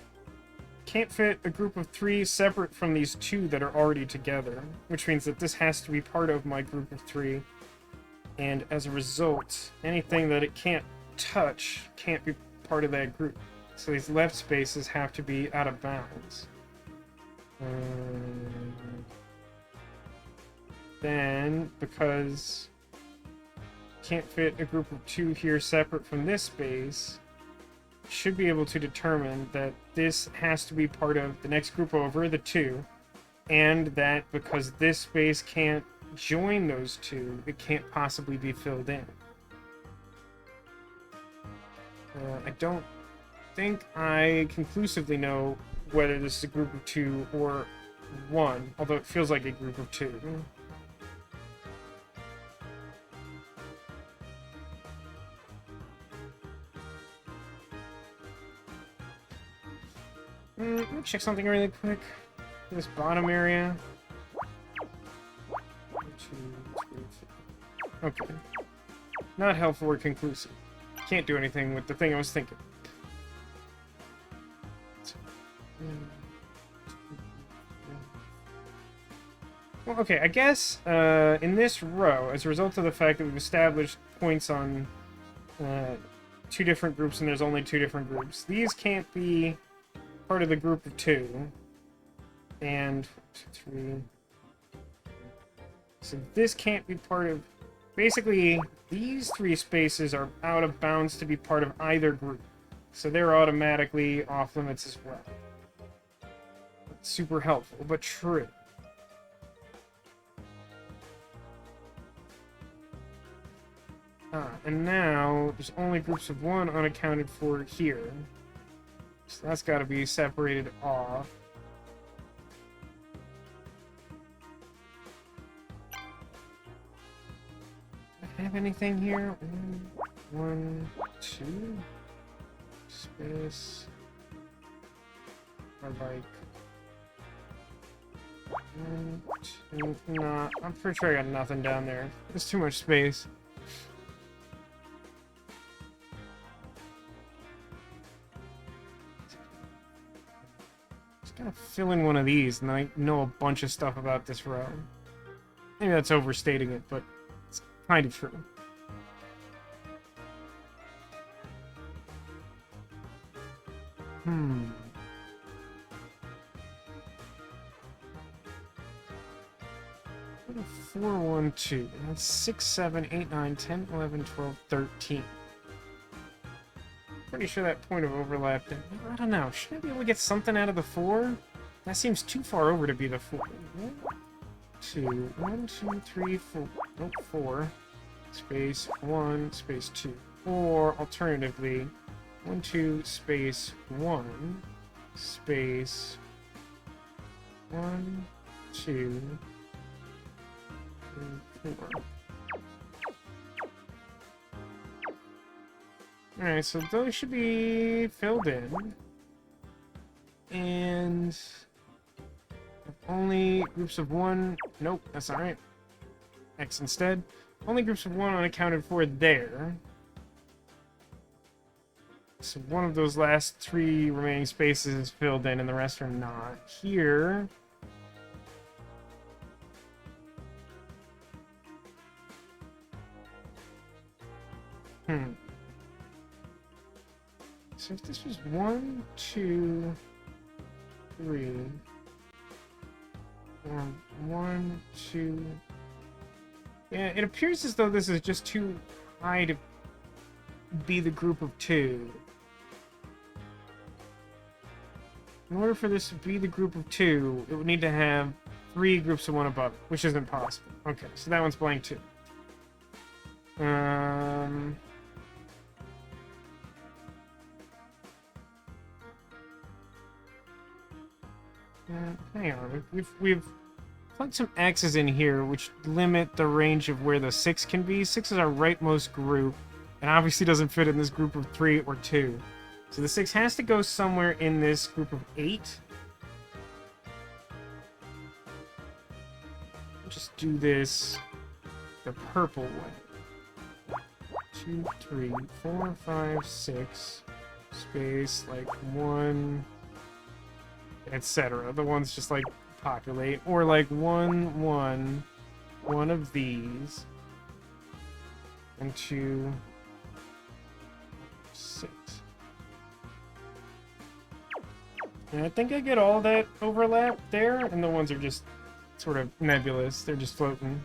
Speaker 1: Can't fit a group of 3 separate from these 2 that are already together, which means that this has to be part of my group of 3. And as a result, anything that it can't touch can't be part of that group. So these left spaces have to be out of bounds. Then, because can't fit a group of 2 here separate from this space, should be able to determine that this has to be part of the next group over, the 2, and that because this space can't join those 2, it can't possibly be filled in. I don't think I conclusively know whether this is a group of 2 or 1, although it feels like a group of 2. Let me check something really quick. This bottom area. 1, 2, 3, 4. Okay. Not helpful or conclusive. Can't do anything with the thing I was thinking. Well, okay, I guess in this row, as a result of the fact that we've established points on 2 different groups and there's only 2 different groups, these can't be part of the group of 2. And 1, 2, 3. So this can't be part of... Basically, these 3 spaces are out of bounds to be part of either group. So they're automatically off limits as well. That's super helpful, but true. And now there's only groups of 1 unaccounted for here. So that's got to be separated off. Do I have anything here? 1, 2. Space. Or like... 1, 2. Nah, I'm pretty sure I got nothing down there. There's too much space. Just gotta fill in one of these, and I know a bunch of stuff about this row. Maybe that's overstating it, but it's kind of true. What a 4, 1, 2. That's 6, 7, 8, 9, 10, 11, 12, 13. Pretty sure that point of overlap. I don't know. Should I be able to get something out of the 4? That seems too far over to be the 4. 1, 2, 1, 2, 3, 4. Nope, 4. Space 1, space 2. Or alternatively, 1, 2, space 1, space 1, 2, 3, 4. Alright, so those should be filled in. And only groups of 1. Nope, that's alright. X instead. Only groups of 1 unaccounted for there. So one of those last 3 remaining spaces is filled in and the rest are not. Here... So if this was 1, 2, 3, or 1, 2... Yeah, it appears as though this is just too high to be the group of 2. In order for this to be the group of 2, it would need to have 3 groups of 1 above it, which isn't possible. Okay, so that one's blank too. Hang on, we've plugged some X's in here, which limit the range of where the 6 can be. 6 is our rightmost group, and obviously doesn't fit in this group of 3 or 2. So the 6 has to go somewhere in this group of 8. Just do this the purple way. 2, 3, 4, 5, 6. Space, like 1... etc. The ones just like populate, or like 1, 1, 1 of these, and 2, 6. And I think I get all that overlap there, and the ones are just sort of nebulous. They're just floating.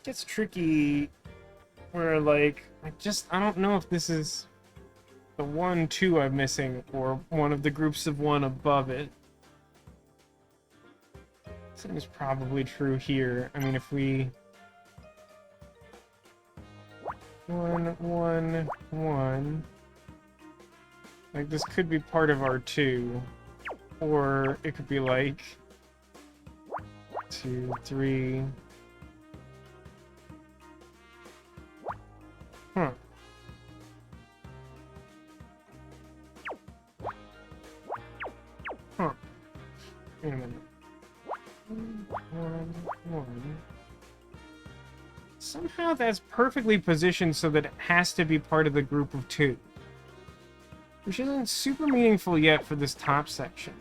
Speaker 1: Gets tricky where, like, I don't know if this is the 1, 2 I'm missing, or one of the groups of 1 above it. Seems probably true here. I mean, if we... 1, 1, 1... Like, this could be part of our 2. Or it could be, like... 2, 3... Huh. Huh. Wait a minute. 1, 1. Somehow that's perfectly positioned so that it has to be part of the group of 2. Which isn't super meaningful yet for this top section.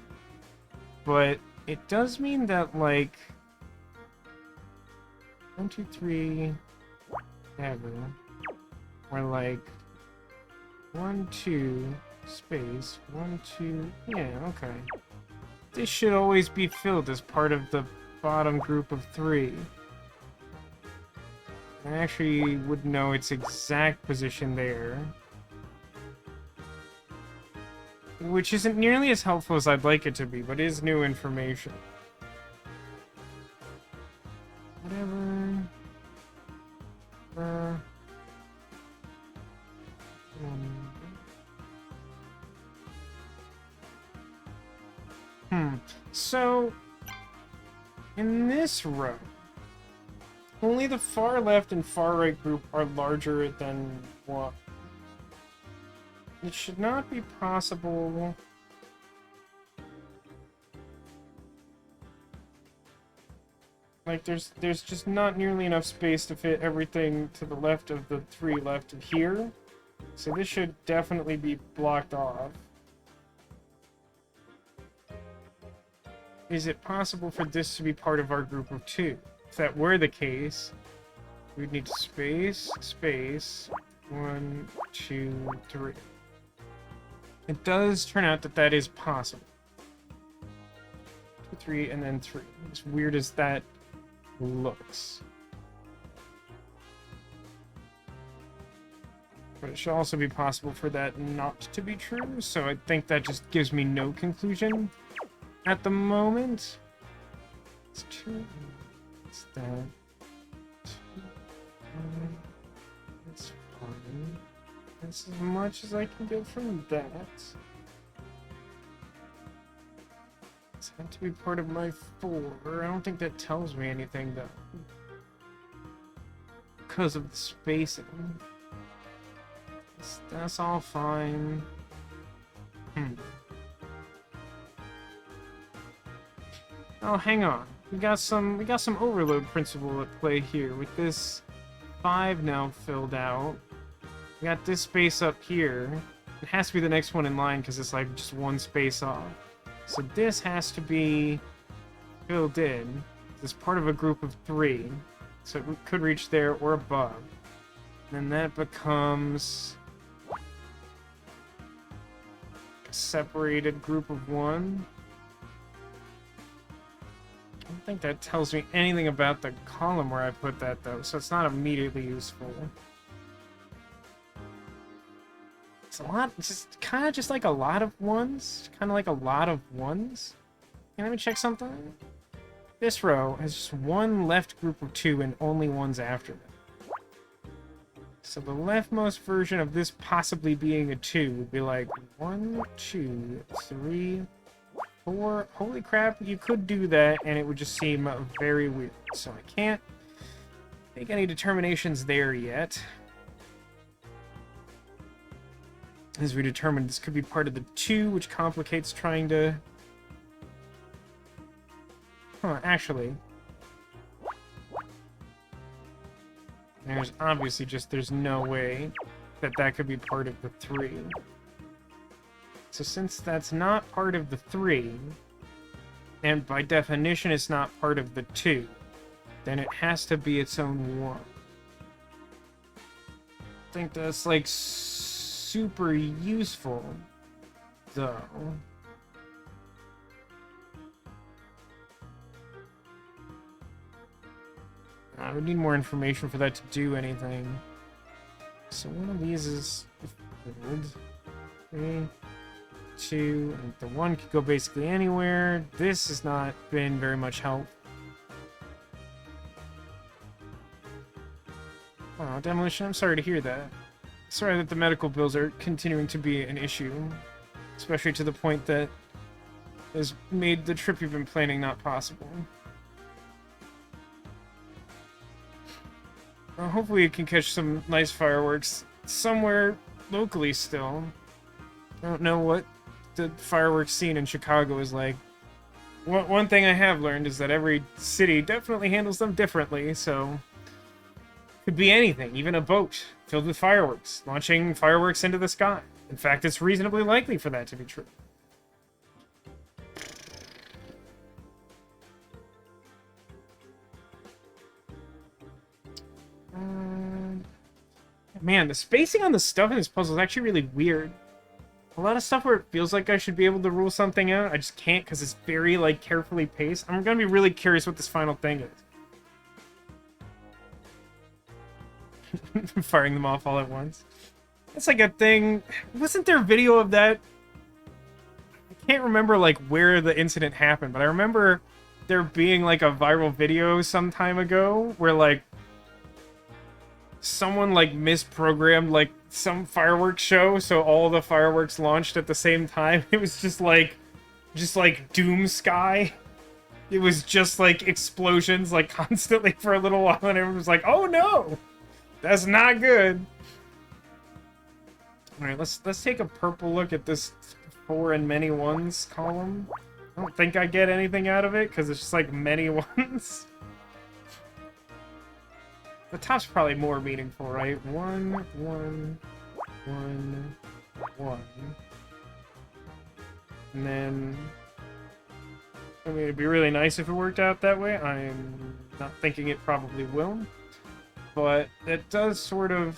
Speaker 1: But it does mean that, like... 1, 2, 3... Whatever. Or like... 1, 2... Space. 1, 2... Yeah, okay. This should always be filled as part of the bottom group of 3. I actually would know its exact position there. Which isn't nearly as helpful as I'd like it to be, but is new information. Whatever. So, in this row, only the far left and far right group are larger than 1. It should not be possible... Like, there's just not nearly enough space to fit everything to the left of the 3 left of here. So this should definitely be blocked off. Is it possible for this to be part of our group of 2? If that were the case, we'd need space, space, 1, 2, 3. It does turn out that that is possible. 2, 3, and then 3. As weird as that looks. But it should also be possible for that not to be true, so I think that just gives me no conclusion at the moment. It's 2. It's that. 2. That's fine. That's as much as I can get from that. It's meant to be part of my 4. I don't think that tells me anything, though. Because of the spacing. That's all fine. Oh, hang on. We got some overload principle at play here with this 5 now filled out. We got this space up here. It has to be the next one in line because it's like just 1 space off. So this has to be filled in. It's part of a group of 3. So it could reach there or above. Then that becomes a separated group of 1. I don't think that tells me anything about the column where I put that, though, so it's not immediately useful. It's a lot, it's just kind of just like a lot of 1s. Kind of like a lot of 1s. Let me check something. This row has just 1 left group of 2 and only 1s after them. So the leftmost version of this possibly being a 2 would be like 1, 2, 3, 4. Holy crap, you could do that and it would just seem very weird. So I can't make any determinations there yet. As we determined, this could be part of the 2, which complicates trying to... Huh, actually... There's obviously just, there's no way that that could be part of the 3. So since that's not part of the 3, and by definition it's not part of the 2, then it has to be its own 1. think that's, like, super useful, though. I would need more information for that to do anything. So one of these is filled. 3, 2, and the 1 could go basically anywhere. This has not been very much help. Oh, Demolition, I'm sorry to hear that. Sorry that the medical bills are continuing to be an issue. Especially to the point that has made the trip you've been planning not possible. Well, hopefully you can catch some nice fireworks somewhere locally still. I don't know what the fireworks scene in Chicago is like. One thing I have learned is that every city definitely handles them differently, so... Could be anything, even a boat filled with fireworks, launching fireworks into the sky. In fact, it's reasonably likely for that to be true. Man, the spacing on the stuff in this puzzle is actually really weird. A lot of stuff where it feels like I should be able to rule something out, I just can't because it's very, like, carefully paced. I'm gonna be really curious what this final thing is. Firing them off all at once. It's like a thing... Wasn't there a video of that? I can't remember, like, where the incident happened, but I remember there being, like, a viral video some time ago where, like, someone, like, misprogrammed, like, some fireworks show, so all the fireworks launched at the same time. It was just like doom sky. It was just, like, explosions, like, constantly for a little while, and everyone was like, oh no! That's not good! Alright, let's take a purple look at this 4 and many ones column. I don't think I get anything out of it, because it's just, like, many ones. The top's probably more meaningful, right? 1, 1, 1, 1. And then... I mean, it'd be really nice if it worked out that way. I'm not thinking it probably will. But it does sort of...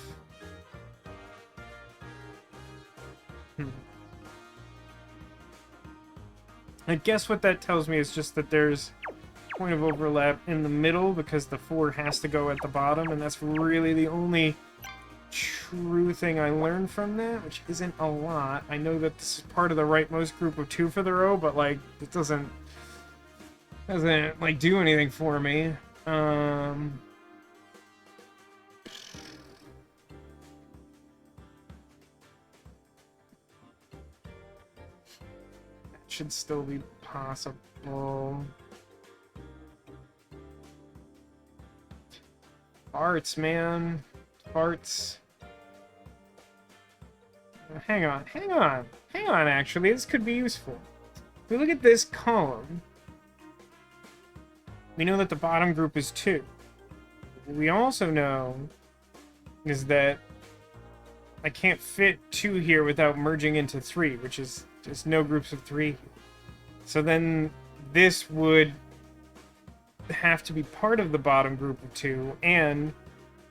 Speaker 1: I guess what that tells me is just that there's a point of overlap in the middle because the 4 has to go at the bottom, and that's really the only true thing I learned from that, which isn't a lot. I know that this is part of the rightmost group of 2 for the row, but, like, it doesn't like, do anything for me. That should still be possible. Farts, man. Farts. Hang on, actually. This could be useful. If we look at this column, we know that the bottom group is 2. What we also know is that I can't fit 2 here without merging into 3, which is just no groups of 3. So then this would have to be part of the bottom group of 2, and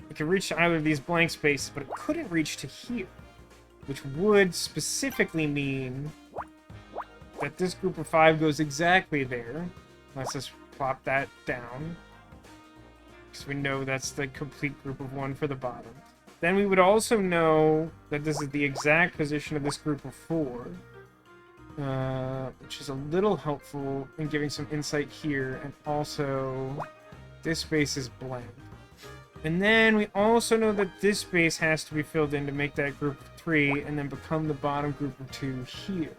Speaker 1: it could reach to either of these blank spaces, but it couldn't reach to here, which would specifically mean that this group of 5 goes exactly there. Let's just plop that down, because we know that's the complete group of 1 for the bottom. Then we would also know that this is the exact position of this group of 4, which is a little helpful in giving some insight here, and also this space is blank. And then we also know that this space has to be filled in to make that group of 3, and then become the bottom group of 2 here.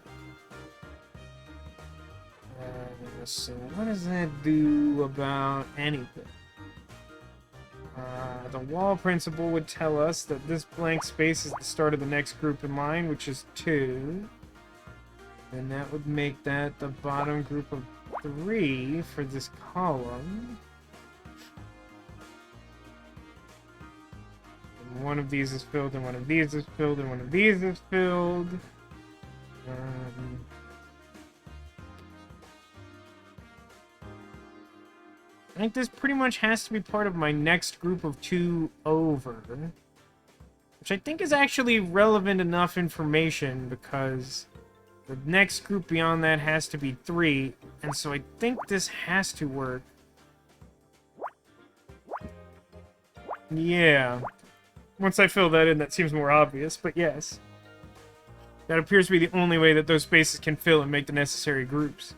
Speaker 1: So what does that do about anything? The wall principle would tell us that this blank space is the start of the next group in line, which is 2. And that would make that the bottom group of 3 for this column. And one of these is filled, and one of these is filled, and one of these is filled. I think this pretty much has to be part of my next group of 2 over. which I think is actually relevant enough information because the next group beyond that has to be 3, and so I think this has to work. Yeah. Once I fill that in, that seems more obvious, but yes. That appears to be the only way that those spaces can fill and make the necessary groups.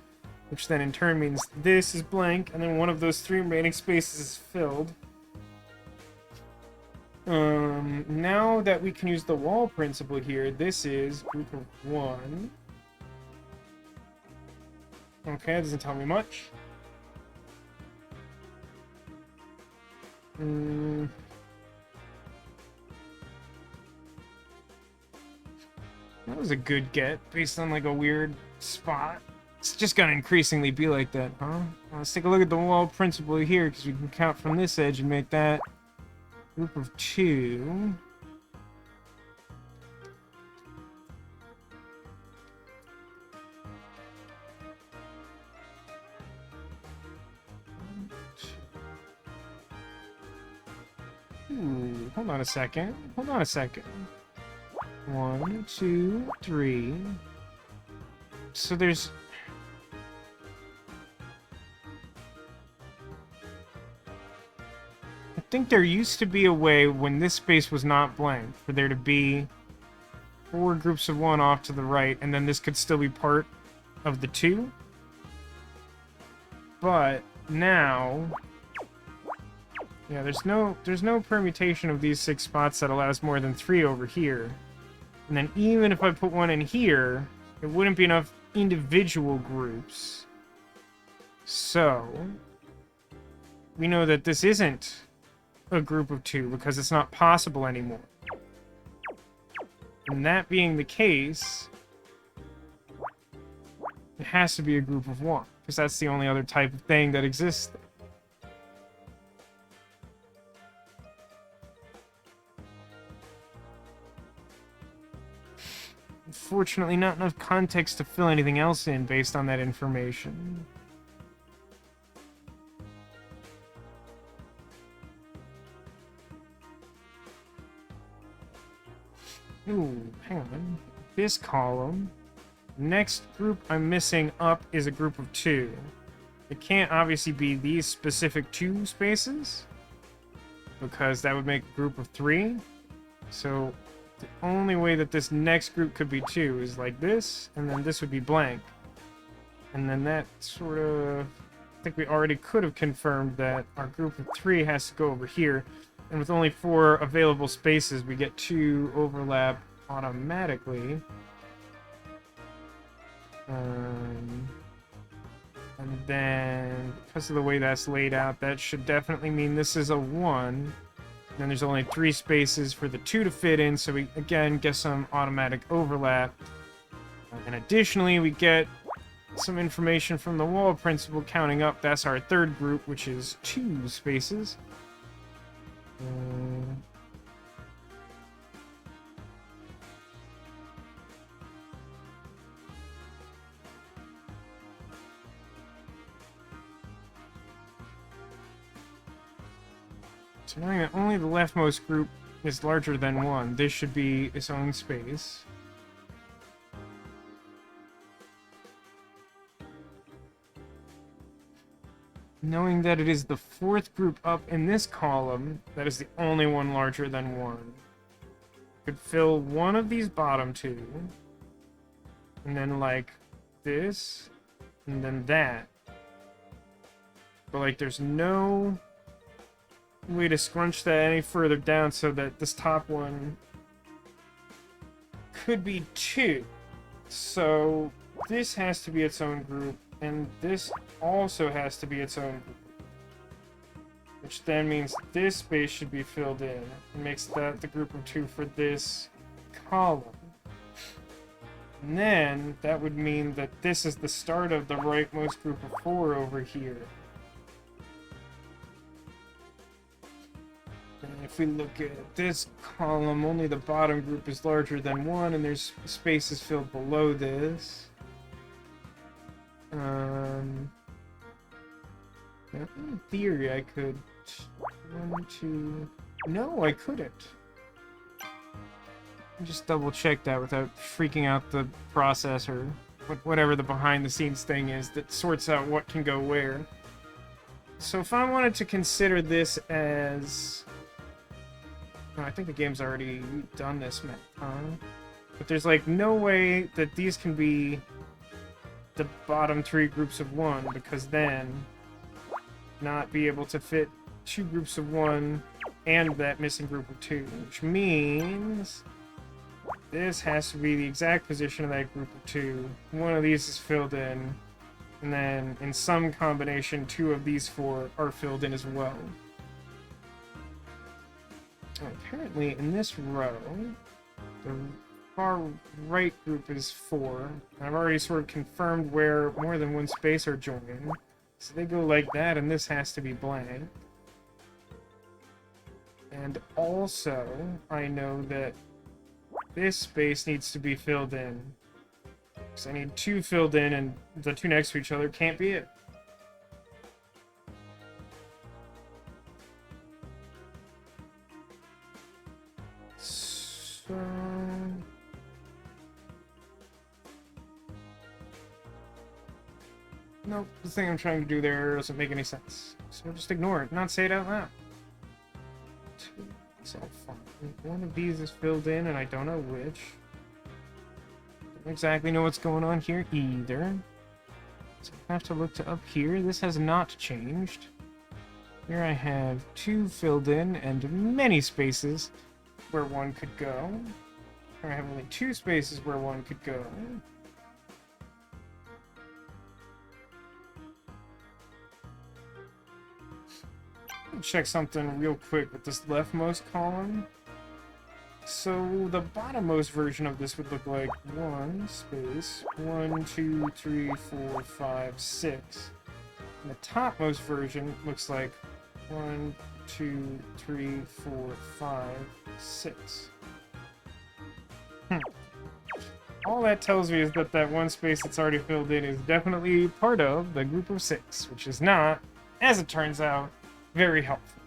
Speaker 1: Which then in turn means this is blank, and then one of those 3 remaining spaces is filled. Now that we can use the wall principle here, this is group of 1. Okay, that doesn't tell me much. That was a good get, based on like a weird spot. It's just gonna increasingly be like that, huh? Let's take a look at the wall principle here, because we can count from this edge and make that group of 2. Ooh, hold on a second. Hold on a second. 1, 2, 3. So there's... I think there used to be a way when this space was not blank for there to be 4 groups of 1 off to the right, and then this could still be part of the 2. But now... yeah, there's no permutation of these 6 spots that allows more than 3 over here. And then even if I put 1 in here, it wouldn't be enough individual groups. So, we know that this isn't a group of 2 because it's not possible anymore. And that being the case, it has to be a group of 1 because that's the only other type of thing that exists. Unfortunately, not enough context to fill anything else in based on that information. Ooh, hang on. This column. Next group I'm missing up is a group of 2. It can't obviously be these specific 2 spaces, because that would make a group of 3. So the only way that this next group could be 2 is like this, and then this would be blank. And then that sort of... I think we already could have confirmed that our group of 3 has to go over here. And with only 4 available spaces, we get 2 overlap automatically. And then, because of the way that's laid out, that should definitely mean this is a 1. Then there's only 3 spaces for the 2 to fit in, so we, again, get some automatic overlap. And additionally, we get some information from the wall principle counting up. That's our 3rd group, which is 2 spaces. So knowing that only the leftmost group is larger than 1, this should be its own space. Knowing that it is the 4th group up in this column, that is the only one larger than 1. Could fill one of these bottom 2, and then like this, and then that. But like there's no way to scrunch that any further down so that this top one could be 2. So this has to be its own group, and this also has to be its own group. Which then means this space should be filled in. It makes that the group of 2 for this column. And then that would mean that this is the start of the rightmost group of 4 over here. And if we look at this column, only the bottom group is larger than 1, and there's spaces filled below this. In theory, I could... 1, 2... No, I couldn't. Just double check that without freaking out the process or whatever the behind the scenes thing is that sorts out what can go where. So if I wanted to consider this as... Oh, I think the game's already done this map, huh? But there's like no way that these can be the bottom 3 groups of 1, because then not be able to fit 2 groups of 1 and that missing group of 2, which means this has to be the exact position of that group of 2. One of these is filled in, and then in some combination 2 of these 4 are filled in as well. And apparently in this row, the far right group is 4. I've already sort of confirmed where more than one space are joined. So they go like that, and this has to be blank. And also, I know that this space needs to be filled in. So I need 2 filled in, and the 2 next to each other can't be it. So... Nope, the thing I'm trying to do there doesn't make any sense. So just ignore it, not say it out loud. It's all fine. One of these is filled in, and I don't know which. Don't exactly know what's going on here either. So I have to look to up here. This has not changed. Here I have 2 filled in, and many spaces where 1 could go. Here I have only 2 spaces where 1 could go. Check something real quick with this leftmost column. So the bottommost version of this would look like 1 space, 1, 2, 3, 4, 5, 6. And the topmost version looks like 1, 2, 3, 4, 5, 6. All that tells me is that that 1 space that's already filled in is definitely part of the group of 6, which is not, as it turns out, very helpful.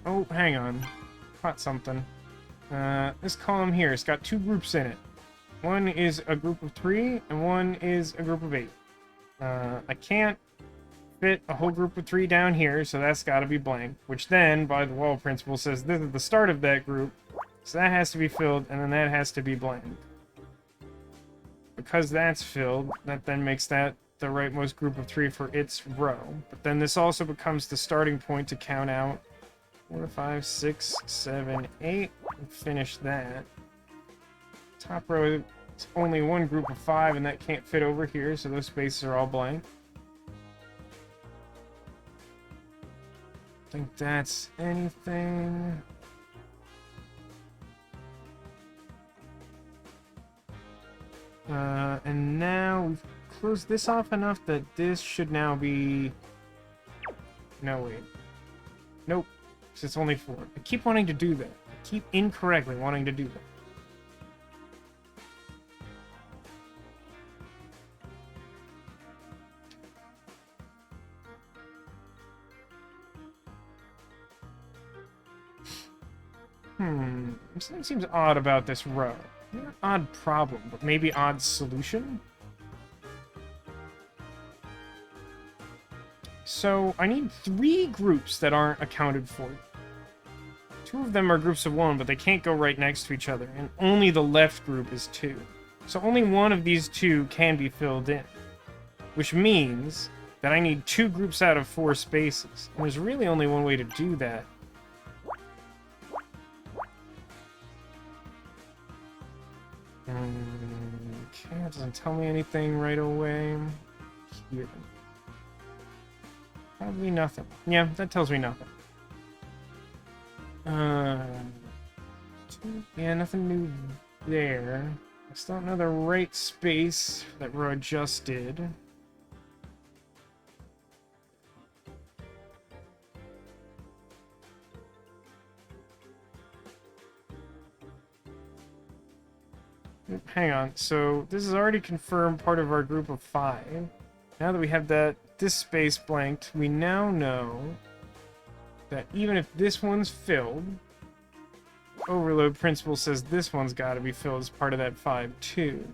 Speaker 1: Oh, hang on. Caught something. This column here, it's got 2 groups in it. One is a group of 3, and one is a group of 8. I can't fit a whole group of 3 down here, so that's got to be blank, which then, by the wall principle, says this is the start of that group. So that has to be filled, and then that has to be blank. Because that's filled, that then makes that the rightmost group of 3 for its row. But then this also becomes the starting point to count out 4, 5, 6, 7, 8, and finish that. Top row, it's only 1 group of 5, and that can't fit over here, so those spaces are all blank. I think that's anything. And now we've closed this off enough that this should now be... No, wait. Nope. So it's only 4. I keep wanting to do that. I keep incorrectly wanting to do that. Something seems odd about this row. Not odd problem, but maybe odd solution? So, I need 3 groups that aren't accounted for. 2 of them are groups of 1, but they can't go right next to each other, and only the left group is 2. So only one of these 2 can be filled in. Which means that I need 2 groups out of 4 spaces. And there's really only one way to do that. Okay, that doesn't tell me anything right away. Here. Probably nothing. Yeah, that tells me nothing. Yeah, nothing new there. I still don't know the right space that row just did. Hang on, so this is already confirmed part of our group of 5. Now that we have this space blanked, we now know that even if this one's filled, overload principle says this one's got to be filled as part of that 5 too.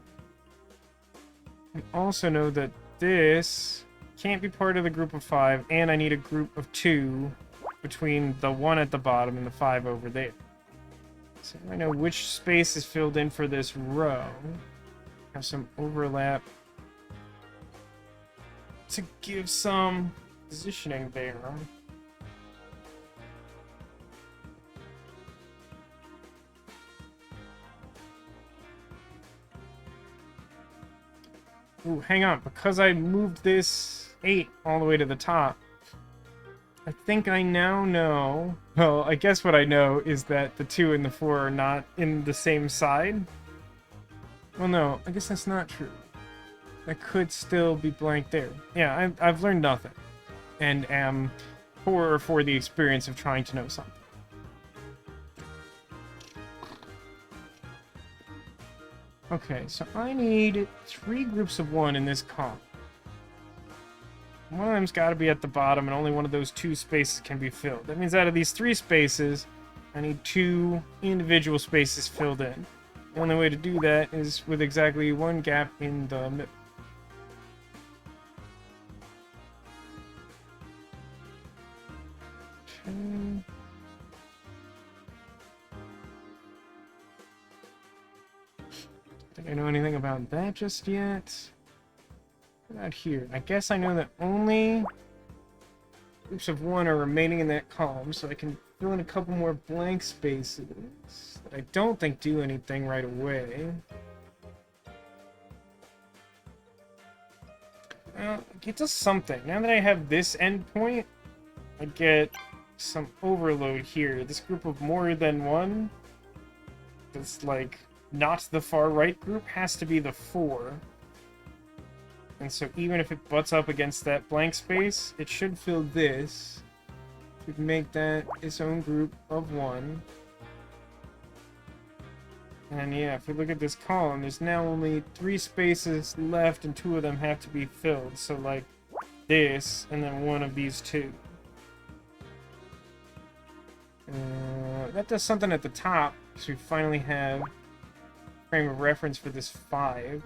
Speaker 1: We also know that this can't be part of the group of 5, and I need a group of 2 between the 1 at the bottom and the 5 over there. So I know which space is filled in for this row. Have some overlap to give some positioning there. Ooh, hang on. Because I moved this 8 all the way to the top, I think I now know... Well, I guess what I know is that the 2 and the 4 are not in the same side. Well, no. I guess that's not true. That could still be blank there. Yeah, I've learned nothing. And am poorer for the experience of trying to know something. Okay, so I need 3 groups of 1 in this column. One of them's got to be at the bottom, and only one of those 2 spaces can be filled. That means out of these 3 spaces, I need 2 individual spaces filled in. The only way to do that is with exactly 1 gap in the middle. Okay. Think I know anything about that just yet. What about here? I guess I know that only groups of 1 are remaining in that column, so I can fill in a couple more blank spaces that I don't think do anything right away. Well, it does something. Now that I have this endpoint, I get some overload here. This group of more than 1, that's like not the far right group, has to be the 4. And so even if it butts up against that blank space, it should fill this. Should make that its own group of 1. And yeah, if we look at this column, there's now only 3 spaces left, and 2 of them have to be filled. So like this, and then 1 of these 2. That does something at the top, so we finally have frame of reference for this 5.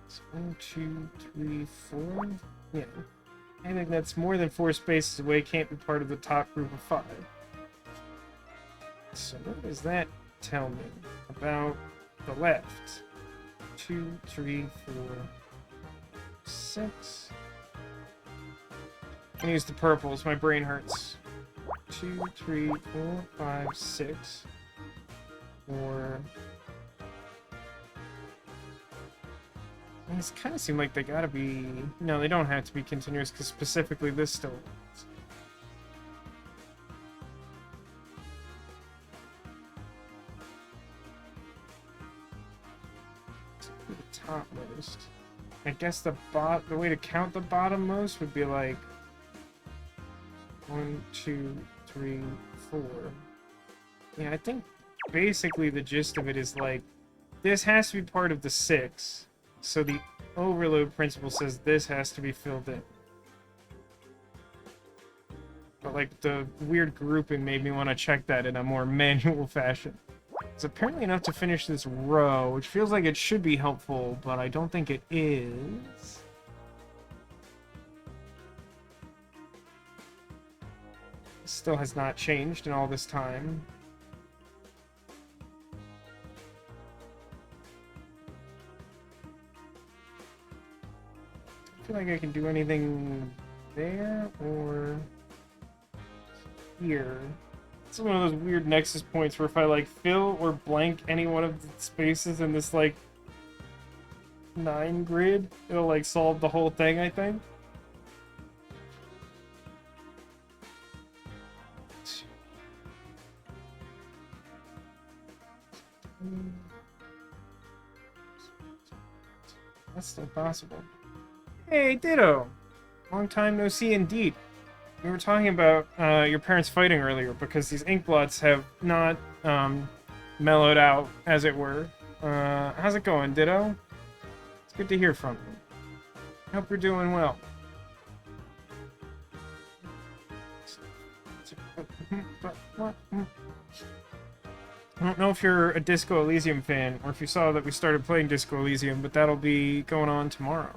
Speaker 1: So 1, 2, 3, 4. Yeah. Anything that's more than 4 spaces away can't be part of the top group of 5. So what does that tell me about the left? 2, 3, 4, 6. I'm gonna use the purples, my brain hurts. 2, 3, 4, 5, 6. 4. These kind of seem like they gotta be... No, they don't have to be continuous, because specifically this still works. The topmost. I guess the way to count the bottommost would be like 1, 2, 3, 4. Yeah, I think basically the gist of it is like this has to be part of the 6. So the overload principle says this has to be filled in. But like the weird grouping made me want to check that in a more manual fashion. It's apparently enough to finish this row, which feels like it should be helpful, but I don't think it is. Still has not changed in all this time. I feel like I can do anything there or here. It's one of those weird nexus points where if I like fill or blank any one of the spaces in this like 9 grid, it'll like solve the whole thing, I think. That's still possible. Hey, Ditto! Long time no see indeed. We were talking about your parents fighting earlier because these ink blots have not mellowed out, as it were. How's it going, Ditto? It's good to hear from you. Hope you're doing well. I don't know if you're a Disco Elysium fan, or if you saw that we started playing Disco Elysium, but that'll be going on tomorrow.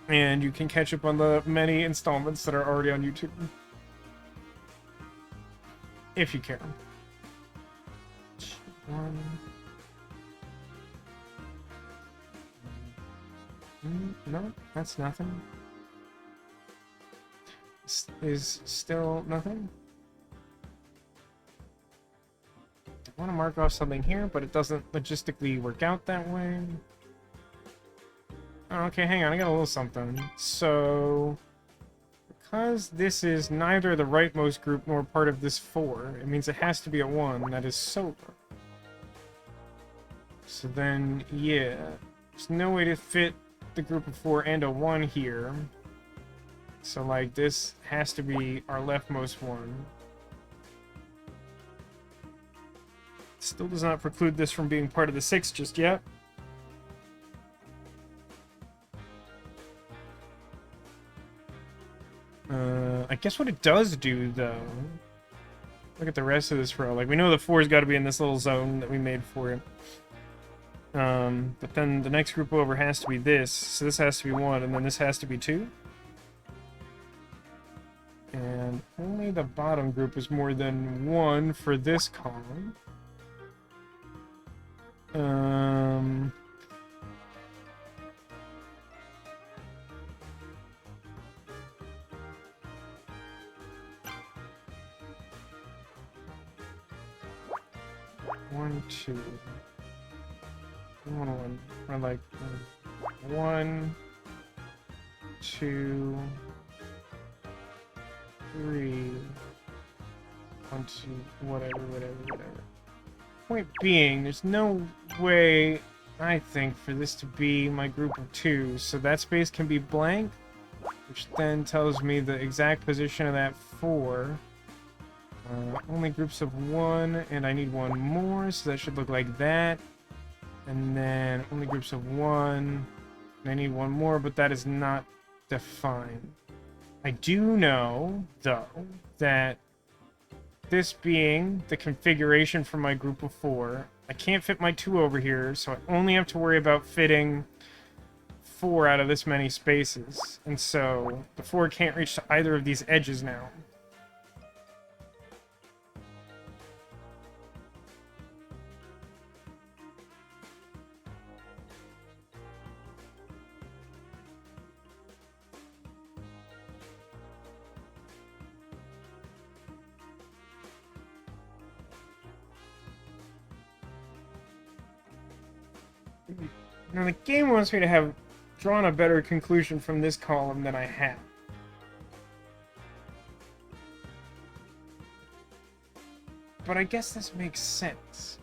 Speaker 1: And you can catch up on the many installments that are already on YouTube. If you care. No, that's nothing. This is still nothing. I want to mark off something here, but it doesn't logistically work out that way. Oh, okay, hang on, I got a little something. So, because this is neither the rightmost group nor part of this 4, it means it has to be a 1 that is solar. So then, yeah, there's no way to fit the group of 4 and a 1 here. So, like, this has to be our leftmost one. Still does not preclude this from being part of the 6 just yet. I guess what it does do, though... Look at the rest of this row. Like, we know the 4's got to be in this little zone that we made for it. But then the next group over has to be this. So this has to be 1, and then this has to be 2. And only the bottom group is more than 1 for this column. 1, 2. 1, or like 1, 2, 3, 1, 2, whatever. Point being, there's no way, I think, for this to be my group of 2, so that space can be blank, which then tells me the exact position of that 4. Only groups of 1, and I need 1 more, so that should look like that. And then only groups of 1, and I need 1 more, but that is not defined. I do know, though, that this being the configuration for my group of 4, I can't fit my 2 over here, so I only have to worry about fitting 4 out of this many spaces. And so the 4 can't reach to either of these edges now. Now, the game wants me to have drawn a better conclusion from this column than I have. But I guess this makes sense.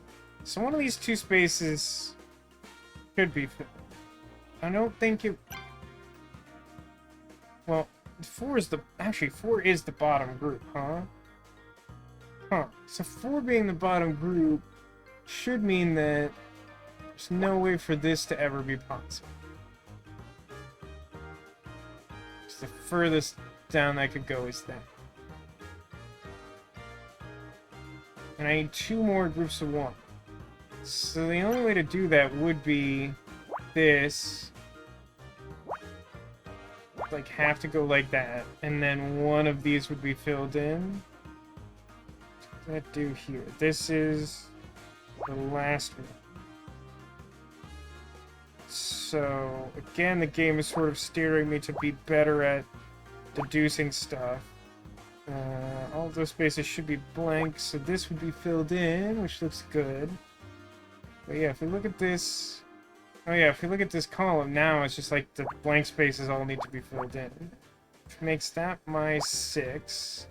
Speaker 1: So one of these 2 spaces could be filled. I don't think it... Well, 4 is the... Actually, 4 is the bottom group, huh? So 4 being the bottom group should mean that there's no way for this to ever be possible. Just the furthest down I could go is that. And I need 2 more groups of 1. So the only way to do that would be this. Like, have to go like that. And then one of these would be filled in. What does that do here? This is the last one. So, again, the game is sort of steering me to be better at deducing stuff. All of those spaces should be blank, so this would be filled in, which looks good. But yeah, if we look at this... Oh yeah, if we look at this column now, it's just like the blank spaces all need to be filled in. Which makes that my 6.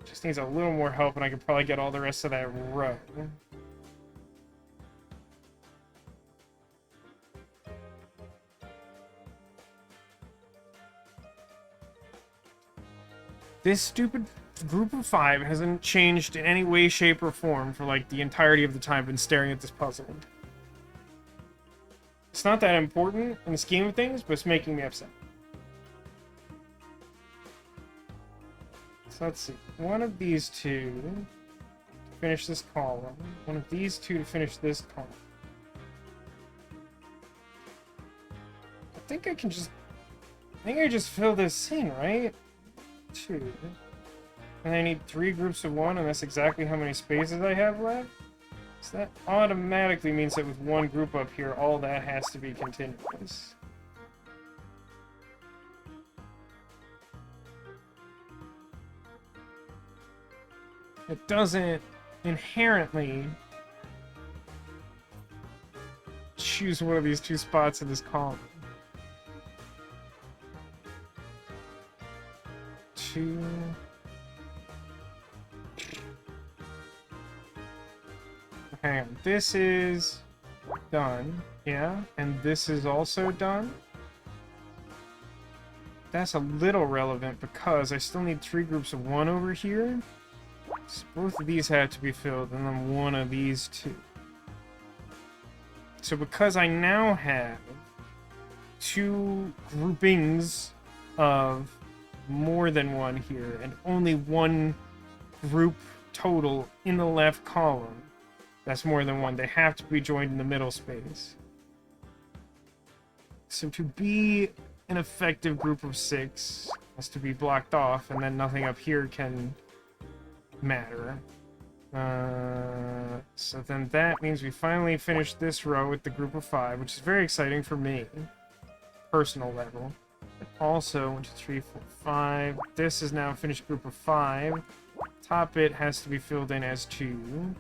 Speaker 1: Just needs a little more help, and I could probably get all the rest of that row. This stupid group of 5 hasn't changed in any way, shape, or form for, like, the entirety of the time I've been staring at this puzzle. It's not that important in the scheme of things, but it's making me upset. So let's see. One of these two to finish this column. One of these two to finish this column. I think I just fill this in, right? 2. And I need 3 groups of 1, and that's exactly how many spaces I have left. So that automatically means that with 1 group up here, all that has to be continuous. It doesn't inherently choose one of these 2 spots in this column. 2... Hang on, this is done, yeah, and this is also done. That's a little relevant because I still need 3 groups of 1 over here. So both of these have to be filled, and then one of these 2. So because I now have 2 groupings of more than 1 here, and only 1 group total in the left column, that's more than 1. They have to be joined in the middle space. So to be an effective group of 6 has to be blocked off, and then nothing up here can matter. So then that means we finally finished this row with the group of 5, which is very exciting for me. Personal level. But also, 1, 2, 3, 4, 5. This is now a finished group of 5. Top bit has to be filled in as 2.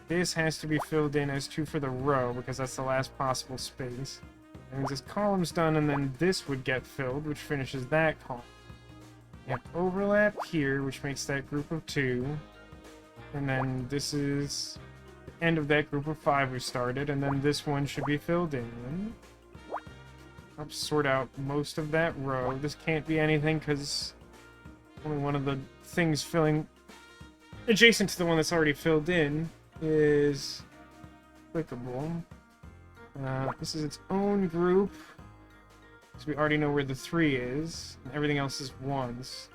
Speaker 1: This has to be filled in as 2 for the row, because that's the last possible space. And this column's done, and then this would get filled, which finishes that column. You have overlap here, which makes that group of 2. And then this is the end of that group of 5 we started, and then this one should be filled in. I'll sort out most of that row. This can't be anything, because only one of the things filling adjacent to the one that's already filled in is clickable. This is its own group, so we already know where the 3 is, and everything else is 1s,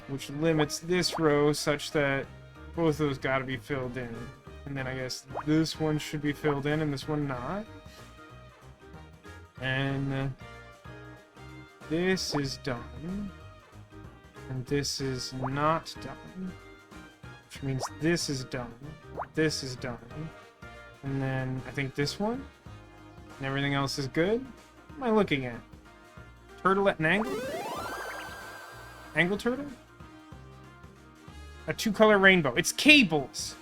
Speaker 1: which limits this row such that both of those gotta be filled in. And then I guess this one should be filled in and this one not. And this is done. And this is not done. Which means this is done. This is done. And then I think this one. And everything else is good. What am I looking at? Turtle at an angle? Angle turtle? A 2-color rainbow. It's cables!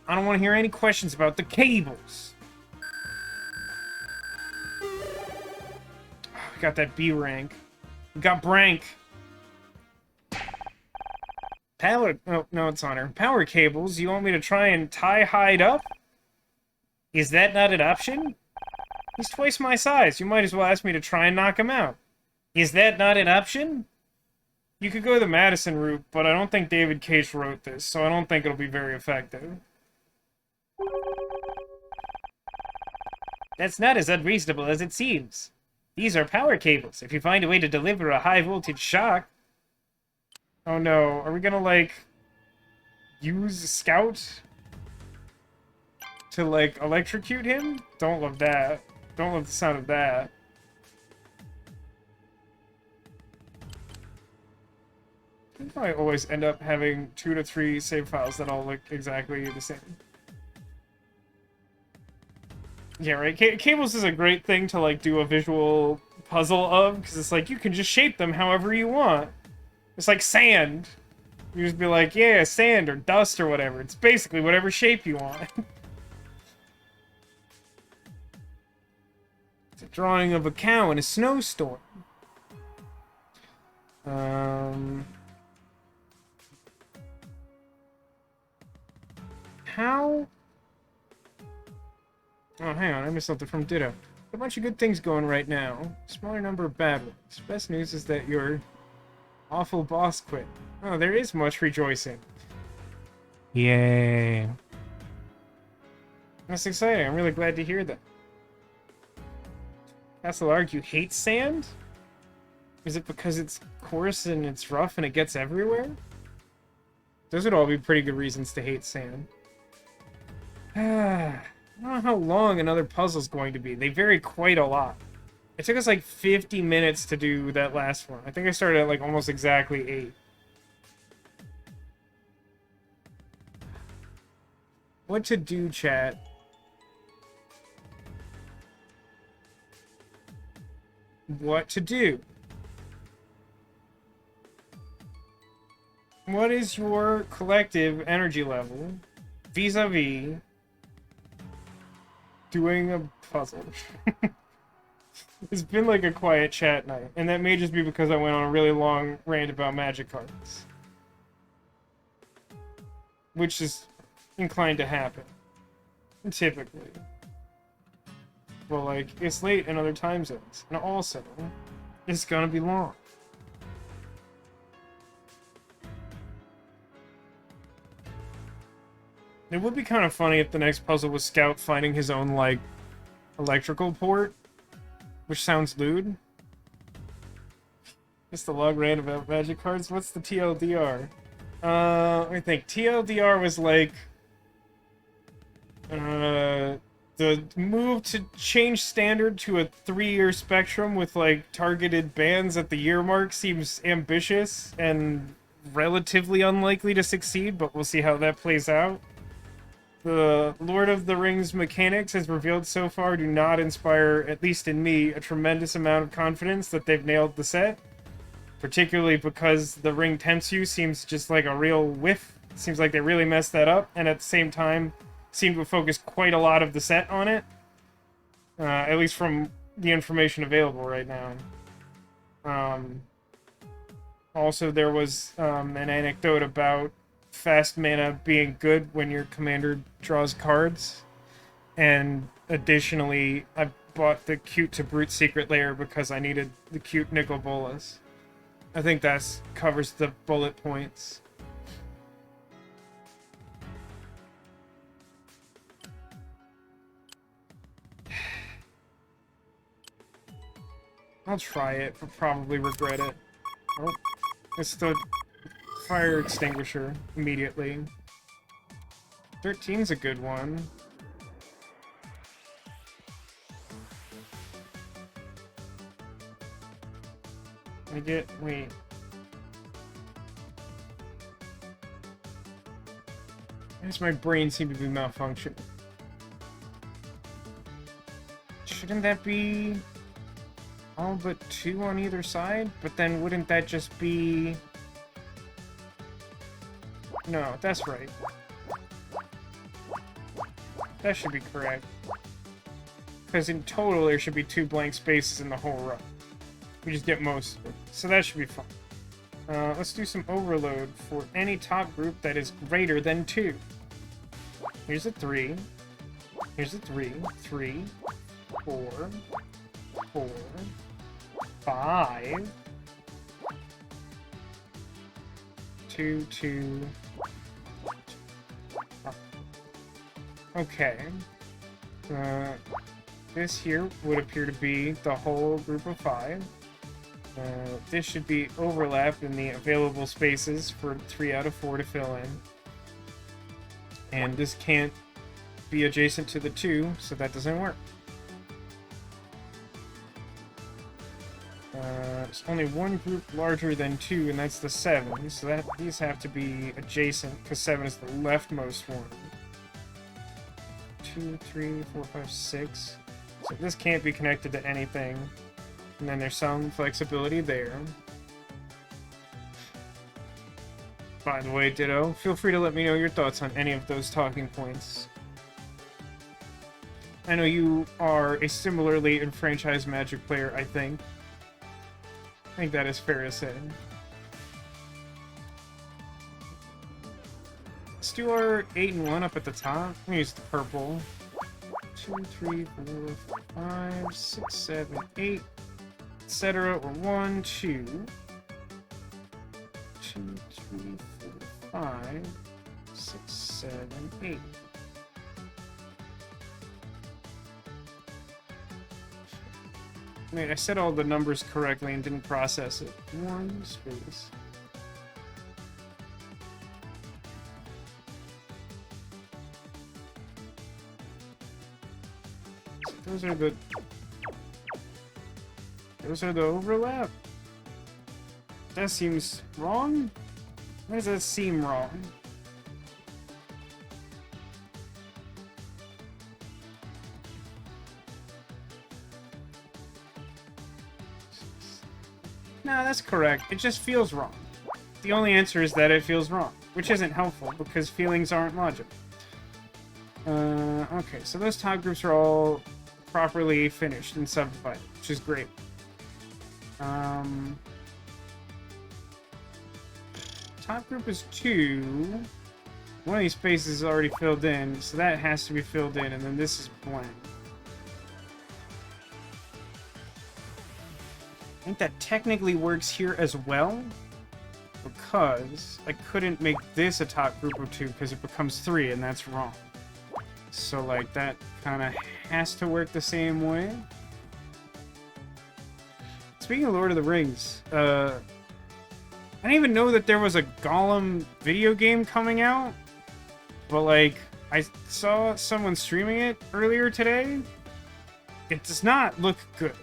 Speaker 1: I don't want to hear any questions about the cables. We got that B rank. We got Brank. Power... Oh, no, it's on her. Power cables? You want me to try and tie-hide up? Is that not an option? He's twice my size. You might as well ask me to try and knock him out. Is that not an option? You could go the Madison route, but I don't think David Cage wrote this, so I don't think it'll be very effective. That's not as unreasonable as it seems. These are power cables. If you find a way to deliver a high-voltage shock... Oh no, are we gonna, like, use Scout to, like, electrocute him? Don't love that. Don't love the sound of that. You probably always end up having 2 to 3 save files that all look exactly the same. Yeah, right? Cables is a great thing to, like, do a visual puzzle of, because it's like, you can just shape them however you want. It's like sand. You just be like, yeah, sand or dust or whatever. It's basically whatever shape you want. It's a drawing of a cow in a snowstorm. How? Oh, hang on, I missed something from Ditto. A bunch of good things going right now. Smaller number of bad ones. Best news is that your awful boss quit. Oh, there is much rejoicing. Yay. That's exciting. I'm really glad to hear that. Castle Argue hates sand? Is it because it's coarse and it's rough and it gets everywhere? Those would all be pretty good reasons to hate sand. I don't know how long another puzzle's going to be. They vary quite a lot. It took us like 50 minutes to do that last one. I think I started at like almost exactly 8. What to do, chat? What to do? What is your collective energy level vis-a-vis doing a puzzle? It's been like a quiet chat night, and that may just be because I went on a really long rant about magic cards. Which is inclined to happen. Typically. Well, like, it's late in other time zones. And also, it's gonna be long. It would be kind of funny if the next puzzle was Scout finding his own, like, electrical port. Which sounds lewd. Just the log rant about magic cards. What's the TLDR? I think TLDR was like... the move to change standard to a 3-year spectrum with, like, targeted bans at the year mark seems ambitious and relatively unlikely to succeed, but we'll see how that plays out. The Lord of the Rings mechanics, as revealed so far, do not inspire, at least in me, a tremendous amount of confidence that they've nailed the set. Particularly because the Ring Tempts You seems just like a real whiff. It seems like they really messed that up, and at the same time, seem to focus quite a lot of the set on it. At least from the information available right now. Also, there was an anecdote about fast mana being good when your commander draws cards. And additionally, I bought the Cute to Brute Secret Layer because I needed the cute Nicol Bolas. I think that covers the bullet points. I'll try it, but probably regret it. Oh, it's the fire extinguisher immediately. 13's a good one. Wait. I guess my brain seemed to be malfunctioning. Shouldn't that be all but 2 on either side? But then wouldn't that just be... No, that's right. That should be correct. Because in total, there should be 2 blank spaces in the whole row. We just get most of it. So that should be fun. Let's do some overload for any top group that is greater than 2. Here's a 3. Here's a 3. 3. 4. 4. 5. 2, 2. Oh. Okay. This here would appear to be the whole group of 5. This should be overlap in the available spaces for 3 out of 4 to fill in. And this can't be adjacent to the 2, so that doesn't work. There's only one group larger than 2, and that's the 7, so these have to be adjacent, because 7 is the leftmost one. 2, 3, 4, 5, 6. So this can't be connected to anything. And then there's some flexibility there. By the way, Ditto, feel free to let me know your thoughts on any of those talking points. I know you are a similarly enfranchised Magic player, I think. I think that is fair to say. Let's do our 8 and 1 up at the top. I'm gonna use the purple. 2, 3, 4, 5, 6, 7, 8, etc. Or 1, 2, 2, 3, 4, 5, 6, 7, 8. Wait, I said all the numbers correctly and didn't process it. 1 space. Those are the overlap. That seems wrong. Why does that seem wrong? No, that's correct. It just feels wrong. The only answer is that it feels wrong, which isn't helpful because feelings aren't logic. Okay, so those top groups are all properly finished and subdivided, which is great. Top group is 2. One of these spaces is already filled in, so that has to be filled in, and then this is blank. I think that technically works here as well, because I couldn't make this a top group of 2 because it becomes 3, and that's wrong. So, like, that kind of has to work the same way. Speaking of Lord of the Rings, I didn't even know that there was a Gollum video game coming out, but, like, I saw someone streaming it earlier today. It does not look good.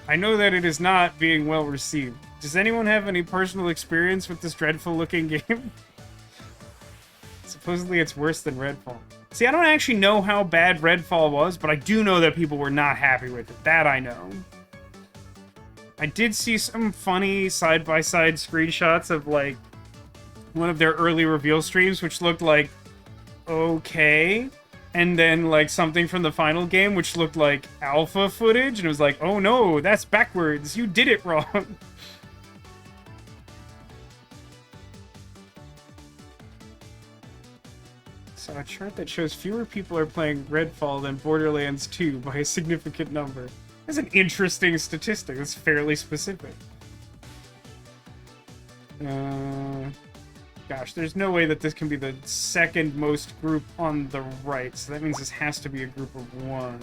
Speaker 1: I know that it is not being well received. Does anyone have any personal experience with this dreadful-looking game? Supposedly it's worse than Redfall. See, I don't actually know how bad Redfall was, but I do know that people were not happy with it. That I know. I did see some funny side-by-side screenshots of, like, one of their early reveal streams, which looked like okay. And then, like, something from the final game, which looked like alpha footage, and it was like, oh no, that's backwards. You did it wrong. So a chart that shows fewer people are playing Redfall than Borderlands 2 by a significant number. That's an interesting statistic. That's fairly specific. Gosh, there's no way that this can be the second most group on the right, so that means this has to be a group of 1.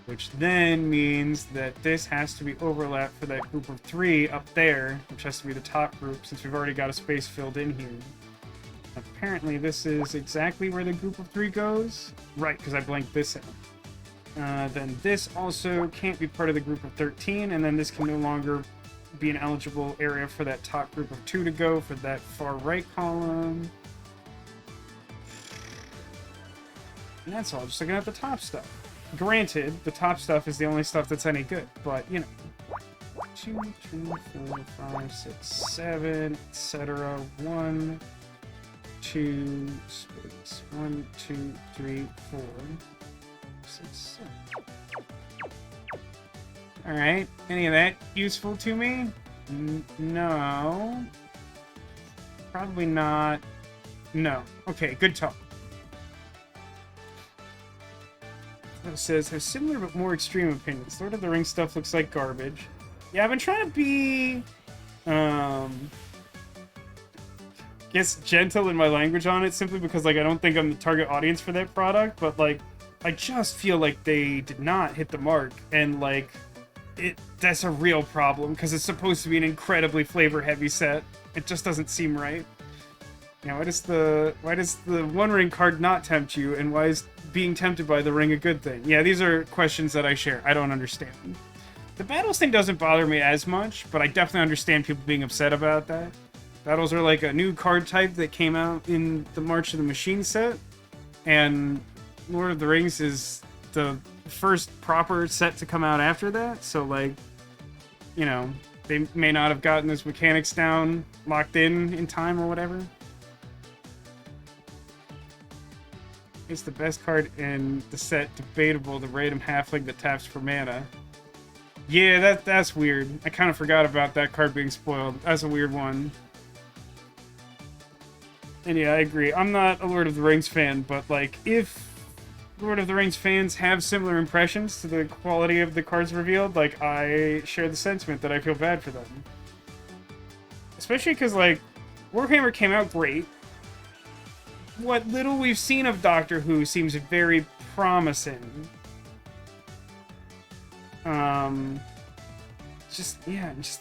Speaker 1: Which then means that this has to be overlap for that group of 3 up there, which has to be the top group, since we've already got a space filled in here. Apparently this is exactly where the group of 3 goes. Right, because I blanked this out. Then this also can't be part of the group of 13, and then this can no longer be an eligible area for that top group of 2 to go for that far right column. And that's all, just looking at the top stuff. Granted, the top stuff is the only stuff that's any good, but, you know. 2, 3, 4, 5, 6, 7, etc. 1, 2, space. 1, 2, 3, 4, 6, 7. Alright, any of that useful to me? No. Probably not. No. Okay, good talk. It says, have similar but more extreme opinions. Lord of the Rings stuff looks like garbage. Yeah, I've been trying to be, guess gentle in my language on it, simply because, like, I don't think I'm the target audience for that product, but, like, I just feel like they did not hit the mark, and, like, that's a real problem, because it's supposed to be an incredibly flavor-heavy set. It just doesn't seem right. You know, why does the One Ring card not tempt you, and why is being tempted by the ring a good thing? Yeah, these are questions that I share. I don't understand. The battles thing doesn't bother me as much, but I definitely understand people being upset about that. Battles are like a new card type that came out in the March of the Machine set, and Lord of the Rings is the first proper set to come out after that, so, like, you know, they may not have gotten those mechanics down, locked in time or whatever. It's the best card in the set, debatable, the random halfling that taps for mana. Yeah, that's weird. I kind of forgot about that card being spoiled. That's a weird one. And yeah, I agree. I'm not a Lord of the Rings fan, but, like, if Lord of the Rings fans have similar impressions to the quality of the cards revealed, like, I share the sentiment that I feel bad for them. Especially because, like, Warhammer came out great. What little we've seen of Doctor Who seems very promising. Just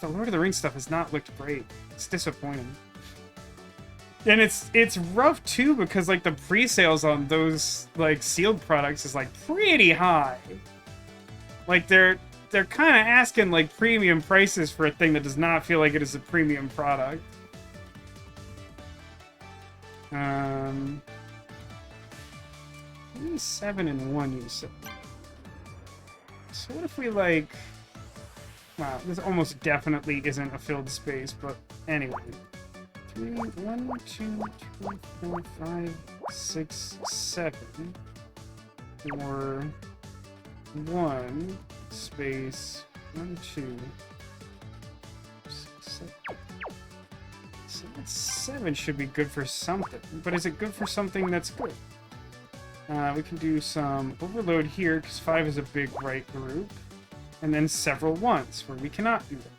Speaker 1: the Lord of the Rings stuff has not looked great. It's disappointing. And it's rough too because like the pre-sales on those like sealed products is like pretty high. Like they're kind of asking like premium prices for a thing that does not feel like it is a premium product. 7 and 1, you said. So what if we like? Wow, this almost definitely isn't a filled space, but anyway. 3, 1, 2, 3, 4, 5, 6, 7. Or 1 space 1, 2, 6, 7. So that 7 should be good for something, but is it good for something that's good? We can do some overload here because 5 is a big right group, and then several 1s where we cannot do that.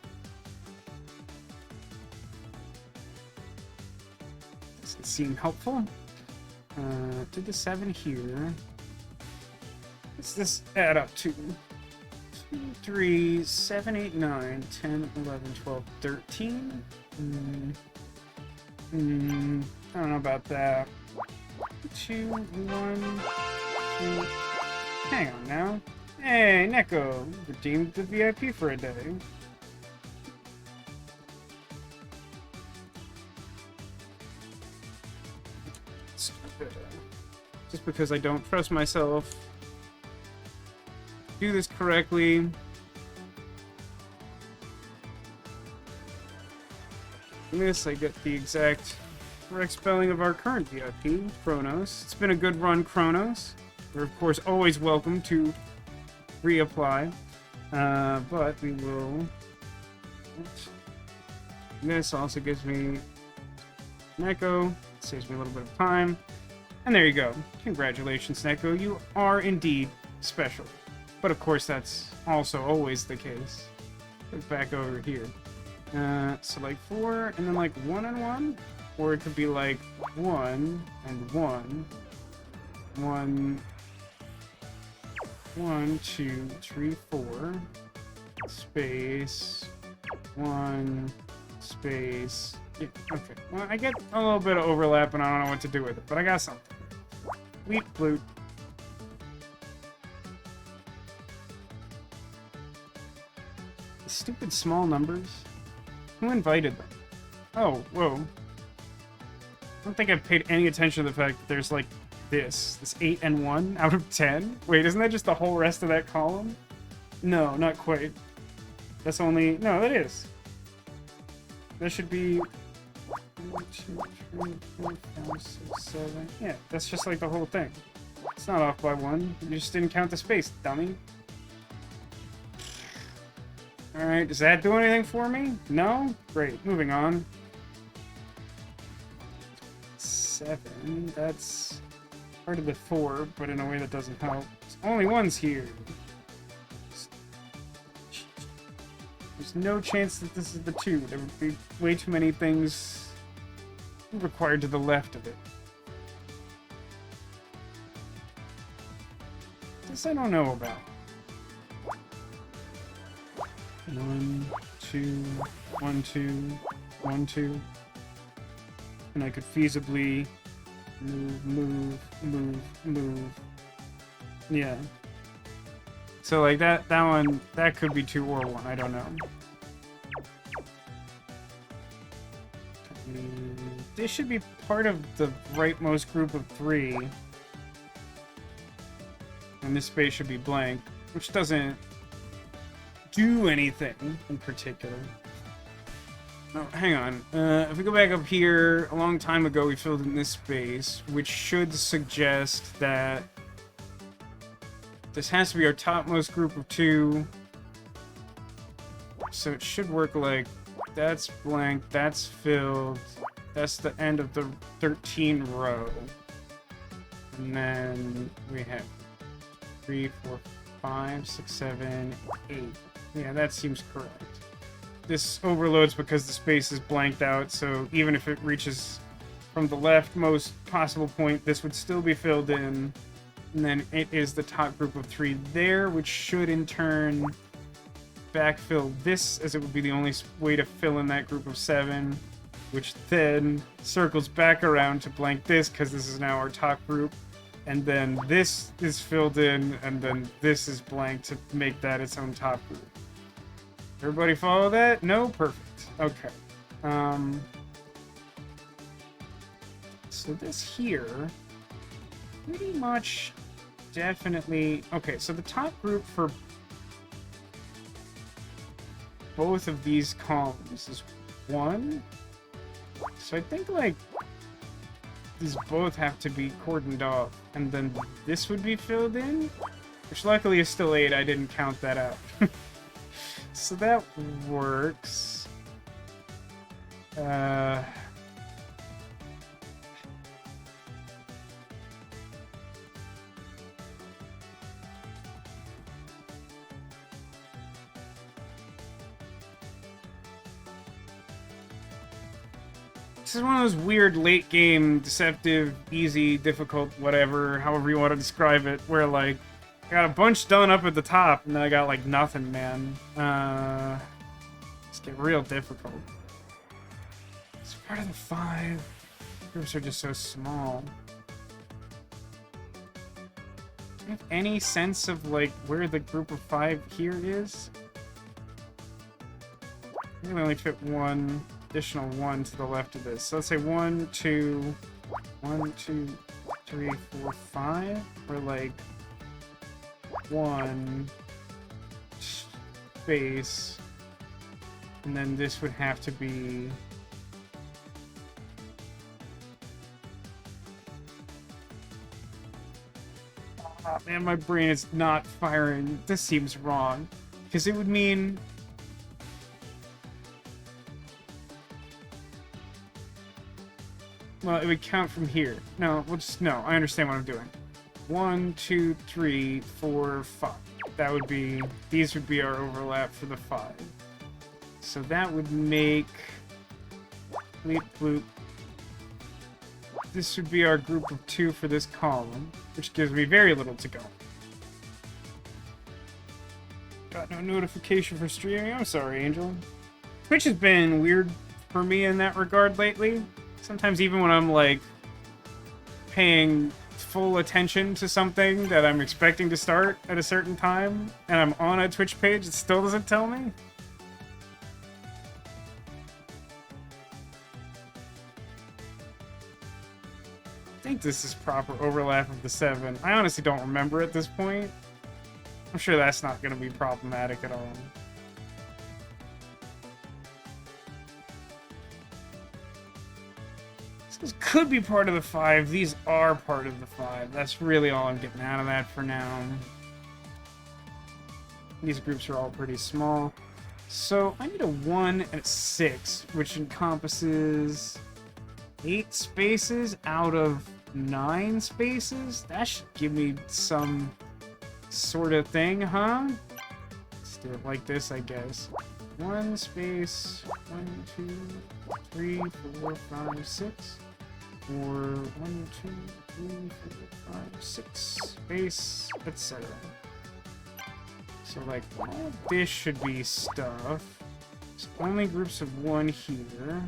Speaker 1: Doesn't seem helpful. Do the 7 here. What's this add up to? 2, 3, 7, 8, 9, 10, 11, 12, 13. I don't know about that. 2, 1, 2. Hang on now. Hey, Neko, redeemed the VIP for a day. Just because I don't trust myself. Do this correctly. In this, I get the exact correct spelling of our current VIP, Kronos. It's been a good run, Kronos. We're, of course, always welcome to reapply. But we will... This also gives me Neko. Saves me a little bit of time. And there you go. Congratulations, Neko. You are indeed special. But of course, that's also always the case. Look back over here. So like 4, and then like 1 and 1? Or it could be like 1 and 1. 1, 1, 2, 3, 4. Space. 1. Space. Yeah, okay. Well, I get a little bit of overlap and I don't know what to do with it, but I got something. Wheat flute. Stupid small numbers. Who invited them? Oh, whoa. I don't think I've paid any attention to the fact that there's like this 8 and 1 out of 10. Wait, isn't that just the whole rest of that column? No, not quite. That's only... No, that is. That should be... 1, 2, 3, 4, 5, 6, 7. Yeah, that's just like the whole thing. It's not off by 1. You just didn't count the space, dummy. Alright, does that do anything for me? No? Great, moving on. 7, that's part of the 4, but in a way that doesn't help. There's only 1's here. There's no chance that this is the 2. There would be way too many things required to the left of it. This I don't know about. 1, 2, 1, 2, 1, 2. And I could feasibly move. Yeah. So like that one, that could be 2 or 1, I don't know. This should be part of the rightmost group of 3. And this space should be blank, which doesn't do anything in particular. Oh, hang on. If we go back up here, a long time ago we filled in this space, which should suggest that this has to be our topmost group of 2. So it should work like that's blank, that's filled, that's the end of the 13 row. And then we have 3, 4, 5, 6, 7, 8. Yeah, that seems correct. This overloads because the space is blanked out, so even if it reaches from the leftmost possible point, this would still be filled in. And then it is the top group of 3 there, which should in turn backfill this, as it would be the only way to fill in that group of 7, which then circles back around to blank this, because this is now our top group. And then this is filled in, and then this is blank to make that its own top group. Everybody follow that? No? Perfect. Okay. So this here, pretty much, definitely... Okay, so the top group for both of these columns is 1. So I think, like, these both have to be cordoned off, and then this would be filled in, which luckily is still 8. I didn't count that out. So that works. This is one of those weird late game, deceptive, easy, difficult, whatever, however you want to describe it, where like I got a bunch done up at the top and then I got like nothing, man. It's getting real difficult. It's part of the 5. Groups are just so small. Do you have any sense of like where the group of 5 here is? I think we only fit one additional 1 to the left of this. So let's say 1, 2, 1, 2, 3, 4, 5. Or like 1 space. And then this would have to be... Oh, man, my brain is not firing. This seems wrong. Because it would mean... Well, it would count from here. No, no, I understand what I'm doing. 1, 2, 3, 4, 5. That would be... These would be our overlap for the 5. So that would make... Bleep, bloop. This would be our group of 2 for this column, which gives me very little to go. Got no notification for streaming. I'm sorry, Angel. Twitch has been weird for me in that regard lately. Sometimes even when I'm, like, paying full attention to something that I'm expecting to start at a certain time, and I'm on a Twitch page, it still doesn't tell me. I think this is proper overlap of the 7. I honestly don't remember at this point. I'm sure that's not going to be problematic at all. This could be part of the 5. These are part of the 5. That's really all I'm getting out of that for now. These groups are all pretty small. So I need a 1 and a 6, which encompasses 8 spaces out of 9 spaces? That should give me some sort of thing, huh? Let's do it like this, I guess. 1 space, 1, 2, 3, 4, 5, 6. Or 1, 2, 3, 4, 5, 6 space, etc. So like all this should be stuff. There's only groups of 1 here.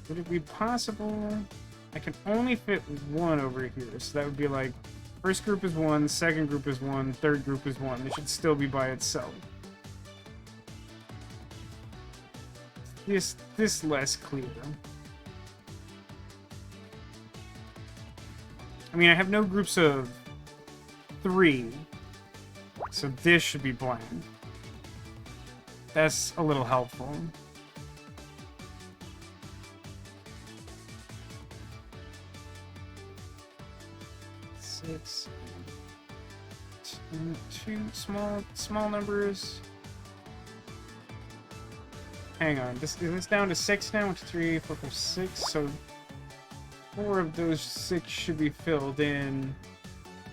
Speaker 1: Would it be possible? I can only fit 1 over here, so that would be like first group is 1, second group is 1, third group is 1. It should still be by itself. This less clear. I mean, I have no groups of 3, so this should be blank. That's a little helpful. Six, two small numbers. Hang on, is this down to 6 now? 1, 2, 3, 4, 5, 6. So 4 of those 6 should be filled in,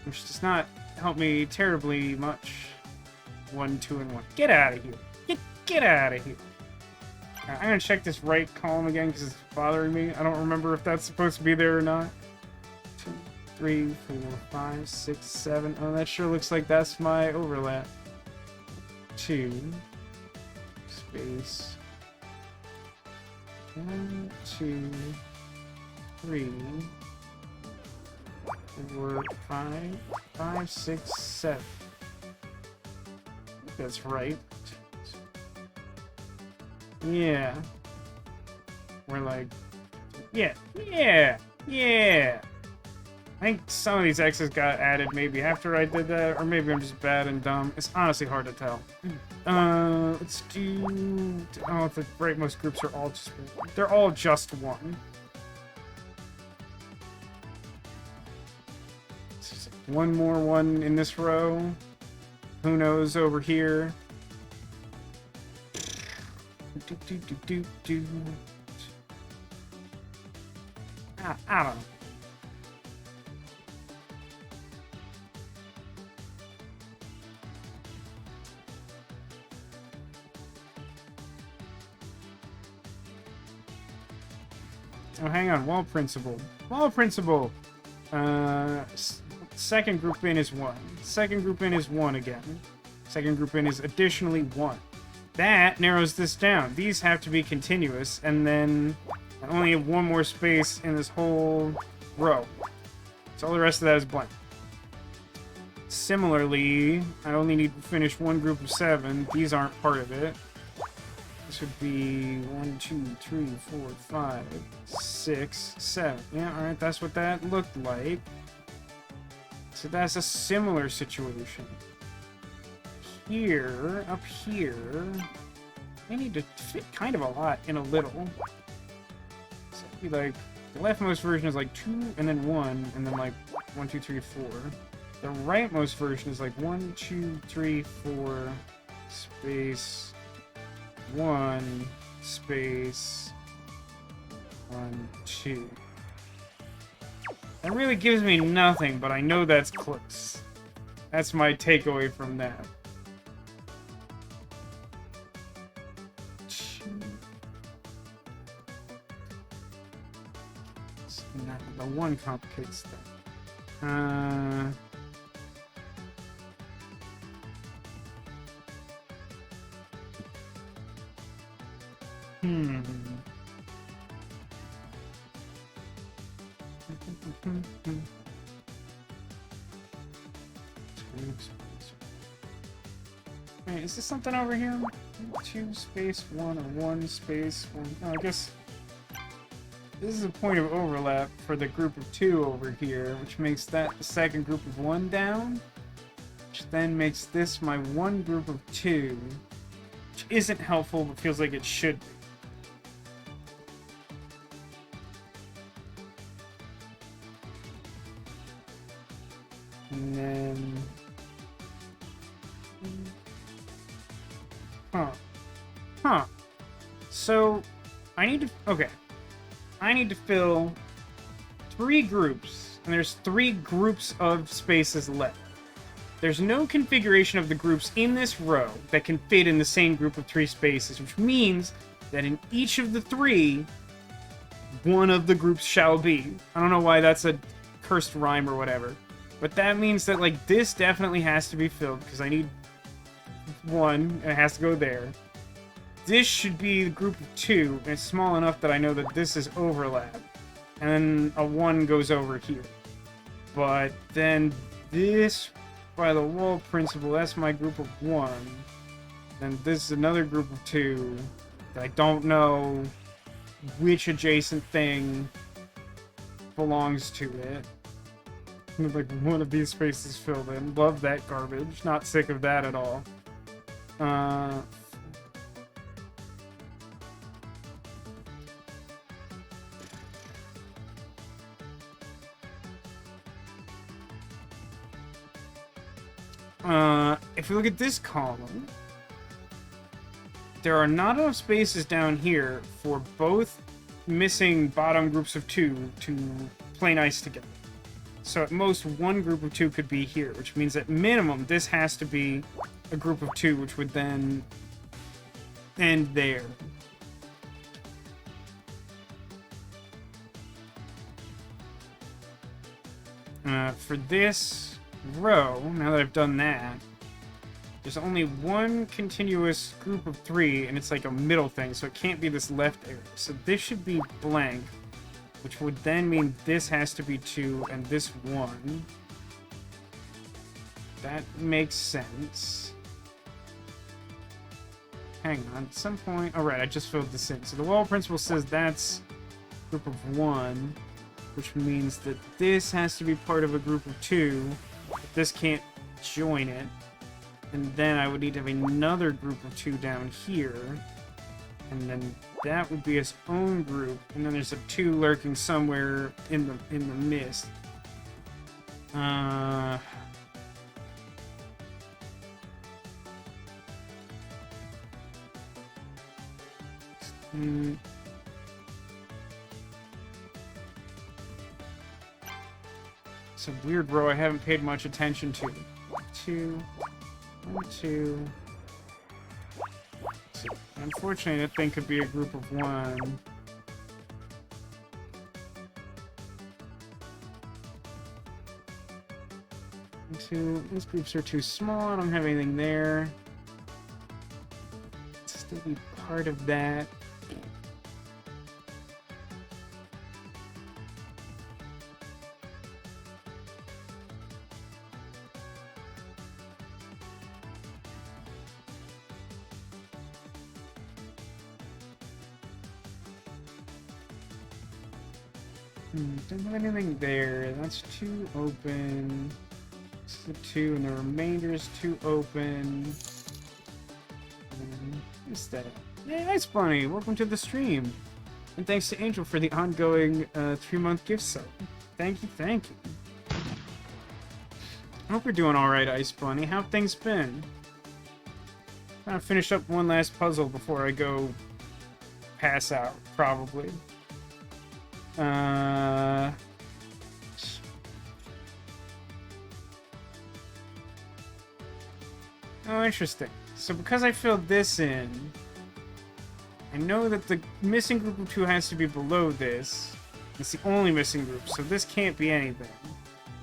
Speaker 1: which does not help me terribly much. 1, 2, and 1. Get out of here! Get out of here! I'm gonna check this right column again because it's bothering me. I don't remember if that's supposed to be there or not. 2, 3, 4, 5, 6, 7. Oh, that sure looks like that's my overlap. 2 space 1, 2, 3, 4, 5, 5, 6, 7. I think that's right. Yeah. We're like, yeah. I think some of these X's got added maybe after I did that, or maybe I'm just bad and dumb. It's honestly hard to tell. Let's do... Oh, the rightmost groups are all just... They're all just 1. One more 1 in this row. Who knows over here? I don't know. Oh, hang on. Wall principle. Wall principle! Second group in is 1. Second group in is 1 again. Second group in is additionally 1. That narrows this down. These have to be continuous, and then I only have 1 more space in this whole row. So all the rest of that is blank. Similarly, I only need to finish 1 group of 7. These aren't part of it. This would be 1, 2, 3, 4, 5, 6, 7. Yeah, alright, that's what that looked like. So that's a similar situation. Here, up here, I need to fit kind of a lot in a little. So it'd be like, the leftmost version is like 2 and then 1, and then like 1, 2, 3, 4. The rightmost version is like 1, 2, 3, 4, space 1, space 1, 2. That really gives me nothing, but I know that's close. That's my takeaway from that. The 1 complicates stuff. Wait, is this something over here? 2 space 1 or 1 space 1? Oh, I guess this is a point of overlap for the group of 2 over here, which makes that the second group of 1 down, which then makes this my 1 group of 2, which isn't helpful, but feels like it should be. And then... So, I need to... Okay. I need to fill 3 groups, and there's 3 groups of spaces left. There's no configuration of the groups in this row that can fit in the same group of 3 spaces, which means that in each of the 3, one of the groups shall be. I don't know why that's a cursed rhyme or whatever. But that means that, like, this definitely has to be filled, because I need 1, and it has to go there. This should be the group of 2, and it's small enough that I know that this is overlap. And then a 1 goes over here. But then this, by the wall principle, that's my group of 1. And this is another group of 2 that I don't know which adjacent thing belongs to it. Like, one of these spaces filled in. Love that garbage. Not sick of that at all. If we look at this column, there are not enough spaces down here for both missing bottom groups of 2 to play nice together. So at most, 1 group of 2 could be here, which means at minimum, this has to be a group of 2, which would then end there. For this row, now that I've done that, there's only one continuous group of 3, and it's like a middle thing, so it can't be this left area. So this should be blank, which would then mean this has to be 2 and this 1. That makes sense. Hang on, at some point... Alright, I just filled this in. So the wall principle says that's a group of 1, which means that this has to be part of a group of 2, but this can't join it. And then I would need to have another group of 2 down here. And then that would be its own group. And then there's a 2 lurking somewhere in the mist. It's a weird row I haven't paid much attention to. 2... 1, 2... So, unfortunately, that thing could be a group of 1. Two. These groups are too small. I don't have anything there. Let's still be part of that. Don't have anything there. That's 2 open. This is a 2, and the remainder is 2 open. What's that? Hey, Ice Bunny! Welcome to the stream! And thanks to Angel for the ongoing 3-month gift sub. Thank you, thank you. I hope you're doing alright, Ice Bunny. How have things been? I'm gonna finish up one last puzzle before I go pass out, probably. Oh, interesting. So because I filled this in, I know that the missing group of 2 has to be below this. It's the only missing group, so this can't be anything.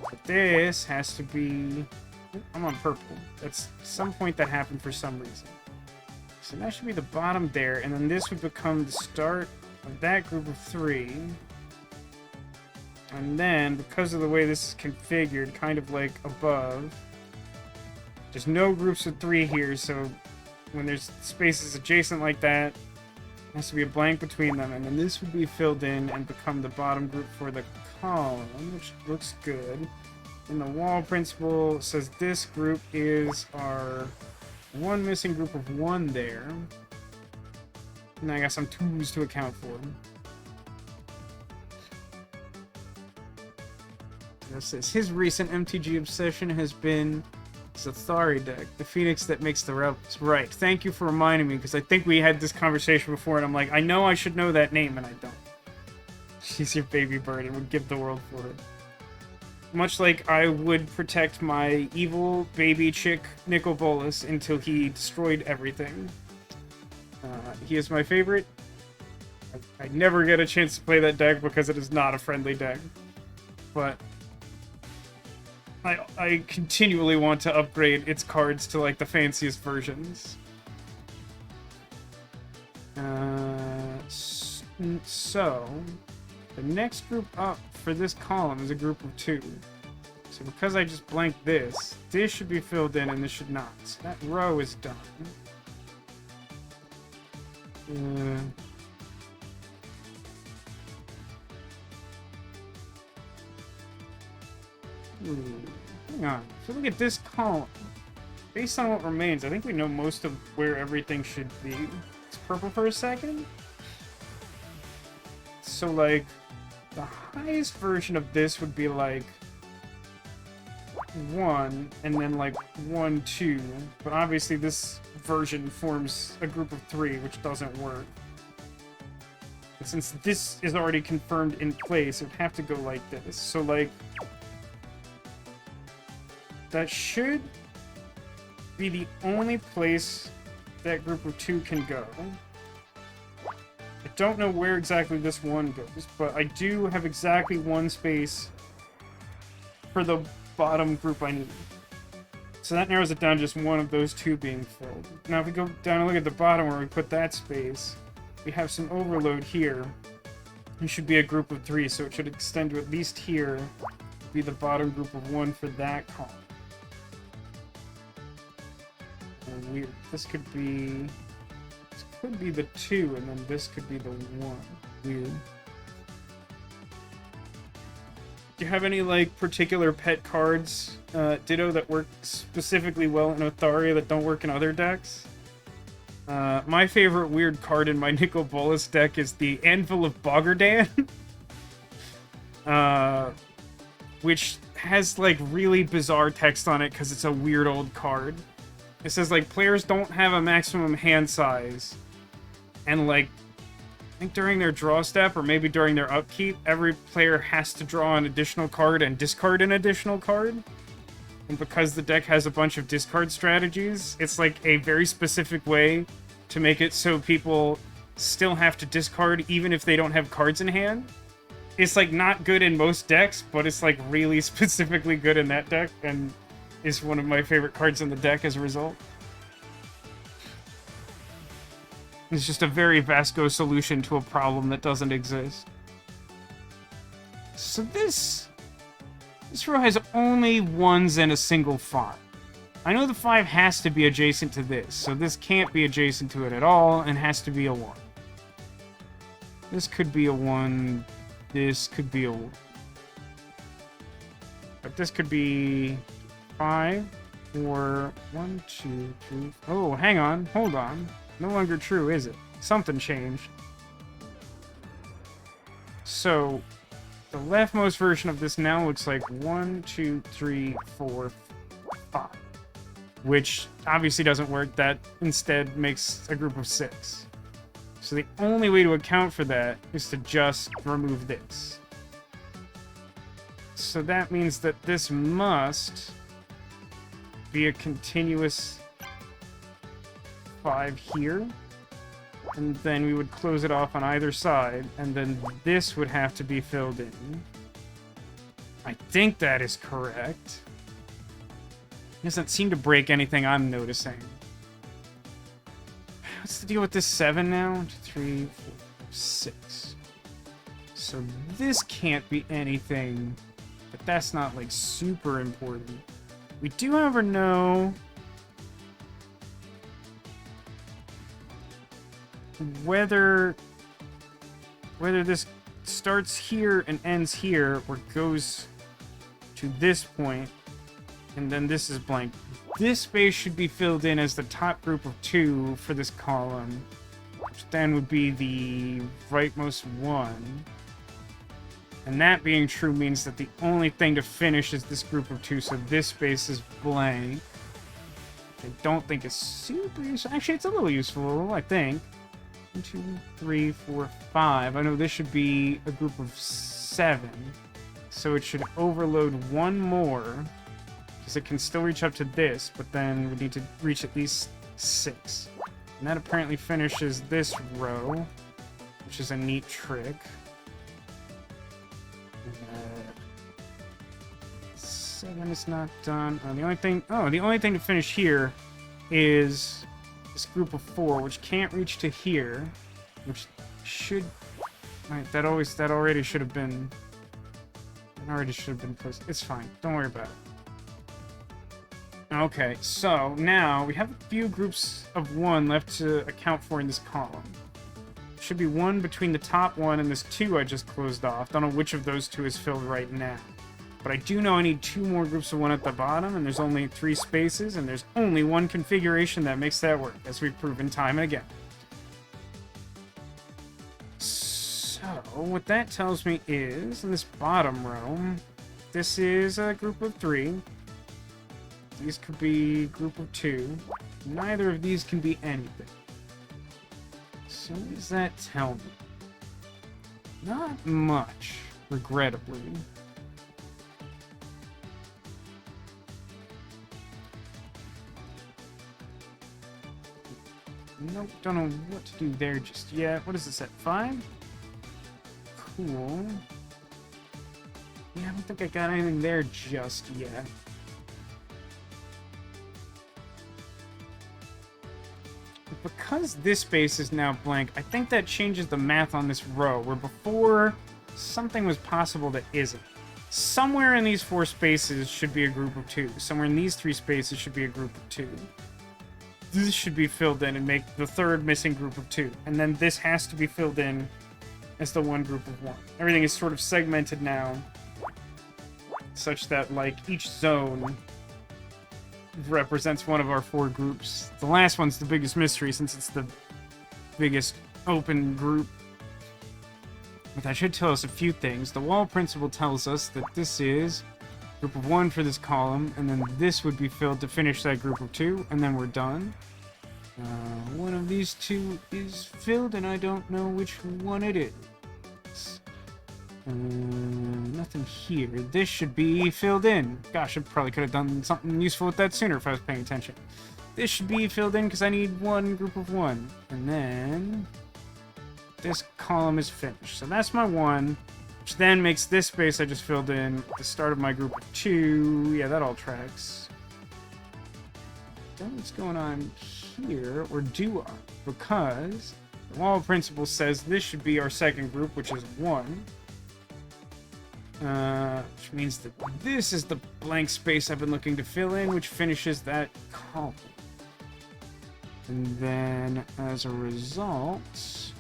Speaker 1: But this has to be... I'm on purple. That's some point that happened for some reason. So that should be the bottom there, and then this would become the start of that group of 3. And then, because of the way this is configured, kind of like above, there's no groups of 3 here, so when there's spaces adjacent like that, there has to be a blank between them, and then this would be filled in and become the bottom group for the column, which looks good. And the wall principle says this group is our one missing group of 1 there. And I got some 2s to account for. It says his recent MTG obsession has been Zathari deck, the phoenix that makes the rebels. Right. Thank you for reminding me, because I think we had this conversation before, and I'm like, I know I should know that name, and I don't. She's your baby bird and would give the world for it. Much like I would protect my evil baby chick Nicol Bolas until he destroyed everything. He is my favorite. I never get a chance to play that deck because it is not a friendly deck. But I continually want to upgrade its cards to, like, the fanciest versions. So, the next group up for this column is a group of 2. So because I just blanked this should be filled in and this should not. So that row is done. Hang on. If we look at this column, based on what remains, I think we know most of where everything should be. It's purple for a second. So, like, the highest version of this would be, like, 1, and then, like, 1, 2. But obviously this version forms a group of 3, which doesn't work. But since this is already confirmed in place, it would have to go like this. So, like, that should be the only place that group of 2 can go. I don't know where exactly this one goes, but I do have exactly 1 space for the bottom group I need. So that narrows it down to just one of those two being filled. Now if we go down and look at the bottom where we put that space, we have some overload here. It should be a group of 3, so it should extend to at least here, be the bottom group of 1 for that column. Oh, weird. This could be the 2, and then this could be the 1. Weird. Do you have any, like, particular pet cards, Ditto, that work specifically well in Otharia that don't work in other decks? My favorite weird card in my Nicol Bolas deck is the Anvil of Boggardan. Which has, like, really bizarre text on it because it's a weird old card. It says, like, players don't have a maximum hand size. And, like, I think during their draw step, or maybe during their upkeep, every player has to draw an additional card and discard an additional card. And because the deck has a bunch of discard strategies, it's, like, a very specific way to make it so people still have to discard even if they don't have cards in hand. It's, like, not good in most decks, but it's, like, really specifically good in that deck, and is one of my favorite cards in the deck as a result. It's just a very Vasco solution to a problem that doesn't exist. So this row has only 1s and a single 5. I know the 5 has to be adjacent to this, so this can't be adjacent to it at all, and has to be a 1. This could be a 1, this could be a 1. But this could be 5, or 1, 2, 3... Oh, hang on, hold on. No longer true, is it? Something changed. So, the leftmost version of this now looks like 1, 2, 3, 4, 5. Which obviously doesn't work. That instead makes a group of 6. So the only way to account for that is to just remove this. So that means that this must be a continuous 5 here, and then we would close it off on either side, and then this would have to be filled in. I think that is correct. It doesn't seem to break anything I'm noticing. What's the deal with this 7 now? 1, 2, 3, 4, 6. So this can't be anything, but that's not, like, super important. We do, however, know whether this starts here and ends here, or goes to this point, and then this is blank. This space should be filled in as the top group of 2 for this column, which then would be the rightmost 1. And that being true means that the only thing to finish is this group of 2, so this space is blank. I don't think it's super useful. Actually, it's a little useful, I think. 1, 2, 3, 4, 5. I know this should be a group of 7. So it should overload 1 more, because it can still reach up to this, but then we need to reach at least 6. And that apparently finishes this row, which is a neat trick. 7 is not done. The only thing to finish here is this group of 4, which can't reach to here, which should... Right, that already should have been... It already should have been placed. It's fine. Don't worry about it. Okay, so now we have a few groups of 1 left to account for in this column. Should be 1 between the top 1 and this 2 I just closed off. Don't know which of those 2 is filled right now. But I do know I need 2 more groups of 1 at the bottom, and there's only 3 spaces, and there's only 1 configuration that makes that work, as we've proven time and again. So, what that tells me is, in this bottom row, this is a group of 3. These could be a group of 2. Neither of these can be anything. So what does that tell me? Not much, regrettably. Nope, don't know what to do there just yet. What is this at 5? Cool. Yeah, I don't think I got anything there just yet. Because this space is now blank, I think that changes the math on this row, where before something was possible that isn't. Somewhere in these 4 spaces should be a group of 2. Somewhere in these 3 spaces should be a group of 2. This should be filled in and make the 3rd missing group of 2. And then this has to be filled in as the 1 group of 1. Everything is sort of segmented now, such that, like, each zone represents one of our 4 groups. The last one's the biggest mystery, since it's the biggest open group. But that should tell us a few things. The wall principle tells us that this is group of 1 for this column, and then this would be filled to finish that group of 2, and then we're done. One of these 2 is filled, and I don't know which one it is. Nothing here. This should be filled in. Gosh, I probably could have done something useful with that sooner if I was paying attention. This should be filled in because I need 1 group of 1. And then this column is finished. So that's my 1, which then makes this space I just filled in at the start of my group of 2. Yeah, that all tracks. Don't know what's going on here, or do I? Because the wall principle says this should be our 2nd group, which is 1. Which means that this is the blank space I've been looking to fill in, which finishes that column. And then, as a result...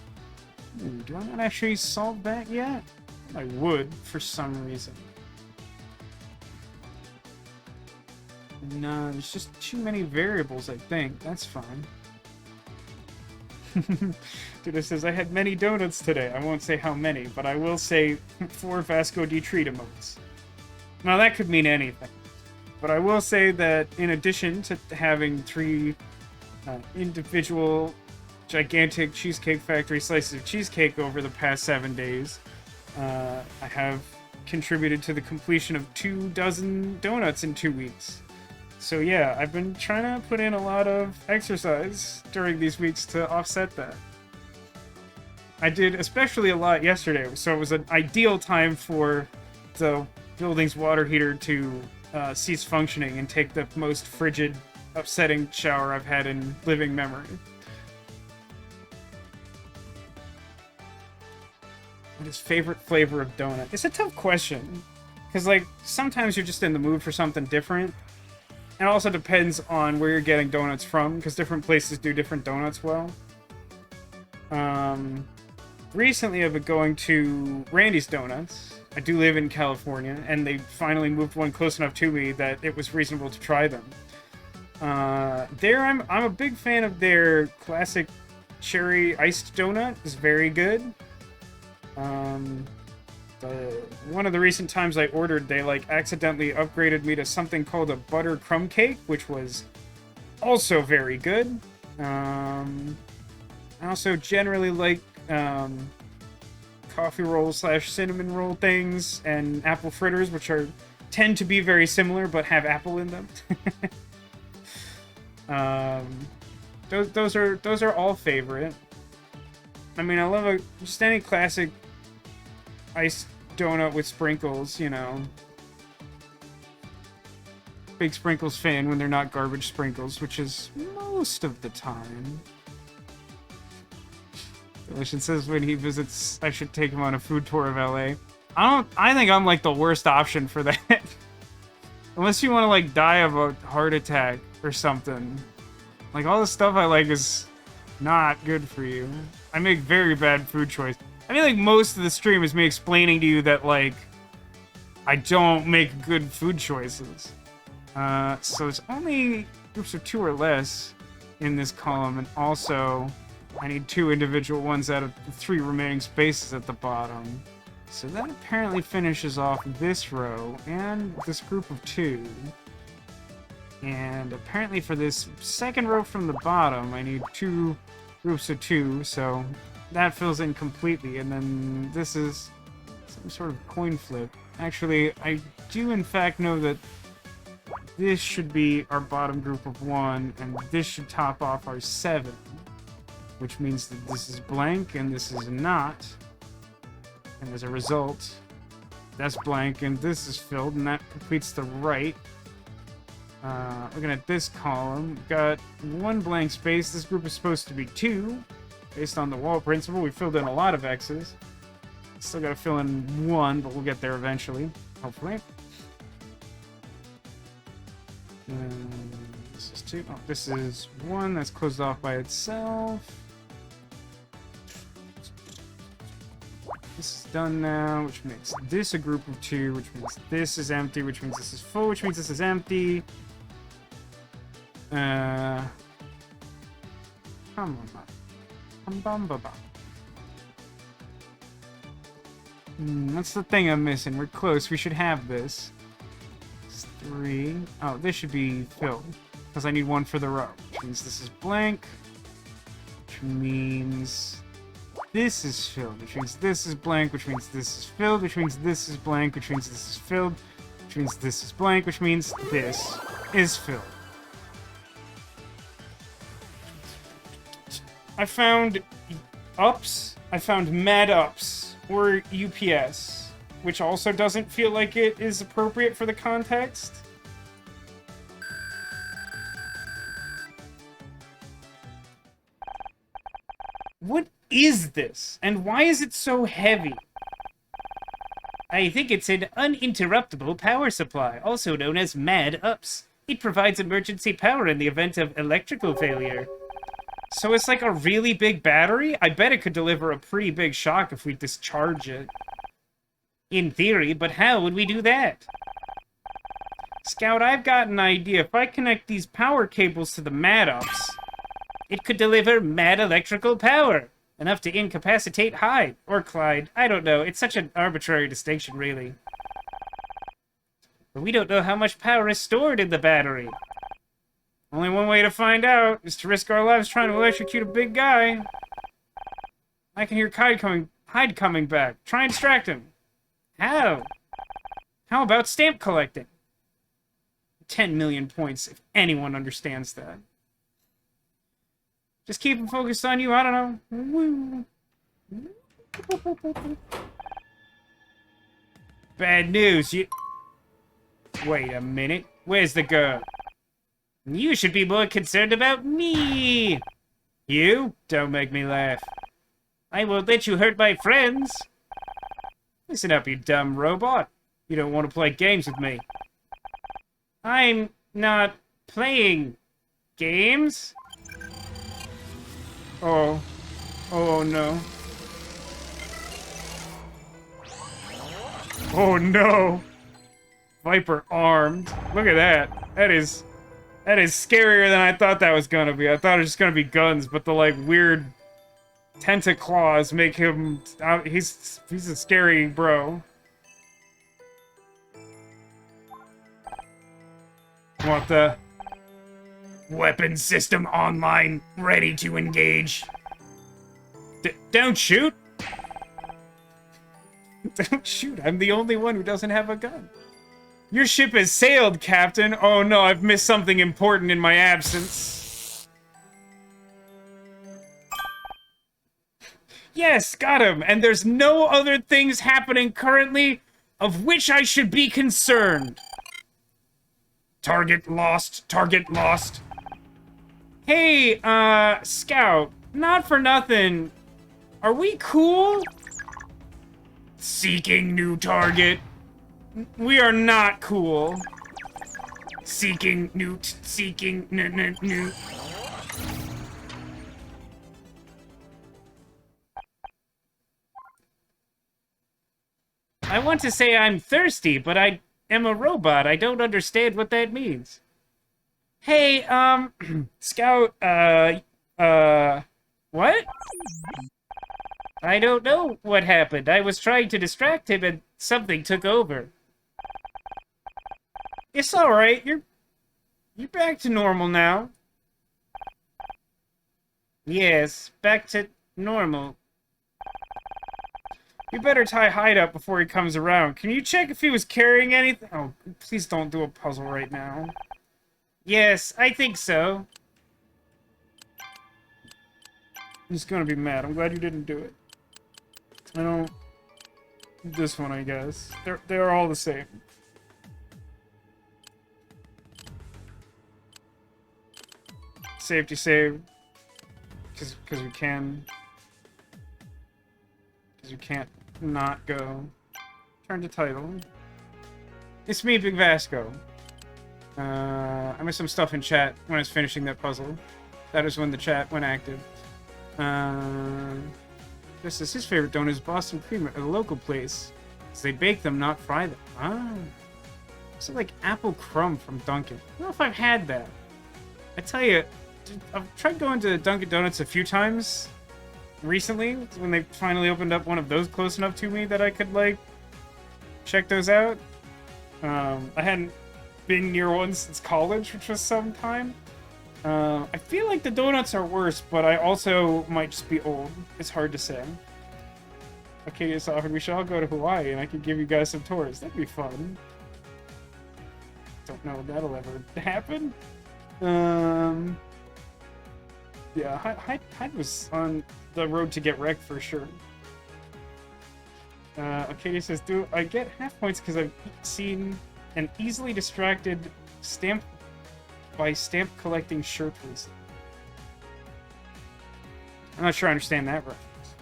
Speaker 1: do I not actually solve that yet? I would, for some reason. No, there's just too many variables, I think. That's fine. Dude, it says, I had many donuts today. I won't say how many, but I will say 4 VascoDaGamer emotes. Now, that could mean anything. But I will say that in addition to having 3 individual gigantic Cheesecake Factory slices of cheesecake over the past 7 days, I have contributed to the completion of 24 donuts in 2 weeks. So yeah, I've been trying to put in a lot of exercise during these weeks to offset that. I did especially a lot yesterday, so it was an ideal time for the building's water heater to cease functioning and take the most frigid, upsetting shower I've had in living memory. What is favorite flavor of donut? It's a tough question, because like sometimes you're just in the mood for something different. It also depends on where you're getting donuts from, because different places do different donuts well. Recently I've been going to Randy's Donuts. I do live in California, and they finally moved one close enough to me that it was reasonable to try them. I'm a big fan of their classic cherry iced donut. It's very good. One of the recent times I ordered, they like accidentally upgraded me to something called a butter crumb cake, which was also very good. I also generally like coffee roll / cinnamon roll things and apple fritters, which tend to be very similar but have apple in them. Those are all favorite. I mean, I love just any classic iced donut with sprinkles, you know. Big sprinkles fan when they're not garbage sprinkles, which is most of the time. Delicious says when he visits, I should take him on a food tour of LA. I think I'm like the worst option for that. Unless you want to like die of a heart attack or something. Like all the stuff I like is not good for you. I make very bad food choice. I feel like most of the stream is me explaining to you that, like, I don't make good food choices. So it's only groups of 2 or less in this column, and also I need 2 individual ones out of the 3 remaining spaces at the bottom. So that apparently finishes off this row and this group of 2. And apparently for this second row from the bottom, I need 2 groups of 2, so that fills in completely, and then this is some sort of coin flip. Actually, I do in fact know that this should be our bottom group of 1, and this should top off our 7, which means that this is blank and this is not. And as a result, That's blank, and this is filled, and that completes the right. Looking at this column, we've got 1 blank space. This group is supposed to be 2. Based on the wall principle, we filled in a lot of X's. Still gotta fill in 1, but we'll get there eventually, hopefully. This is 2. Oh, this is 1. That's closed off by itself. This is done now, which makes this a group of 2, which means this is empty, which means this is full, which means this is empty. Come on. That's the thing I'm missing. We're close. We should have this. It's 3. Oh, this should be filled. Because I need 1 for the row. Which means this is blank. Which means this is filled. Which means this is blank. Which means this is filled. Which means this is blank. Which means this is filled. Which means this is blank. Which means this is filled. I found ups. I found mad ups. Or UPS. Which also doesn't feel like it is appropriate for the context. What is this? And why is it so heavy?
Speaker 2: I think it's an uninterruptible power supply, also known as Mad Ups. It provides emergency power in the event of electrical failure.
Speaker 1: So it's like a really big battery? I bet it could deliver a pretty big shock if we discharge it.
Speaker 2: In theory, but how would we do that?
Speaker 1: Scout, I've got an idea. If I connect these power cables to the Mad Ups,
Speaker 2: it could deliver mad electrical power. Enough to incapacitate Hyde. Or Clyde. I don't know. It's such an arbitrary distinction, really. But we don't know how much power is stored in the battery.
Speaker 1: Only one way to find out is to risk our lives trying to electrocute a big guy. I can hear Hyde coming back. Try and distract him.
Speaker 2: How?
Speaker 1: How about stamp collecting? 10 million points, if anyone understands that. Just keep him focused on you, I don't know. Bad news, Wait a minute. Where's the girl?
Speaker 2: You should be more concerned about me!
Speaker 1: You? Don't make me laugh.
Speaker 2: I won't let you hurt my friends!
Speaker 1: Listen up, you dumb robot. You don't want to play games with me.
Speaker 2: I'm not playing games.
Speaker 1: Oh. Oh no. Oh no. Viper armed. Look at that. That is scarier than I thought that was gonna be. I thought it was just gonna be guns, but the like weird tentaclaws make him he's a scary bro. Want the weapon system online, ready to engage. Don't shoot! Don't shoot, I'm the only one who doesn't have a gun. Your ship has sailed, Captain. Oh no, I've missed something important in my absence. Yes, got him! And there's no other things happening currently of which I should be concerned. Target lost, target lost. Hey, Scout, not for nothing. Are we cool? Seeking new target. We are not cool. Seeking new.
Speaker 2: I want to say I'm thirsty, but I am a robot. I don't understand what that means.
Speaker 1: Hey, Scout, what?
Speaker 2: I don't know what happened. I was trying to distract him and something took over.
Speaker 1: It's alright, you're back to normal now.
Speaker 2: Yes, back to normal.
Speaker 1: You better tie Hyde up before he comes around. Can you check if he was carrying anything? Oh, please don't do a puzzle right now.
Speaker 2: Yes, I think so.
Speaker 1: I'm just gonna be mad. I'm glad you didn't do it. I don't this one, I guess. They're all the same. Safety save. Because we can. Because we can't not go. Turn to title. It's me, Big Vasco. I missed some stuff in chat when I was finishing that puzzle. That is when the chat went active. This is his favorite donut is Boston cream at a local place. Because they bake them, not fry them. Ah. So like apple crumb from Dunkin'. I don't know if I've had that. I tell you, I've tried going to Dunkin' Donuts a few times recently when they finally opened up one of those close enough to me that I could like check those out. I hadn't been near one since college, which was some time. I feel like the donuts are worse, but I also might just be old. It's hard to say. Okay, so often we should all go to Hawaii, and I could give you guys some tours. That'd be fun. Don't know if that'll ever happen. Yeah, Hyde was on the road to get wrecked for sure. Acadia says, do I get half points because I've seen an easily distracted stamp collecting shirt recently? I'm not sure I understand that reference.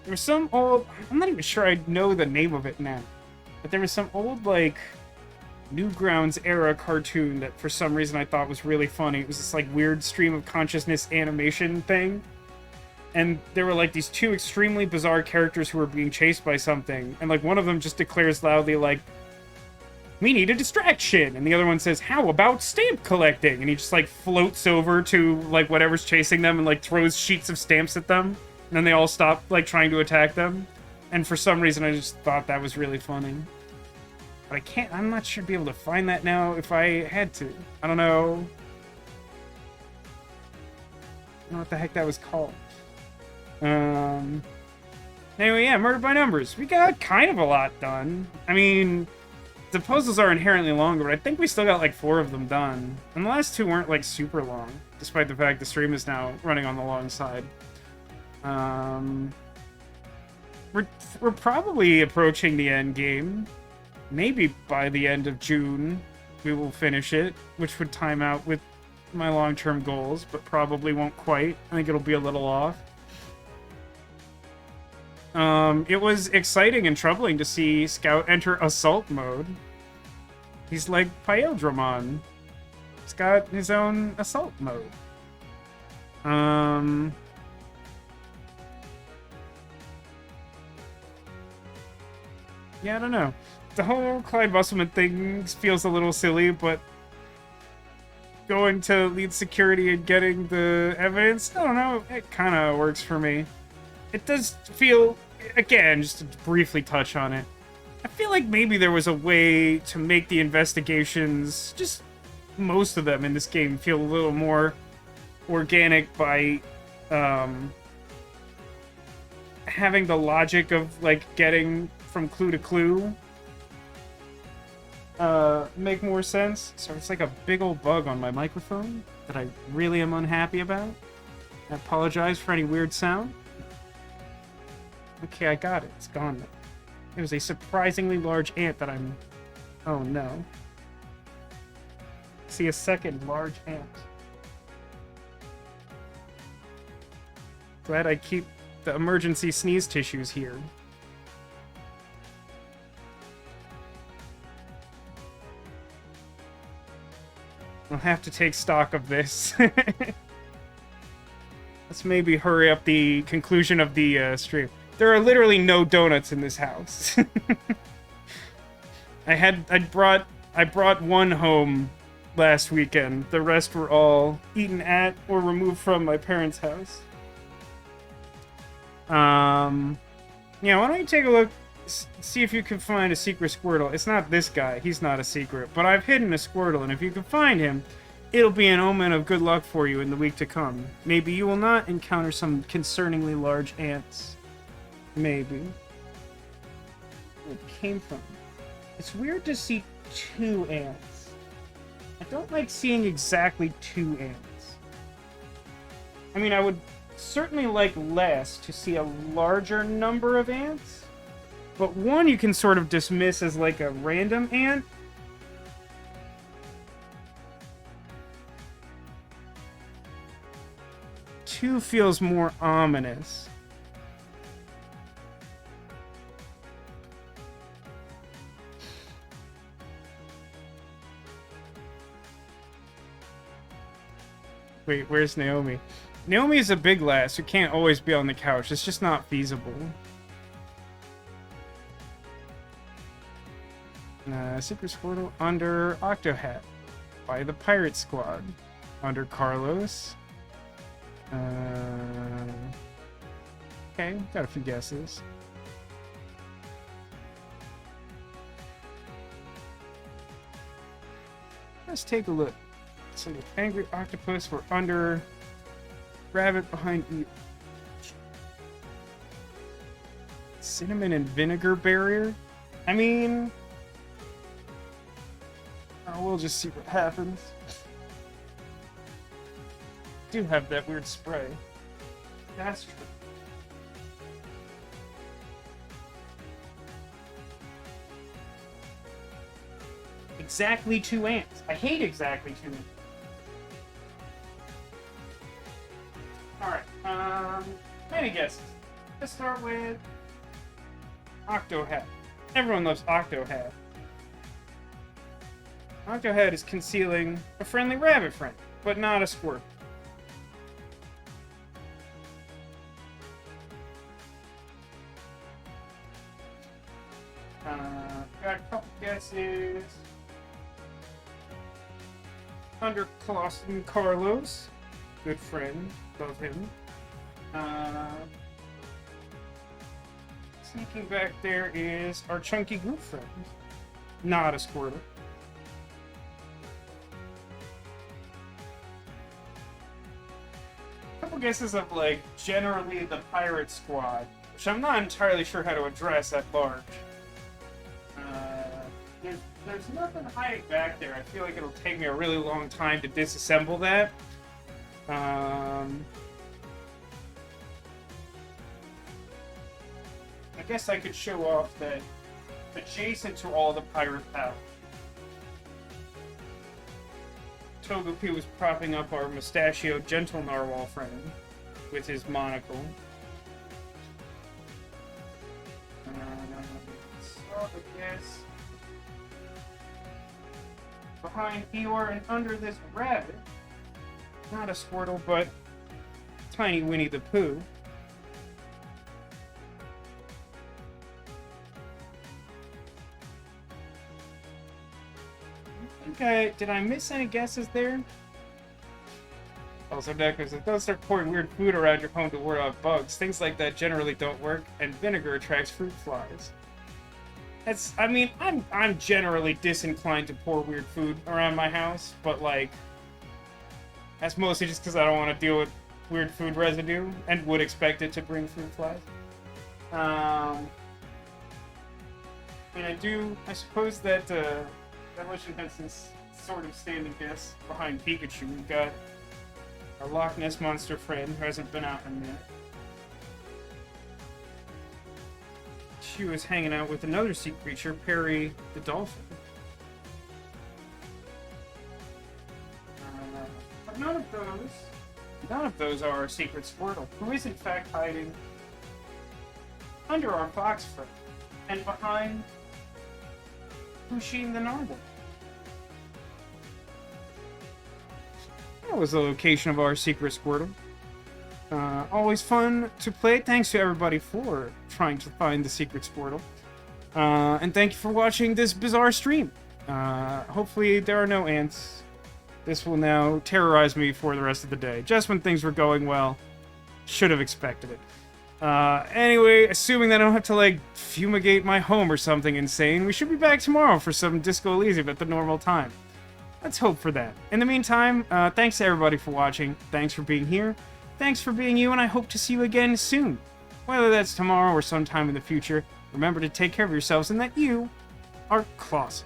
Speaker 1: There was some old, I'm not even sure I know the name of it now, but there was some old, like, Newgrounds era cartoon that for some reason I thought was really funny. It was this, like, weird stream of consciousness animation thing. And there were, like, these two extremely bizarre characters who were being chased by something. And, like, one of them just declares loudly, like, we need a distraction. And the other one says, how about stamp collecting? And he just, like, floats over to, like, whatever's chasing them and, like, throws sheets of stamps at them. And then they all stop, like, trying to attack them. And for some reason, I just thought that was really funny. But I'm not sure I'd be able to find that now if I had to. I don't know what the heck that was called. Anyway, yeah, Murder by Numbers. We got kind of a lot done. I mean, the puzzles are inherently longer, but I think we still got like 4 of them done. And the last 2 weren't like super long, despite the fact the stream is now running on the long side. We're probably approaching the end game. Maybe by the end of June we will finish it, which would time out with my long-term goals, but probably won't quite. I think it'll be a little off. It was exciting and troubling to see Scout enter assault mode. He's like Paildramon. He's got his own assault mode. Yeah, I don't know. The whole Clyde Busselman thing feels a little silly, but going to lead security and getting the evidence, I don't know, it kind of works for me. It does feel, again, just to briefly touch on it, I feel like maybe there was a way to make the investigations, just most of them in this game, feel a little more organic by having the logic of, like, getting from clue to clue make more sense. So it's like a big old bug on my microphone that I really am unhappy about. I apologize for any weird sound. Okay, I got it. It's gone now. It was a surprisingly large ant that I'm... Oh, no. See a second large ant. Glad I keep the emergency sneeze tissues here. I'll have to take stock of this. Let's maybe hurry up the conclusion of the stream. There are literally no donuts in this house. I brought one home last weekend. The rest were all eaten at or removed from my parents' house. Yeah, why don't you take a look, see if you can find a secret Squirtle. It's not this guy, he's not a secret, but I've hidden a Squirtle, and if you can find him, it'll be an omen of good luck for you in the week to come. Maybe you will not encounter some concerningly large ants. Maybe. Where it came from. It's weird to see 2 ants. I don't like seeing exactly 2 ants. I mean, I would certainly like less to see a larger number of ants. But one you can sort of dismiss as like a random ant. Two feels more ominous. Wait, where's Naomi? Naomi is a big lass who can't always be on the couch. It's just not feasible. Secret Squirtle under Octohat by the Pirate Squad. Under Carlos. Okay, got a few guesses. Let's take a look. So Angry Octopus were under Rabbit behind you. Cinnamon and Vinegar Barrier? I mean... we'll just see what happens. Do have that weird spray. That's true. Exactly 2 ants. I hate exactly 2 ants. Alright, many guesses. Let's start with Octohat. Everyone loves Octohat. Octohat is concealing a friendly rabbit friend, but not a Squirtle. Got a couple guesses. Under Colossus Carlos. Good friend. Love him. Sneaking back there is our chunky group friend. Not a Squirtle. Couple guesses of, like, generally the Pirate Squad, which I'm not entirely sure how to address at large. There's nothing hiding back there. I feel like it'll take me a really long time to disassemble that. I guess I could show off that adjacent to all the pirate power, Togepi was propping up our mustachioed gentle narwhal friend with his monocle. So I guess behind Eeyore and under this rabbit, not a Squirtle, but tiny Winnie the Pooh. Did I miss any guesses there? Also, Deckers, it does start pouring weird food around your home to ward off bugs. Things like that generally don't work, and vinegar attracts fruit flies. I'm generally disinclined to pour weird food around my house, but, like, that's mostly just because I don't want to deal with weird food residue, and would expect it to bring fruit flies. I suppose that, Demolition has this sort of standing guess behind Pikachu. We've got our Loch Ness Monster friend who hasn't been out in yet. She was hanging out with another sea creature, Perry the Dolphin. But none of those are our secret Squirtle, who is in fact hiding under our fox friend and behind Pusheen the Narwhal. That was the location of our secret Squirtle. Always fun to play. Thanks to everybody for trying to find the secret Squirtle. And thank you for watching this bizarre stream. Hopefully there are no ants. This will now terrorize me for the rest of the day. Just when things were going well. Should have expected it. Anyway, assuming that I don't have to, like, fumigate my home or something insane, we should be back tomorrow for some Disco Elysium at the normal time. Let's hope for that. In the meantime, thanks to everybody for watching. Thanks for being here. Thanks for being you, and I hope to see you again soon. Whether that's tomorrow or sometime in the future, remember to take care of yourselves and that you are classy.